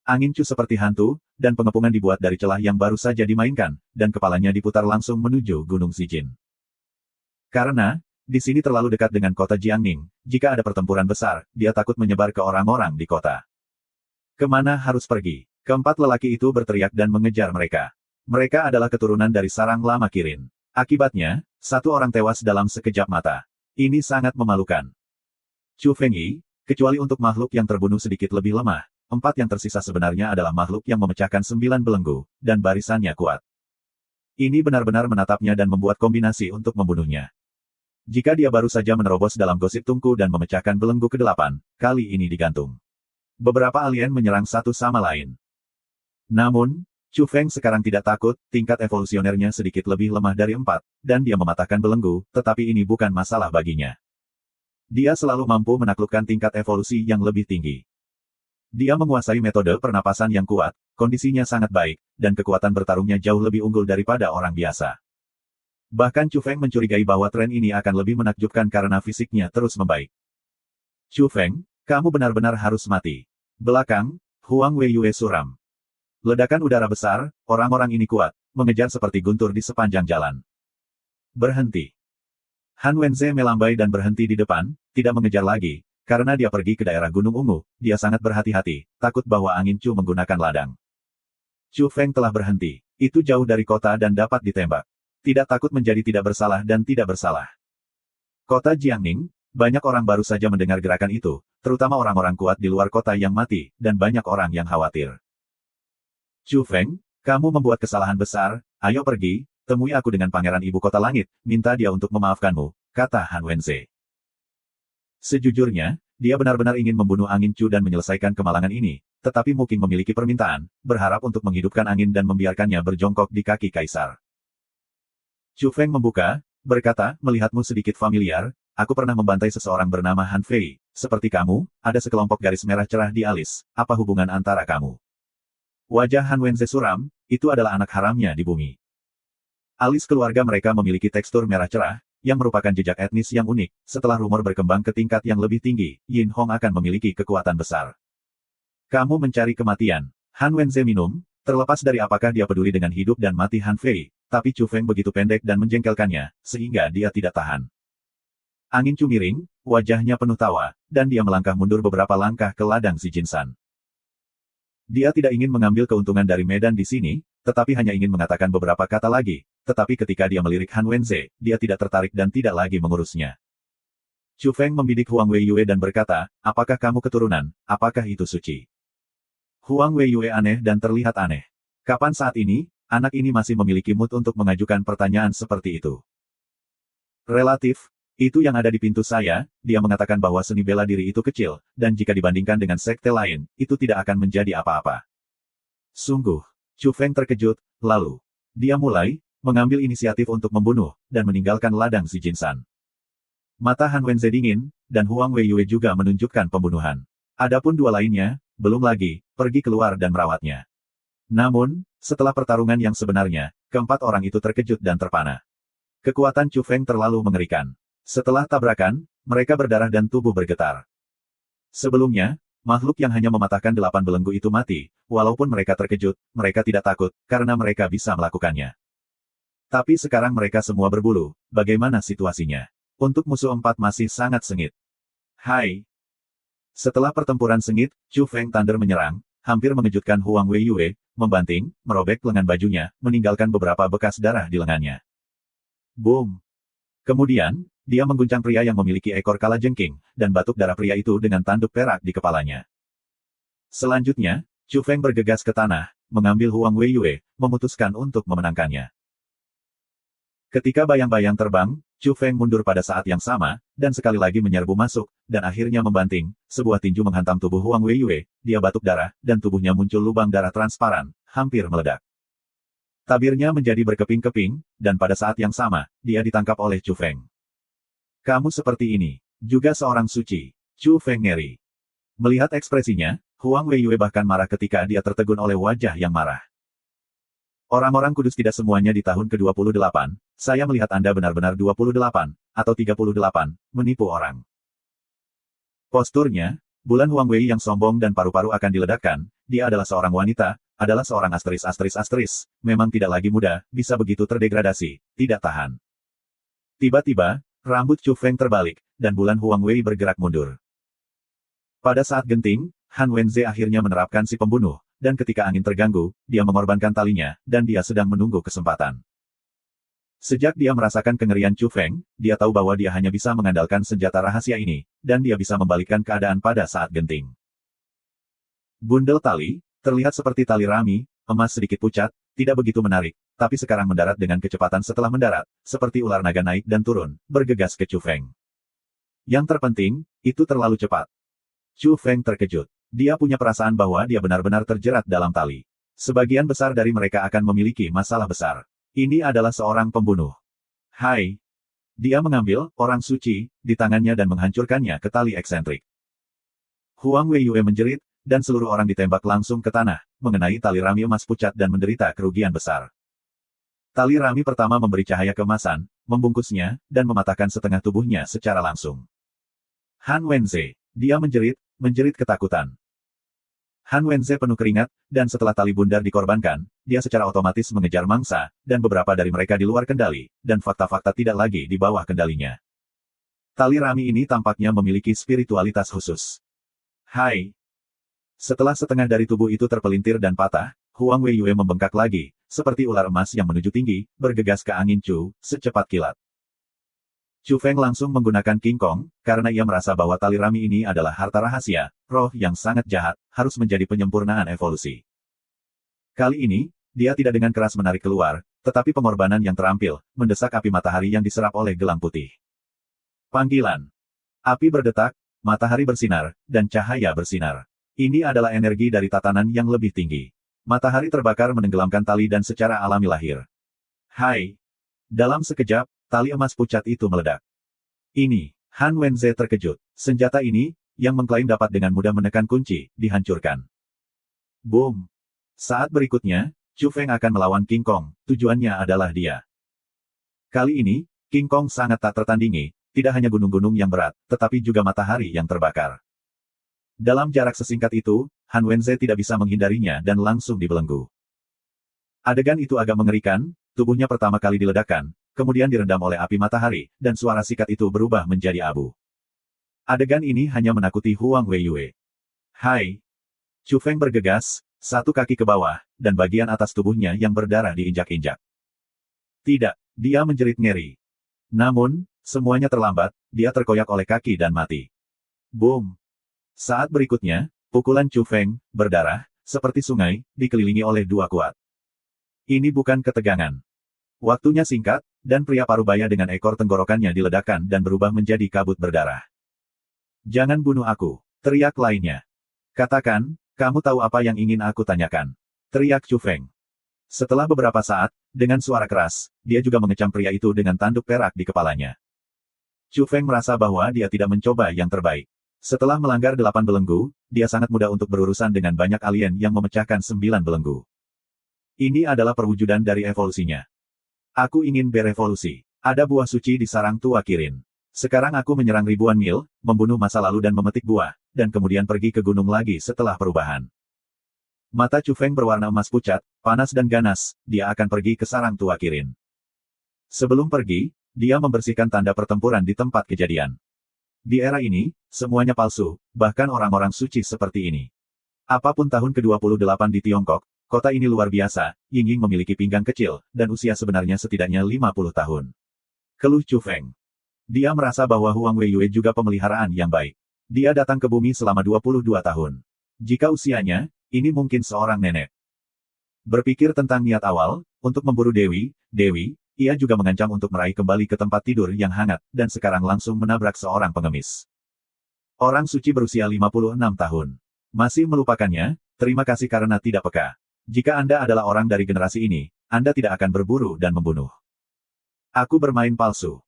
Angin Chu seperti hantu, dan pengepungan dibuat dari celah yang baru saja dimainkan, dan kepalanya diputar langsung menuju Gunung Zijin. Karena, di sini terlalu dekat dengan kota Jiangning, jika ada pertempuran besar, dia takut menyebar ke orang-orang di kota. Kemana harus pergi? Keempat lelaki itu berteriak dan mengejar mereka. Mereka adalah keturunan dari sarang lama Kirin. Akibatnya, satu orang tewas dalam sekejap mata. Ini sangat memalukan. Chu Fengyi, kecuali untuk makhluk yang terbunuh sedikit lebih lemah, 4 yang tersisa sebenarnya adalah makhluk yang memecahkan 9 belenggu, dan barisannya kuat. Ini benar-benar menatapnya dan membuat kombinasi untuk membunuhnya. Jika dia baru saja menerobos dalam gosip tungku dan memecahkan belenggu ke-8, kali ini digantung. Beberapa alien menyerang satu sama lain. Namun, Chu Feng sekarang tidak takut, tingkat evolusionernya sedikit lebih lemah dari 4, dan dia mematahkan belenggu, tetapi ini bukan masalah baginya. Dia selalu mampu menaklukkan tingkat evolusi yang lebih tinggi. Dia menguasai metode pernapasan yang kuat, kondisinya sangat baik, dan kekuatan bertarungnya jauh lebih unggul daripada orang biasa. Bahkan Chu Feng mencurigai bahwa tren ini akan lebih menakjubkan karena fisiknya terus membaik. Chu Feng, kamu benar-benar harus mati. Belakang, Huang Weiyue suram. Ledakan udara besar, orang-orang ini kuat, mengejar seperti guntur di sepanjang jalan. Berhenti. Han Wenze melambai dan berhenti di depan, tidak mengejar lagi, karena dia pergi ke daerah Gunung Ungu, dia sangat berhati-hati, takut bahwa angin Chu menggunakan ladang. Chu Feng telah berhenti, itu jauh dari kota dan dapat ditembak. Tidak takut menjadi tidak bersalah dan tidak bersalah. Kota Jiangning, banyak orang baru saja mendengar gerakan itu, terutama orang-orang kuat di luar kota yang mati, dan banyak orang yang khawatir. Chu Feng, kamu membuat kesalahan besar, ayo pergi, temui aku dengan Pangeran Ibu Kota Langit, minta dia untuk memaafkanmu, kata Han Wenze. Sejujurnya, dia benar-benar ingin membunuh angin Chu dan menyelesaikan kemalangan ini, tetapi mungkin memiliki permintaan, berharap untuk menghidupkan angin dan membiarkannya berjongkok di kaki kaisar. Chu Feng membuka, berkata, melihatmu sedikit familiar, aku pernah membantai seseorang bernama Han Fei, seperti kamu, ada sekelompok garis merah cerah di alis, apa hubungan antara kamu? Wajah Han Wenze suram, itu adalah anak haramnya di bumi. Alis keluarga mereka memiliki tekstur merah cerah, yang merupakan jejak etnis yang unik, setelah rumor berkembang ke tingkat yang lebih tinggi, Yin Hong akan memiliki kekuatan besar. Kamu mencari kematian. Han Wenze minum, terlepas dari apakah dia peduli dengan hidup dan mati Han Fei, tapi Chu Feng begitu pendek dan menjengkelkannya, sehingga dia tidak tahan. Angin Chu miring, wajahnya penuh tawa, dan dia melangkah mundur beberapa langkah ke ladang Zijin San. Dia tidak ingin mengambil keuntungan dari medan di sini, tetapi hanya ingin mengatakan beberapa kata lagi, tetapi ketika dia melirik Han Wenze, dia tidak tertarik dan tidak lagi mengurusnya. Chu Feng membidik Huang Weiyue dan berkata, apakah kamu keturunan, apakah itu suci? Huang Weiyue aneh dan terlihat aneh. Kapan saat ini, anak ini masih memiliki mood untuk mengajukan pertanyaan seperti itu? Relatif, itu yang ada di pintu saya, dia mengatakan bahwa seni bela diri itu kecil, dan jika dibandingkan dengan sekte lain, itu tidak akan menjadi apa-apa. Sungguh, Chu Feng terkejut, lalu, dia mulai, mengambil inisiatif untuk membunuh, dan meninggalkan ladang Zijin San. Mata Han Wenze dingin, dan Huang Weiyue juga menunjukkan pembunuhan. Adapun dua lainnya, belum lagi, pergi keluar dan merawatnya. Namun, setelah pertarungan yang sebenarnya, keempat orang itu terkejut dan terpana. Kekuatan Chu Feng terlalu mengerikan. Setelah tabrakan, mereka berdarah dan tubuh bergetar. Sebelumnya, makhluk yang hanya mematahkan 8 belenggu itu mati, walaupun mereka terkejut, mereka tidak takut, karena mereka bisa melakukannya. Tapi sekarang mereka semua berbulu, bagaimana situasinya? Untuk musuh 4 masih sangat sengit. Hai! Setelah pertempuran sengit, Chu Feng Thunder menyerang, hampir mengejutkan Huang Weiyue, membanting, merobek lengan bajunya, meninggalkan beberapa bekas darah di lengannya. Boom! Kemudian, dia mengguncang pria yang memiliki ekor kalajengking, dan batuk darah pria itu dengan tanduk perak di kepalanya. Selanjutnya, Chu Feng bergegas ke tanah, mengambil Huang Weiyue, memutuskan untuk memenangkannya. Ketika bayang-bayang terbang, Chu Feng mundur pada saat yang sama, dan sekali lagi menyerbu masuk, dan akhirnya membanting, sebuah tinju menghantam tubuh Huang Weiyue, dia batuk darah, dan tubuhnya muncul lubang darah transparan, hampir meledak. Tabirnya menjadi berkeping-keping, dan pada saat yang sama, dia ditangkap oleh Chu Feng. Kamu seperti ini, juga seorang suci. Chu Feng ngeri. Melihat ekspresinya, Huang Weiyue bahkan marah ketika dia tertegun oleh wajah yang marah. Orang-orang kudus tidak semuanya di tahun ke-28, saya melihat Anda benar-benar 28, atau 38, menipu orang. Posturnya, bulan Huang Wei yang sombong dan paru-paru akan diledakkan, dia adalah seorang wanita, adalah seorang astris, memang tidak lagi muda, bisa begitu terdegradasi, tidak tahan. Tiba-tiba, rambut Chu Feng terbalik, dan bulan Huang Wei bergerak mundur. Pada saat genting, Han Wenze akhirnya menerapkan si pembunuh, dan ketika angin terganggu, dia mengorbankan talinya, dan dia sedang menunggu kesempatan. Sejak dia merasakan kengerian Chu Feng, dia tahu bahwa dia hanya bisa mengandalkan senjata rahasia ini, dan dia bisa membalikkan keadaan pada saat genting. Bundel tali, terlihat seperti tali rami, emas sedikit pucat, tidak begitu menarik, tapi sekarang mendarat dengan kecepatan setelah mendarat, seperti ular naga naik dan turun, bergegas ke Chu Feng. Yang terpenting, itu terlalu cepat. Chu Feng terkejut. Dia punya perasaan bahwa dia benar-benar terjerat dalam tali. Sebagian besar dari mereka akan memiliki masalah besar. Ini adalah seorang pembunuh. Hai! Dia mengambil orang suci di tangannya dan menghancurkannya ke tali eksentrik. Huang Weiyue menjerit, dan seluruh orang ditembak langsung ke tanah, mengenai tali rami emas pucat dan menderita kerugian besar. Tali rami pertama memberi cahaya keemasan, membungkusnya, dan mematahkan setengah tubuhnya secara langsung. Han Wenze, dia menjerit ketakutan. Han Wenze penuh keringat, dan setelah tali bundar dikorbankan, dia secara otomatis mengejar mangsa, dan beberapa dari mereka di luar kendali, dan fakta-fakta tidak lagi di bawah kendalinya. Tali rami ini tampaknya memiliki spiritualitas khusus. Hai! Setelah setengah dari tubuh itu terpelintir dan patah, Huang Weiyue membengkak lagi, seperti ular emas yang menuju tinggi, bergegas ke angin Chu, secepat kilat. Chu Feng langsung menggunakan King Kong, karena ia merasa bahwa tali rami ini adalah harta rahasia, roh yang sangat jahat, harus menjadi penyempurnaan evolusi. Kali ini, dia tidak dengan keras menarik keluar, tetapi pengorbanan yang terampil, mendesak api matahari yang diserap oleh gelang putih. Panggilan. Api berdetak, matahari bersinar, dan cahaya bersinar. Ini adalah energi dari tatanan yang lebih tinggi. Matahari terbakar menenggelamkan tali dan secara alami lahir. Hai! Dalam sekejap, tali emas pucat itu meledak. Ini, Han Wenze terkejut. Senjata ini, yang mengklaim dapat dengan mudah menekan kunci, dihancurkan. Boom! Saat berikutnya, Chu Feng akan melawan King Kong, tujuannya adalah dia. Kali ini, King Kong sangat tak tertandingi, tidak hanya gunung-gunung yang berat, tetapi juga matahari yang terbakar. Dalam jarak sesingkat itu, Han Wenze tidak bisa menghindarinya dan langsung dibelenggu. Adegan itu agak mengerikan, tubuhnya pertama kali diledakkan, kemudian direndam oleh api matahari, dan suara sikat itu berubah menjadi abu. Adegan ini hanya menakuti Huang Weiyue. Hai! Chu Feng bergegas, satu kaki ke bawah, dan bagian atas tubuhnya yang berdarah diinjak-injak. Tidak, dia menjerit ngeri. Namun, semuanya terlambat, dia terkoyak oleh kaki dan mati. Boom! Saat berikutnya, pukulan Chu Feng, berdarah, seperti sungai, dikelilingi oleh dua kuat. Ini bukan ketegangan. Waktunya singkat, dan pria parubaya dengan ekor tenggorokannya diledakkan dan berubah menjadi kabut berdarah. Jangan bunuh aku, teriak lainnya. Katakan, kamu tahu apa yang ingin aku tanyakan? Teriak Chu Feng. Setelah beberapa saat, dengan suara keras, dia juga mengecam pria itu dengan tanduk perak di kepalanya. Chu Feng merasa bahwa dia tidak mencoba yang terbaik. Setelah melanggar 8 belenggu, dia sangat mudah untuk berurusan dengan banyak alien yang memecahkan 9 belenggu. Ini adalah perwujudan dari evolusinya. Aku ingin berevolusi. Ada buah suci di sarang tua Kirin. Sekarang aku menyerang ribuan mil, membunuh masa lalu dan memetik buah, dan kemudian pergi ke gunung lagi setelah perubahan. Mata Chu Feng berwarna emas pucat, panas dan ganas, dia akan pergi ke sarang tua Kirin. Sebelum pergi, dia membersihkan tanda pertempuran di tempat kejadian. Di era ini, semuanya palsu, bahkan orang-orang suci seperti ini. Apapun tahun ke-28 di Tiongkok, kota ini luar biasa, Yingying memiliki pinggang kecil, dan usia sebenarnya setidaknya 50 tahun. Keluh Chu Feng. Dia merasa bahwa Huang Weiyue juga pemeliharaan yang baik. Dia datang ke bumi selama 22 tahun. Jika usianya, ini mungkin seorang nenek. Berpikir tentang niat awal, untuk memburu Dewi, ia juga mengancam untuk meraih kembali ke tempat tidur yang hangat, dan sekarang langsung menabrak seorang pengemis. Orang suci berusia 56 tahun. Masih melupakannya, terima kasih karena tidak peka. Jika Anda adalah orang dari generasi ini, Anda tidak akan berburu dan membunuh. Aku bermain palsu.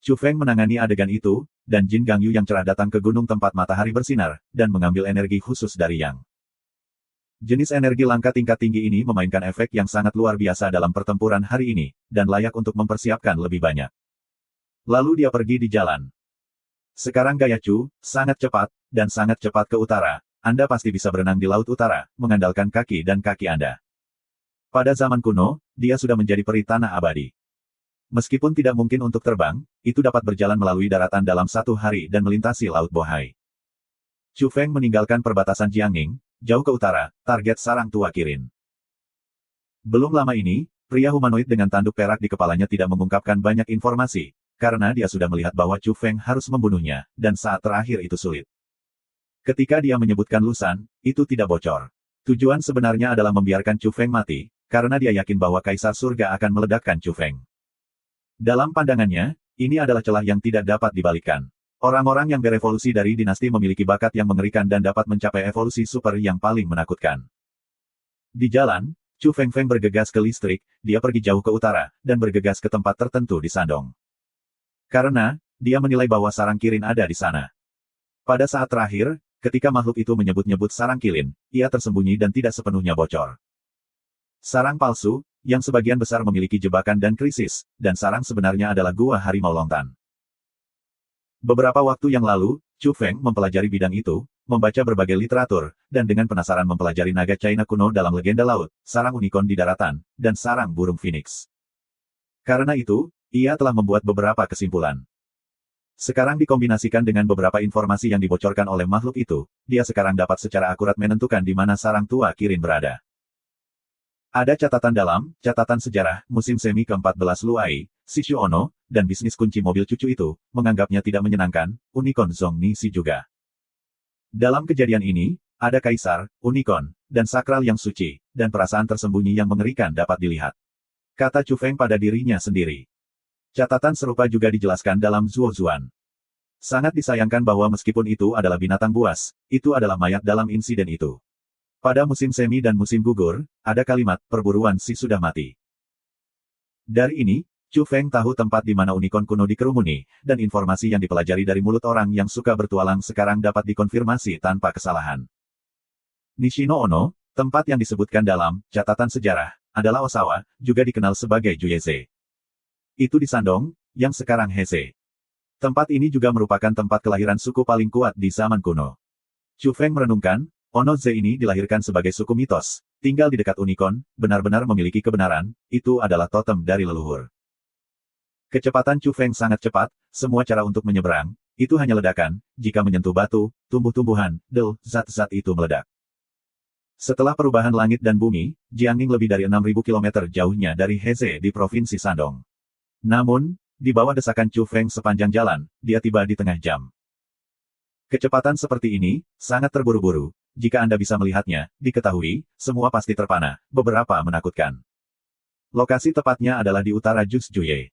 Chu Feng menangani adegan itu, dan Jin Gangyu yang cerah datang ke gunung tempat matahari bersinar, dan mengambil energi khusus dari Yang. Jenis energi langka tingkat tinggi ini memainkan efek yang sangat luar biasa dalam pertempuran hari ini, dan layak untuk mempersiapkan lebih banyak. Lalu dia pergi di jalan. Sekarang gaya Chu, sangat cepat, dan sangat cepat ke utara. Anda pasti bisa berenang di Laut Utara, mengandalkan kaki dan kaki Anda. Pada zaman kuno, dia sudah menjadi peri tanah abadi. Meskipun tidak mungkin untuk terbang, itu dapat berjalan melalui daratan dalam 1 hari dan melintasi Laut Bohai. Chu Feng meninggalkan perbatasan Jiangning, jauh ke utara, target sarang tua Kirin. Belum lama ini, pria humanoid dengan tanduk perak di kepalanya tidak mengungkapkan banyak informasi, karena dia sudah melihat bahwa Chu Feng harus membunuhnya, dan saat terakhir itu sulit. Ketika dia menyebutkan Lusan, itu tidak bocor. Tujuan sebenarnya adalah membiarkan Chu Feng mati, karena dia yakin bahwa Kaisar Surga akan meledakkan Chu Feng. Dalam pandangannya, ini adalah celah yang tidak dapat dibalikkan. Orang-orang yang berevolusi dari dinasti memiliki bakat yang mengerikan dan dapat mencapai evolusi super yang paling menakutkan. Di jalan, Chu Feng bergegas ke listrik, dia pergi jauh ke utara, dan bergegas ke tempat tertentu di Sandong. Karena, dia menilai bahwa sarang Kirin ada di sana. Pada saat terakhir, ketika makhluk itu menyebut-nyebut sarang Kirin, ia tersembunyi dan tidak sepenuhnya bocor. Sarang palsu, yang sebagian besar memiliki jebakan dan krisis, dan sarang sebenarnya adalah gua harimau lontan. Beberapa waktu yang lalu, Chu Feng mempelajari bidang itu, membaca berbagai literatur, dan dengan penasaran mempelajari naga China kuno dalam legenda laut, sarang unicorn di daratan, dan sarang burung phoenix. Karena itu, ia telah membuat beberapa kesimpulan. Sekarang dikombinasikan dengan beberapa informasi yang dibocorkan oleh makhluk itu, dia sekarang dapat secara akurat menentukan di mana sarang tua Kirin berada. Ada catatan dalam, catatan sejarah, musim semi ke-14 Luai, Sishu Ono, dan bisnis kunci mobil cucu itu, menganggapnya tidak menyenangkan, unicorn Zhong Nixi juga. Dalam kejadian ini, ada kaisar, unicorn, dan sakral yang suci, dan perasaan tersembunyi yang mengerikan dapat dilihat. Kata Chu Feng pada dirinya sendiri. Catatan serupa juga dijelaskan dalam Zuo Zuan. Sangat disayangkan bahwa meskipun itu adalah binatang buas, itu adalah mayat dalam insiden itu. Pada musim semi dan musim gugur, ada kalimat, perburuan si sudah mati. Dari ini, Chu Feng tahu tempat di mana unicorn kuno dikerumuni, dan informasi yang dipelajari dari mulut orang yang suka bertualang sekarang dapat dikonfirmasi tanpa kesalahan. Nishino Ono, tempat yang disebutkan dalam catatan sejarah, adalah Osawa, juga dikenal sebagai Juyeze. Itu di Sandong, yang sekarang Heze. Tempat ini juga merupakan tempat kelahiran suku paling kuat di zaman kuno. Chu Feng merenungkan, Ono Ze ini dilahirkan sebagai suku mitos, tinggal di dekat unicorn, benar-benar memiliki kebenaran, itu adalah totem dari leluhur. Kecepatan Chu Feng sangat cepat, semua cara untuk menyeberang, itu hanya ledakan, jika menyentuh batu, tumbuh-tumbuhan, zat-zat itu meledak. Setelah perubahan langit dan bumi, Jiangning lebih dari 6.000 km jauhnya dari Heze di Provinsi Sandong. Namun, di bawah desakan Chu Feng sepanjang jalan, dia tiba di tengah jam. Kecepatan seperti ini, sangat terburu-buru. Jika Anda bisa melihatnya, diketahui, semua pasti terpana, beberapa menakutkan. Lokasi tepatnya adalah di utara Jusjuye.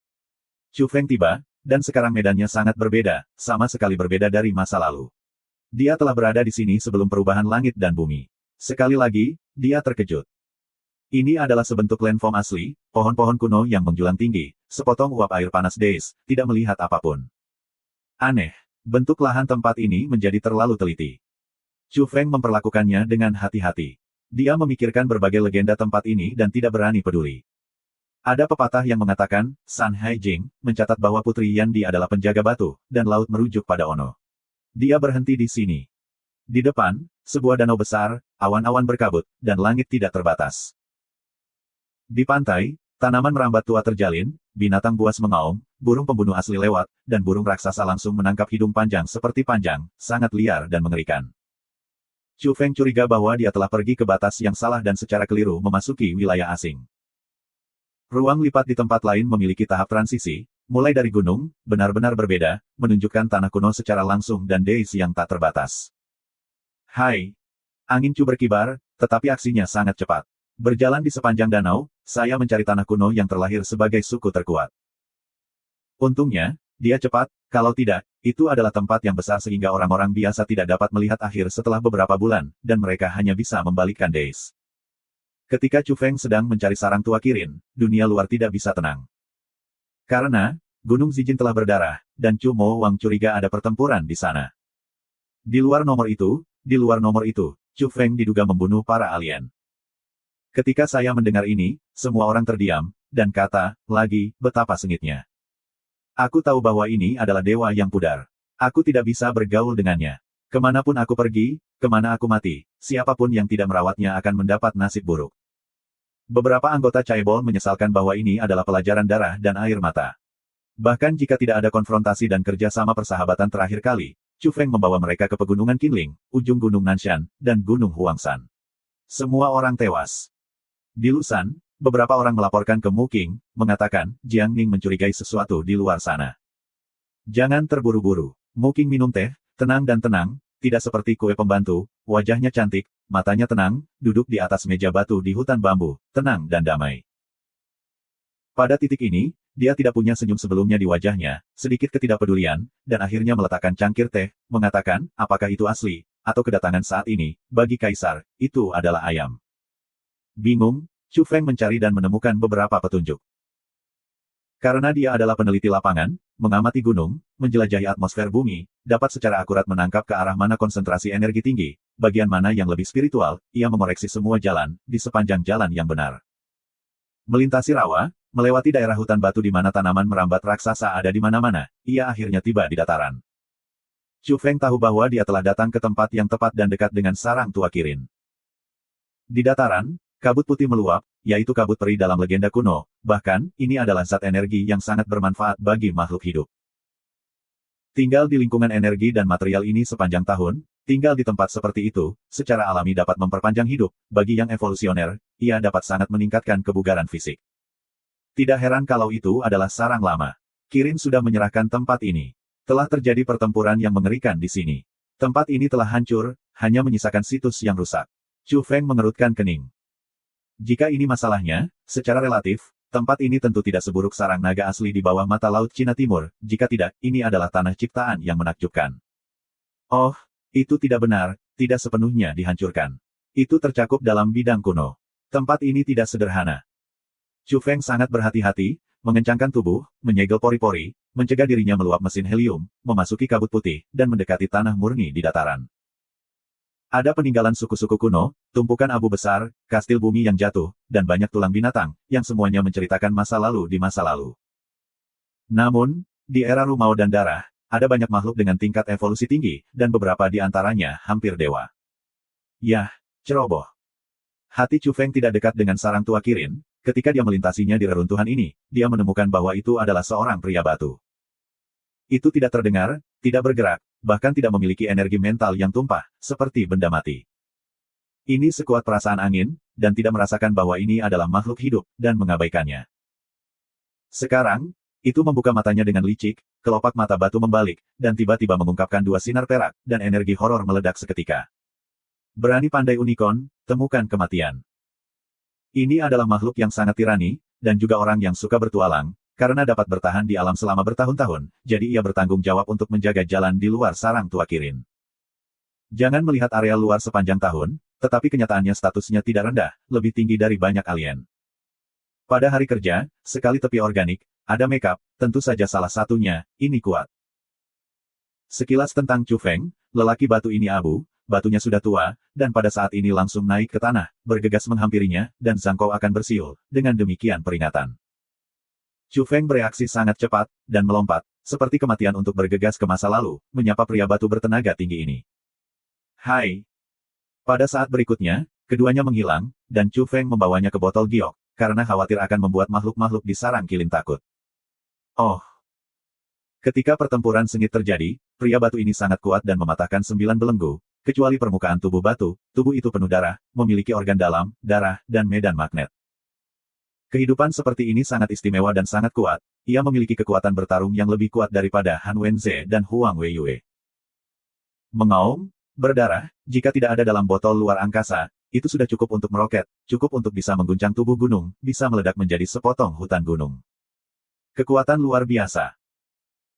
Chu Feng tiba, dan sekarang medannya sangat berbeda, sama sekali berbeda dari masa lalu. Dia telah berada di sini sebelum perubahan langit dan bumi. Sekali lagi, dia terkejut. Ini adalah sebentuk landform asli, pohon-pohon kuno yang menjulang tinggi, sepotong uap air panas Days, tidak melihat apapun. Aneh, bentuk lahan tempat ini menjadi terlalu teliti. Chu Feng memperlakukannya dengan hati-hati. Dia memikirkan berbagai legenda tempat ini dan tidak berani peduli. Ada pepatah yang mengatakan, San Haijing mencatat bahwa Putri Yandi adalah penjaga batu, dan laut merujuk pada Ono. Dia berhenti di sini. Di depan, sebuah danau besar, awan-awan berkabut, dan langit tidak terbatas. Di pantai, tanaman merambat tua terjalin, binatang buas mengaum, burung pembunuh asli lewat, dan burung raksasa langsung menangkap hidung panjang seperti panjang, sangat liar dan mengerikan. Chu Feng curiga bahwa dia telah pergi ke batas yang salah dan secara keliru memasuki wilayah asing. Ruang lipat di tempat lain memiliki tahap transisi, mulai dari gunung, benar-benar berbeda, menunjukkan tanah kuno secara langsung dan deis yang tak terbatas. Hai! Angin Chu berkibar, tetapi aksinya sangat cepat. Berjalan di sepanjang danau, saya mencari tanah kuno yang terlahir sebagai suku terkuat. Untungnya, dia cepat, kalau tidak, itu adalah tempat yang besar sehingga orang-orang biasa tidak dapat melihat akhir setelah beberapa bulan, dan mereka hanya bisa membalikkan deis. Ketika Chu Feng sedang mencari sarang tua Kirin, dunia luar tidak bisa tenang. Karena, Gunung Zijin telah berdarah, dan Chu Mo Wang curiga ada pertempuran di sana. Di luar nomor itu, Chu Feng diduga membunuh para alien. Ketika saya mendengar ini, semua orang terdiam, dan kata, lagi, betapa sengitnya. Aku tahu bahwa ini adalah dewa yang pudar. Aku tidak bisa bergaul dengannya. Kemanapun aku pergi, kemana aku mati, siapapun yang tidak merawatnya akan mendapat nasib buruk. Beberapa anggota Chaebol menyesalkan bahwa ini adalah pelajaran darah dan air mata. Bahkan jika tidak ada konfrontasi dan kerja sama persahabatan terakhir kali, Chu Feng membawa mereka ke pegunungan Qinling, ujung Gunung Nanshan, dan Gunung Huangshan. Semua orang tewas. Di Lusan, beberapa orang melaporkan ke Mu Qing, mengatakan, Jiang Ning mencurigai sesuatu di luar sana. Jangan terburu-buru. Mu Qing minum teh, tenang dan tenang, tidak seperti kue pembantu, wajahnya cantik, matanya tenang, duduk di atas meja batu di hutan bambu, tenang dan damai. Pada titik ini, dia tidak punya senyum sebelumnya di wajahnya, sedikit ketidakpedulian, dan akhirnya meletakkan cangkir teh, mengatakan, apakah itu asli, atau kedatangan saat ini, bagi Kaisar, itu adalah ayam. Bingung, Chu Feng mencari dan menemukan beberapa petunjuk. Karena dia adalah peneliti lapangan, mengamati gunung, menjelajahi atmosfer bumi, dapat secara akurat menangkap ke arah mana konsentrasi energi tinggi, bagian mana yang lebih spiritual, ia mengoreksi semua jalan, di sepanjang jalan yang benar. Melintasi rawa, melewati daerah hutan batu di mana tanaman merambat raksasa ada di mana-mana, ia akhirnya tiba di dataran. Chu Feng tahu bahwa dia telah datang ke tempat yang tepat dan dekat dengan sarang tua Kirin. Di dataran, kabut putih meluap, yaitu kabut peri dalam legenda kuno, bahkan, ini adalah zat energi yang sangat bermanfaat bagi makhluk hidup. Tinggal di lingkungan energi dan material ini sepanjang tahun, tinggal di tempat seperti itu, secara alami dapat memperpanjang hidup, bagi yang evolusioner, ia dapat sangat meningkatkan kebugaran fisik. Tidak heran kalau itu adalah sarang lama. Kirin sudah menyerahkan tempat ini. Telah terjadi pertempuran yang mengerikan di sini. Tempat ini telah hancur, hanya menyisakan situs yang rusak. Chu Feng mengerutkan kening. Jika ini masalahnya, secara relatif, tempat ini tentu tidak seburuk sarang naga asli di bawah mata Laut Cina Timur, jika tidak, ini adalah tanah ciptaan yang menakjubkan. Oh, itu tidak benar, tidak sepenuhnya dihancurkan. Itu tercakup dalam bidang kuno. Tempat ini tidak sederhana. Chu Feng sangat berhati-hati, mengencangkan tubuh, menyegel pori-pori, mencegah dirinya meluap mesin helium, memasuki kabut putih, dan mendekati tanah murni di dataran. Ada peninggalan suku-suku kuno, tumpukan abu besar, kastil bumi yang jatuh, dan banyak tulang binatang, yang semuanya menceritakan masa lalu di masa lalu. Namun, di era Rumau dan Darah, ada banyak makhluk dengan tingkat evolusi tinggi, dan beberapa di antaranya hampir dewa. Yah, ceroboh. Hati Chu Feng tidak dekat dengan sarang tua Kirin, ketika dia melintasinya di reruntuhan ini, dia menemukan bahwa itu adalah seorang pria batu. Itu tidak terdengar, tidak bergerak, bahkan tidak memiliki energi mental yang tumpah, seperti benda mati. Ini sekuat perasaan angin, dan tidak merasakan bahwa ini adalah makhluk hidup, dan mengabaikannya. Sekarang, itu membuka matanya dengan licik, kelopak mata batu membalik, dan tiba-tiba mengungkapkan dua sinar perak, dan energi horor meledak seketika. Berani pandai unicorn, temukan kematian. Ini adalah makhluk yang sangat tirani, dan juga orang yang suka bertualang, karena dapat bertahan di alam selama bertahun-tahun, jadi ia bertanggung jawab untuk menjaga jalan di luar sarang tua Kirin. Jangan melihat area luar sepanjang tahun, tetapi kenyataannya statusnya tidak rendah, lebih tinggi dari banyak alien. Pada hari kerja, sekali tepi organik, ada makeup, tentu saja salah satunya, ini kuat. Sekilas tentang Chu Feng, lelaki batu ini abu, batunya sudah tua, dan pada saat ini langsung naik ke tanah, bergegas menghampirinya, dan Zhangkou akan bersiul, dengan demikian peringatan. Chu Feng bereaksi sangat cepat, dan melompat, seperti kematian untuk bergegas ke masa lalu, menyapa pria batu bertenaga tinggi ini. Hai! Pada saat berikutnya, keduanya menghilang, dan Chu Feng membawanya ke botol giok, karena khawatir akan membuat makhluk-makhluk di sarang kilin takut. Oh! Ketika pertempuran sengit terjadi, pria batu ini sangat kuat dan mematahkan 9 belenggu, kecuali permukaan tubuh batu, tubuh itu penuh darah, memiliki organ dalam, darah, dan medan magnet. Kehidupan seperti ini sangat istimewa dan sangat kuat, ia memiliki kekuatan bertarung yang lebih kuat daripada Han Wenze dan Huang Weiyue. Mengaum, berdarah, jika tidak ada dalam botol luar angkasa, itu sudah cukup untuk meroket, cukup untuk bisa mengguncang tubuh gunung, bisa meledak menjadi sepotong hutan gunung. Kekuatan luar biasa.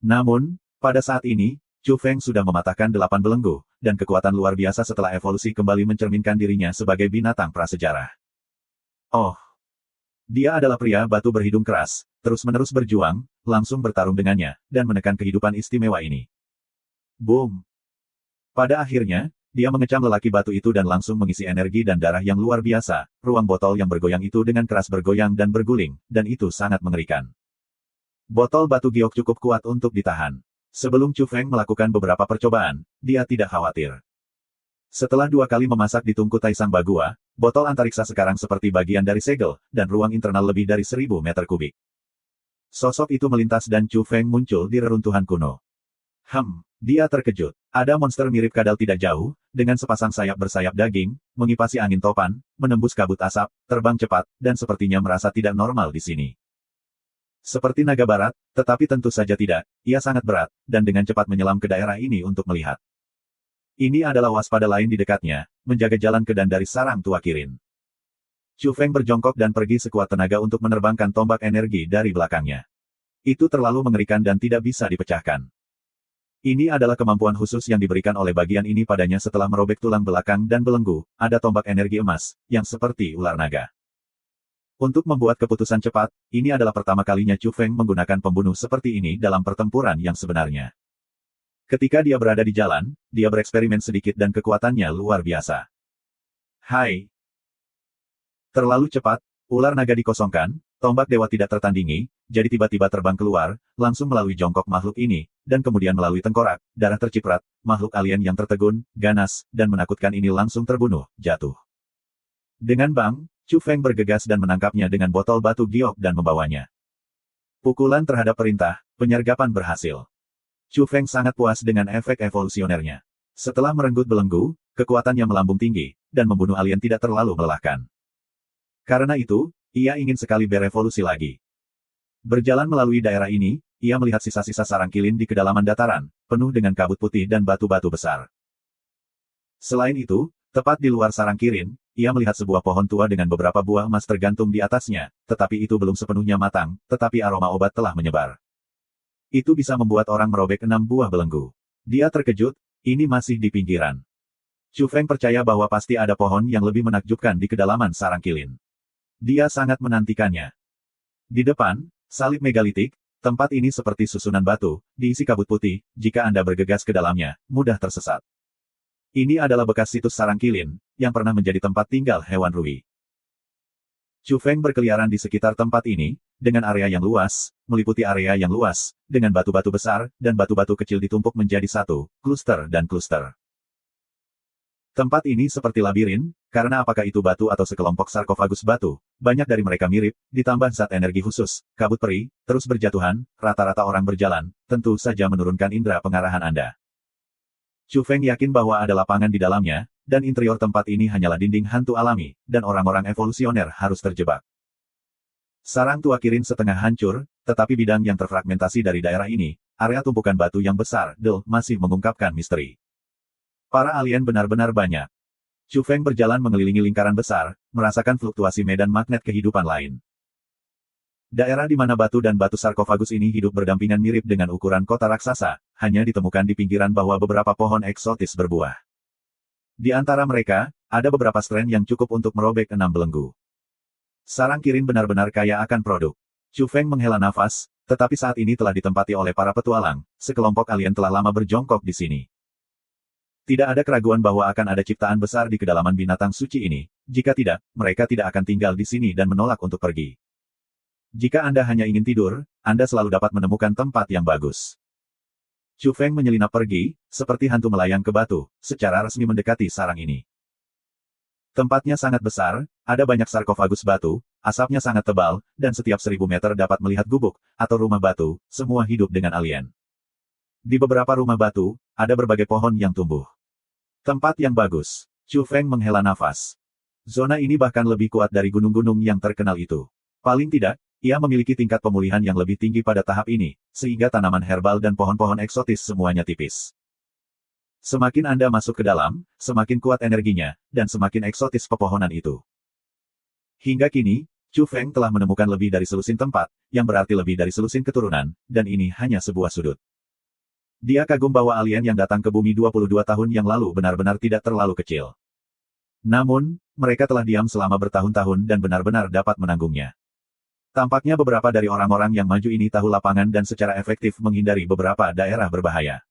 Namun, pada saat ini, Chu Feng sudah mematahkan 8 belenggu, dan kekuatan luar biasa setelah evolusi kembali mencerminkan dirinya sebagai binatang prasejarah. Oh! Dia adalah pria batu berhidung keras, terus-menerus berjuang, langsung bertarung dengannya, dan menekan kehidupan istimewa ini. Boom! Pada akhirnya, dia mengecam lelaki batu itu dan langsung mengisi energi dan darah yang luar biasa, ruang botol yang bergoyang itu dengan keras bergoyang dan berguling, dan itu sangat mengerikan. Botol batu giok cukup kuat untuk ditahan. Sebelum Chu Feng melakukan beberapa percobaan, dia tidak khawatir. Setelah 2 kali memasak di tungku Taisang Bagua, botol antariksa sekarang seperti bagian dari segel, dan ruang internal lebih dari 1000 meter kubik. Sosok itu melintas dan Chu Feng muncul di reruntuhan kuno. Dia terkejut. Ada monster mirip kadal tidak jauh, dengan sepasang sayap bersayap daging, mengipasi angin topan, menembus kabut asap, terbang cepat, dan sepertinya merasa tidak normal di sini. Seperti naga barat, tetapi tentu saja tidak, ia sangat berat, dan dengan cepat menyelam ke daerah ini untuk melihat. Ini adalah waspada lain di dekatnya, menjaga jalan ke dan dari sarang tua Kirin. Chu Feng berjongkok dan pergi sekuat tenaga untuk menerbangkan tombak energi dari belakangnya. Itu terlalu mengerikan dan tidak bisa dipecahkan. Ini adalah kemampuan khusus yang diberikan oleh bagian ini padanya setelah merobek tulang belakang dan belenggu, ada tombak energi emas, yang seperti ular naga. Untuk membuat keputusan cepat, ini adalah pertama kalinya Chu Feng menggunakan pembunuh seperti ini dalam pertempuran yang sebenarnya. Ketika dia berada di jalan, dia bereksperimen sedikit dan kekuatannya luar biasa. Hai! Terlalu cepat, ular naga dikosongkan, tombak dewa tidak tertandingi, jadi tiba-tiba terbang keluar, langsung melalui jongkok makhluk ini, dan kemudian melalui tengkorak, darah terciprat, makhluk alien yang tertegun, ganas, dan menakutkan ini langsung terbunuh, jatuh. Dengan bang, Chu Feng bergegas dan menangkapnya dengan botol batu giok dan membawanya. Pukulan terhadap perintah, penyergapan berhasil. Chu Feng sangat puas dengan efek evolusionernya. Setelah merenggut belenggu, kekuatannya melambung tinggi, dan membunuh alien tidak terlalu melelahkan. Karena itu, ia ingin sekali berevolusi lagi. Berjalan melalui daerah ini, ia melihat sisa-sisa sarang kilin di kedalaman dataran, penuh dengan kabut putih dan batu-batu besar. Selain itu, tepat di luar sarang kilin, ia melihat sebuah pohon tua dengan beberapa buah emas tergantung di atasnya, tetapi itu belum sepenuhnya matang, tetapi aroma obat telah menyebar. Itu bisa membuat orang merobek 6 buah belenggu. Dia terkejut, ini masih di pinggiran. Chu Feng percaya bahwa pasti ada pohon yang lebih menakjubkan di kedalaman sarang kilin. Dia sangat menantikannya. Di depan, salib megalitik, tempat ini seperti susunan batu, diisi kabut putih, jika Anda bergegas ke dalamnya, mudah tersesat. Ini adalah bekas situs sarang kilin, yang pernah menjadi tempat tinggal hewan rui. Chu Feng berkeliaran di sekitar tempat ini, dengan area yang luas, meliputi area yang luas, dengan batu-batu besar, dan batu-batu kecil ditumpuk menjadi satu, kluster dan kluster. Tempat ini seperti labirin, karena apakah itu batu atau sekelompok sarkofagus batu, banyak dari mereka mirip, ditambah zat energi khusus, kabut peri, terus berjatuhan, rata-rata orang berjalan, tentu saja menurunkan indera pengarahan Anda. Chu Feng yakin bahwa ada lapangan di dalamnya, dan interior tempat ini hanyalah dinding hantu alami, dan orang-orang evolusioner harus terjebak. Sarang tua Kirin setengah hancur, tetapi bidang yang terfragmentasi dari daerah ini, area tumpukan batu yang besar, masih mengungkapkan misteri. Para alien benar-benar banyak. Chu Feng berjalan mengelilingi lingkaran besar, merasakan fluktuasi medan magnet kehidupan lain. Daerah di mana batu dan batu sarkofagus ini hidup berdampingan mirip dengan ukuran kota raksasa, hanya ditemukan di pinggiran bahwa beberapa pohon eksotis berbuah. Di antara mereka, ada beberapa strain yang cukup untuk merobek 6 belenggu. Sarang Kirin benar-benar kaya akan produk. Chu Feng menghela nafas, tetapi saat ini telah ditempati oleh para petualang, sekelompok alien telah lama berjongkok di sini. Tidak ada keraguan bahwa akan ada ciptaan besar di kedalaman binatang suci ini. Jika tidak, mereka tidak akan tinggal di sini dan menolak untuk pergi. Jika Anda hanya ingin tidur, Anda selalu dapat menemukan tempat yang bagus. Chu Feng menyelinap pergi, seperti hantu melayang ke batu, secara resmi mendekati sarang ini. Tempatnya sangat besar, ada banyak sarkofagus batu, asapnya sangat tebal, dan setiap 1000 meter dapat melihat gubuk, atau rumah batu, semua hidup dengan alien. Di beberapa rumah batu, ada berbagai pohon yang tumbuh. Tempat yang bagus. Chu Feng menghela nafas. Zona ini bahkan lebih kuat dari gunung-gunung yang terkenal itu. Paling tidak, ia memiliki tingkat pemulihan yang lebih tinggi pada tahap ini, sehingga tanaman herbal dan pohon-pohon eksotis semuanya tipis. Semakin Anda masuk ke dalam, semakin kuat energinya, dan semakin eksotis pepohonan itu. Hingga kini, Chu Feng telah menemukan lebih dari selusin tempat, yang berarti lebih dari selusin keturunan, dan ini hanya sebuah sudut. Dia kagum bahwa alien yang datang ke bumi 22 tahun yang lalu benar-benar tidak terlalu kecil. Namun, mereka telah diam selama bertahun-tahun dan benar-benar dapat menanggungnya. Tampaknya beberapa dari orang-orang yang maju ini tahu lapangan dan secara efektif menghindari beberapa daerah berbahaya.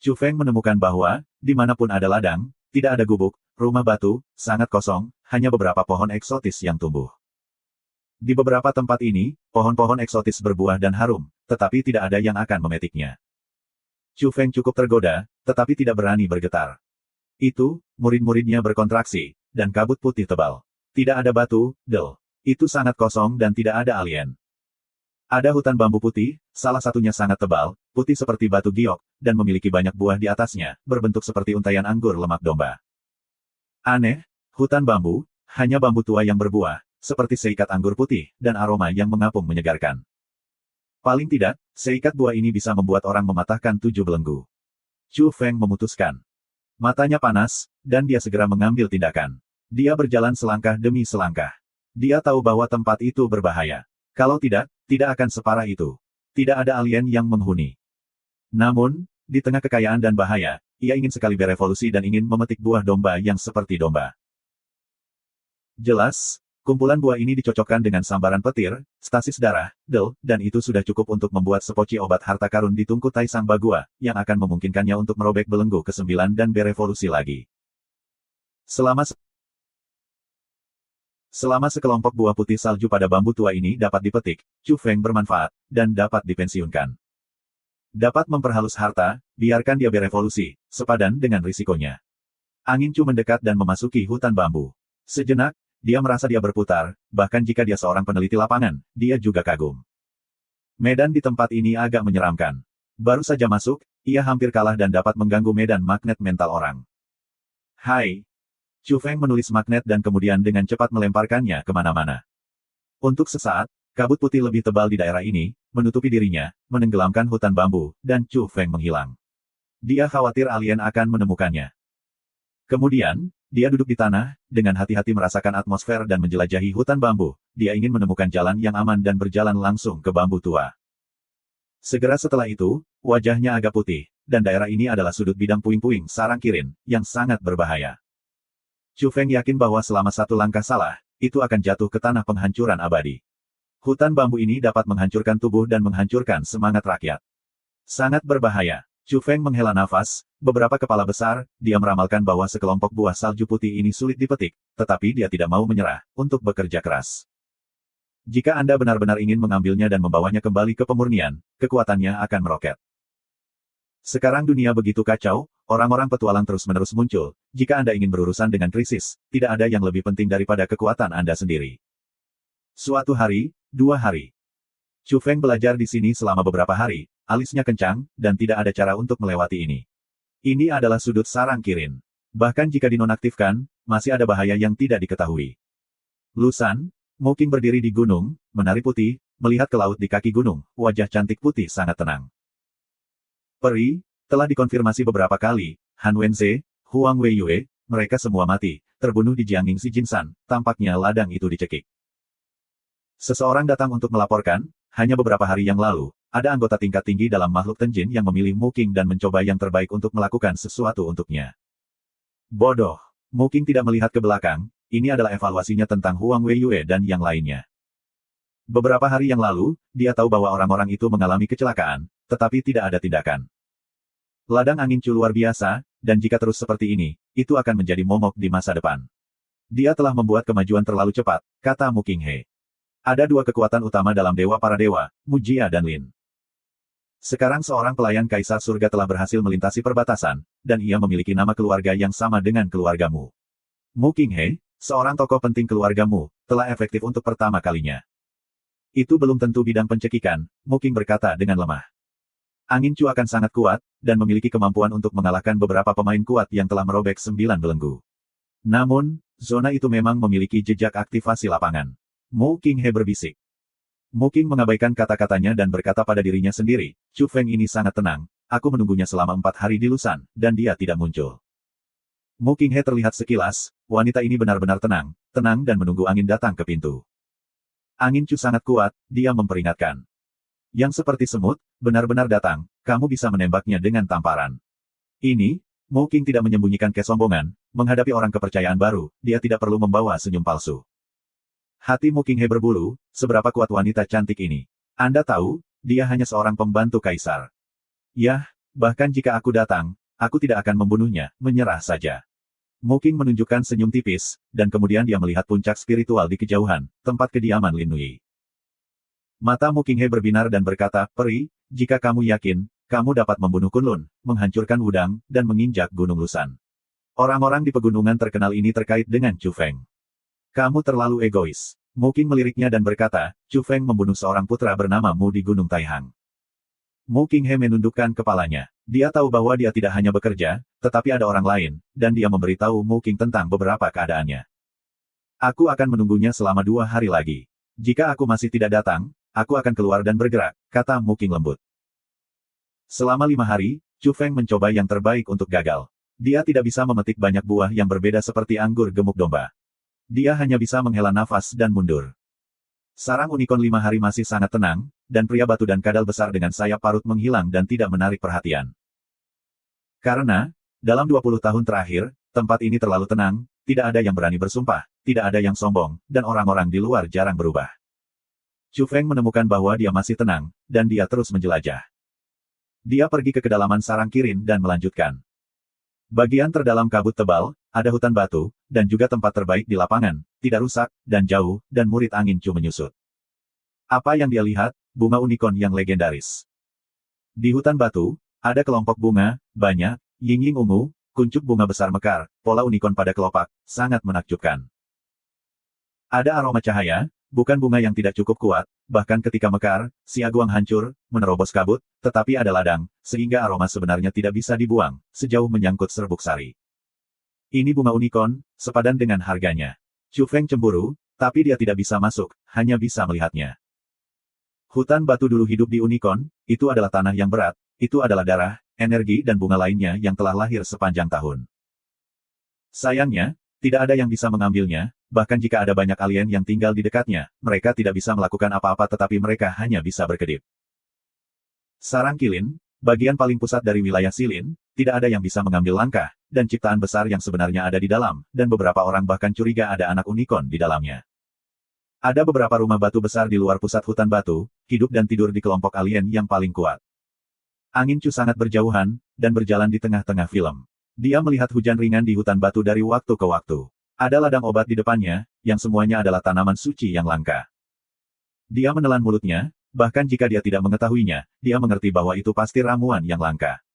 Chu Feng menemukan bahwa, dimanapun ada ladang, tidak ada gubuk, rumah batu, sangat kosong, hanya beberapa pohon eksotis yang tumbuh. Di beberapa tempat ini, pohon-pohon eksotis berbuah dan harum, tetapi tidak ada yang akan memetiknya. Chu Feng cukup tergoda, tetapi tidak berani bergetar. Itu, murid-muridnya berkontraksi, dan kabut putih tebal. Tidak ada batu, del. Itu sangat kosong dan tidak ada alien. Ada hutan bambu putih, salah satunya sangat tebal, putih seperti batu giok, dan memiliki banyak buah di atasnya, berbentuk seperti untaian anggur lemak domba. Aneh, hutan bambu, hanya bambu tua yang berbuah, seperti seikat anggur putih, dan aroma yang mengapung menyegarkan. Paling tidak, seikat buah ini bisa membuat orang mematahkan 7 belenggu. Chu Feng memutuskan. Matanya panas, dan dia segera mengambil tindakan. Dia berjalan selangkah demi selangkah. Dia tahu bahwa tempat itu berbahaya. Kalau tidak, tidak akan separah itu. Tidak ada alien yang menghuni. Namun, di tengah kekayaan dan bahaya, ia ingin sekali berevolusi dan ingin memetik buah domba yang seperti domba. Jelas, kumpulan buah ini dicocokkan dengan sambaran petir, stasis darah, del, dan itu sudah cukup untuk membuat sepoci obat harta karun di tungku Tai Sang Bagua, yang akan memungkinkannya untuk merobek belenggu ke-9 dan berevolusi lagi. Selama sekelompok buah putih salju pada bambu tua ini dapat dipetik, Chu Feng bermanfaat, dan dapat dipensiunkan. Dapat memperhalus harta, biarkan dia berevolusi, sepadan dengan risikonya. Angin Chu mendekat dan memasuki hutan bambu. Sejenak, dia merasa dia berputar, bahkan jika dia seorang peneliti lapangan, dia juga kagum. Medan di tempat ini agak menyeramkan. Baru saja masuk, ia hampir kalah dan dapat mengganggu medan magnet mental orang. Hai! Chu Feng menulis magnet dan kemudian dengan cepat melemparkannya kemana-mana. Untuk sesaat, kabut putih lebih tebal di daerah ini, menutupi dirinya, menenggelamkan hutan bambu, dan Chu Feng menghilang. Dia khawatir alien akan menemukannya. Kemudian, dia duduk di tanah, dengan hati-hati merasakan atmosfer dan menjelajahi hutan bambu. Dia ingin menemukan jalan yang aman dan berjalan langsung ke bambu tua. Segera setelah itu, wajahnya agak putih, dan daerah ini adalah sudut bidang puing-puing sarang kirin, yang sangat berbahaya. Chu Feng yakin bahwa selama satu langkah salah, itu akan jatuh ke tanah penghancuran abadi. Hutan bambu ini dapat menghancurkan tubuh dan menghancurkan semangat rakyat. Sangat berbahaya. Chu Feng menghela nafas, beberapa kepala besar, dia meramalkan bahwa sekelompok buah salju putih ini sulit dipetik, tetapi dia tidak mau menyerah, untuk bekerja keras. Jika Anda benar-benar ingin mengambilnya dan membawanya kembali ke pemurnian, kekuatannya akan meroket. Sekarang dunia begitu kacau, orang-orang petualang terus-menerus muncul, jika Anda ingin berurusan dengan krisis, tidak ada yang lebih penting daripada kekuatan Anda sendiri. Suatu hari, 2 hari. Chu Feng belajar di sini selama beberapa hari, alisnya kencang, dan tidak ada cara untuk melewati ini. Ini adalah sudut sarang kirin. Bahkan jika dinonaktifkan, masih ada bahaya yang tidak diketahui. Lusan, Mo Qing berdiri di gunung, menari putih, melihat ke laut di kaki gunung, wajah cantik putih sangat tenang. Peri, telah dikonfirmasi beberapa kali, Han Wenze, Huang Weiyue, mereka semua mati, terbunuh di Jiangning Si Jinsan, tampaknya ladang itu dicekik. Seseorang datang untuk melaporkan, hanya beberapa hari yang lalu, ada anggota tingkat tinggi dalam makhluk Tenjin yang memilih Mo Qing dan mencoba yang terbaik untuk melakukan sesuatu untuknya. Bodoh. Mo Qing tidak melihat ke belakang, ini adalah evaluasinya tentang Huang Weiyue dan yang lainnya. Beberapa hari yang lalu, dia tahu bahwa orang-orang itu mengalami kecelakaan, tetapi tidak ada tindakan. Ladang angin Chu luar biasa, dan jika terus seperti ini, itu akan menjadi momok di masa depan. Dia telah membuat kemajuan terlalu cepat, kata Mu Qinghe. Ada dua kekuatan utama dalam Dewa Para Dewa, Mu Jia dan Lin. Sekarang seorang pelayan Kaisar Surga telah berhasil melintasi perbatasan, dan ia memiliki nama keluarga yang sama dengan keluargamu. Mu Qinghe, seorang tokoh penting keluargamu, telah efektif untuk pertama kalinya. Itu belum tentu bidang pencekikan, Mu Qing berkata dengan lemah. Angin Chu akan sangat kuat, dan memiliki kemampuan untuk mengalahkan beberapa pemain kuat yang telah merobek 9 belenggu. Namun, zona itu memang memiliki jejak aktivasi lapangan. Mu Qinghe berbisik. Mu Qing mengabaikan kata-katanya dan berkata pada dirinya sendiri, Chu Feng ini sangat tenang, aku menunggunya selama 4 hari di Lusan, dan dia tidak muncul. Mu Qinghe terlihat sekilas, wanita ini benar-benar tenang dan menunggu angin datang ke pintu. Angin Chu sangat kuat, dia memperingatkan. Yang seperti semut, benar-benar datang, kamu bisa menembaknya dengan tamparan. Ini, Mu Qing tidak menyembunyikan kesombongan, menghadapi orang kepercayaan baru, dia tidak perlu membawa senyum palsu. Hati Mu Qinghe berbulu, seberapa kuat wanita cantik ini. Anda tahu, dia hanya seorang pembantu kaisar. Yah, bahkan jika aku datang, aku tidak akan membunuhnya, menyerah saja. Mu Qing menunjukkan senyum tipis, dan kemudian dia melihat puncak spiritual di kejauhan, tempat kediaman Lin Nui. Mata Mu Qinghe berbinar dan berkata, peri, jika kamu yakin, kamu dapat membunuh Kunlun, menghancurkan Wudang, dan menginjak Gunung Lusan. Orang-orang di pegunungan terkenal ini terkait dengan Chu Feng. Kamu terlalu egois. Mu Qing meliriknya dan berkata, Chu Feng membunuh seorang putra bernama Mu di Gunung Taihang. Mu Qinghe menundukkan kepalanya. Dia tahu bahwa dia tidak hanya bekerja, tetapi ada orang lain, dan dia memberitahu Mu Qing tentang beberapa keadaannya. Aku akan menunggunya selama 2 hari lagi. Jika aku masih tidak datang, aku akan keluar dan bergerak, kata Mu Qing lembut. Selama 5 hari, Chu Feng mencoba yang terbaik untuk gagal. Dia tidak bisa memetik banyak buah yang berbeda seperti anggur gemuk domba. Dia hanya bisa menghela nafas dan mundur. Sarang unicorn 5 hari masih sangat tenang, dan pria batu dan kadal besar dengan sayap parut menghilang dan tidak menarik perhatian. Karena, dalam 20 tahun terakhir, tempat ini terlalu tenang, tidak ada yang berani bersumpah, tidak ada yang sombong, dan orang-orang di luar jarang berubah. Chu Feng menemukan bahwa dia masih tenang, dan dia terus menjelajah. Dia pergi ke kedalaman sarang Kirin dan melanjutkan. Bagian terdalam kabut tebal, ada hutan batu, dan juga tempat terbaik di lapangan, tidak rusak, dan jauh, dan murid angin Chu menyusut. Apa yang dia lihat? Bunga unicorn yang legendaris. Di hutan batu, ada kelompok bunga, banyak, yin-yin ungu, kuncup bunga besar mekar, pola unicorn pada kelopak, sangat menakjubkan. Ada aroma cahaya, bukan bunga yang tidak cukup kuat, bahkan ketika mekar, si aguang hancur, menerobos kabut, tetapi ada ladang, sehingga aroma sebenarnya tidak bisa dibuang, sejauh menyangkut serbuk sari. Ini bunga unicorn, sepadan dengan harganya. Chu Feng cemburu, tapi dia tidak bisa masuk, hanya bisa melihatnya. Hutan batu dulu hidup di unicorn, itu adalah tanah yang berat, itu adalah darah, energi dan bunga lainnya yang telah lahir sepanjang tahun. Sayangnya, tidak ada yang bisa mengambilnya, bahkan jika ada banyak alien yang tinggal di dekatnya, mereka tidak bisa melakukan apa-apa tetapi mereka hanya bisa berkedip. Sarang Kilin, bagian paling pusat dari wilayah Silin, tidak ada yang bisa mengambil langkah, dan ciptaan besar yang sebenarnya ada di dalam, dan beberapa orang bahkan curiga ada anak unicorn di dalamnya. Ada beberapa rumah batu besar di luar pusat hutan batu, hidup dan tidur di kelompok alien yang paling kuat. Angin Chu sangat berjauhan, dan berjalan di tengah-tengah film. Dia melihat hujan ringan di hutan batu dari waktu ke waktu. Ada ladang obat di depannya, yang semuanya adalah tanaman suci yang langka. Dia menelan mulutnya, bahkan jika dia tidak mengetahuinya, dia mengerti bahwa itu pasti ramuan yang langka.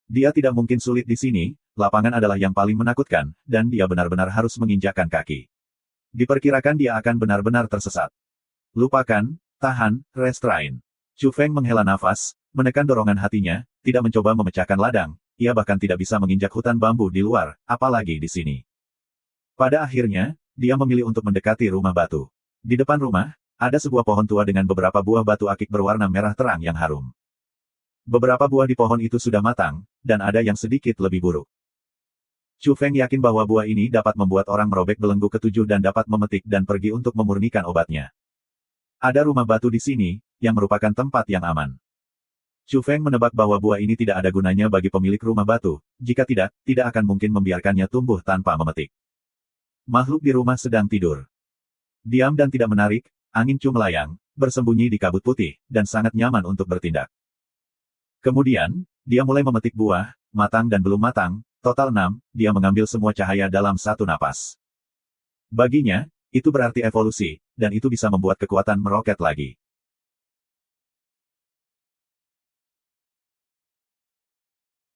Dia tidak mungkin sulit di sini, lapangan adalah yang paling menakutkan, dan dia benar-benar harus menginjakkan kaki. Diperkirakan dia akan benar-benar tersesat. Lupakan, tahan, restrain. Chu Feng menghela nafas, menekan dorongan hatinya, tidak mencoba memecahkan ladang, ia bahkan tidak bisa menginjak hutan bambu di luar, apalagi di sini. Pada akhirnya, dia memilih untuk mendekati rumah batu. Di depan rumah, ada sebuah pohon tua dengan beberapa buah batu akik berwarna merah terang yang harum. Beberapa buah di pohon itu sudah matang, dan ada yang sedikit lebih buruk. Chu Feng yakin bahwa buah ini dapat membuat orang merobek belenggu ketujuh dan dapat memetik dan pergi untuk memurnikan obatnya. Ada rumah batu di sini, yang merupakan tempat yang aman. Chu Feng menebak bahwa buah ini tidak ada gunanya bagi pemilik rumah batu, jika tidak, tidak akan mungkin membiarkannya tumbuh tanpa memetik. Makhluk di rumah sedang tidur. Diam dan tidak menarik, angin Chu melayang, bersembunyi di kabut putih, dan sangat nyaman untuk bertindak. Kemudian, Dia mulai memetik buah, matang dan belum matang, total 6, dia mengambil semua cahaya dalam satu napas. Baginya, itu berarti evolusi, dan itu bisa membuat kekuatan meroket lagi.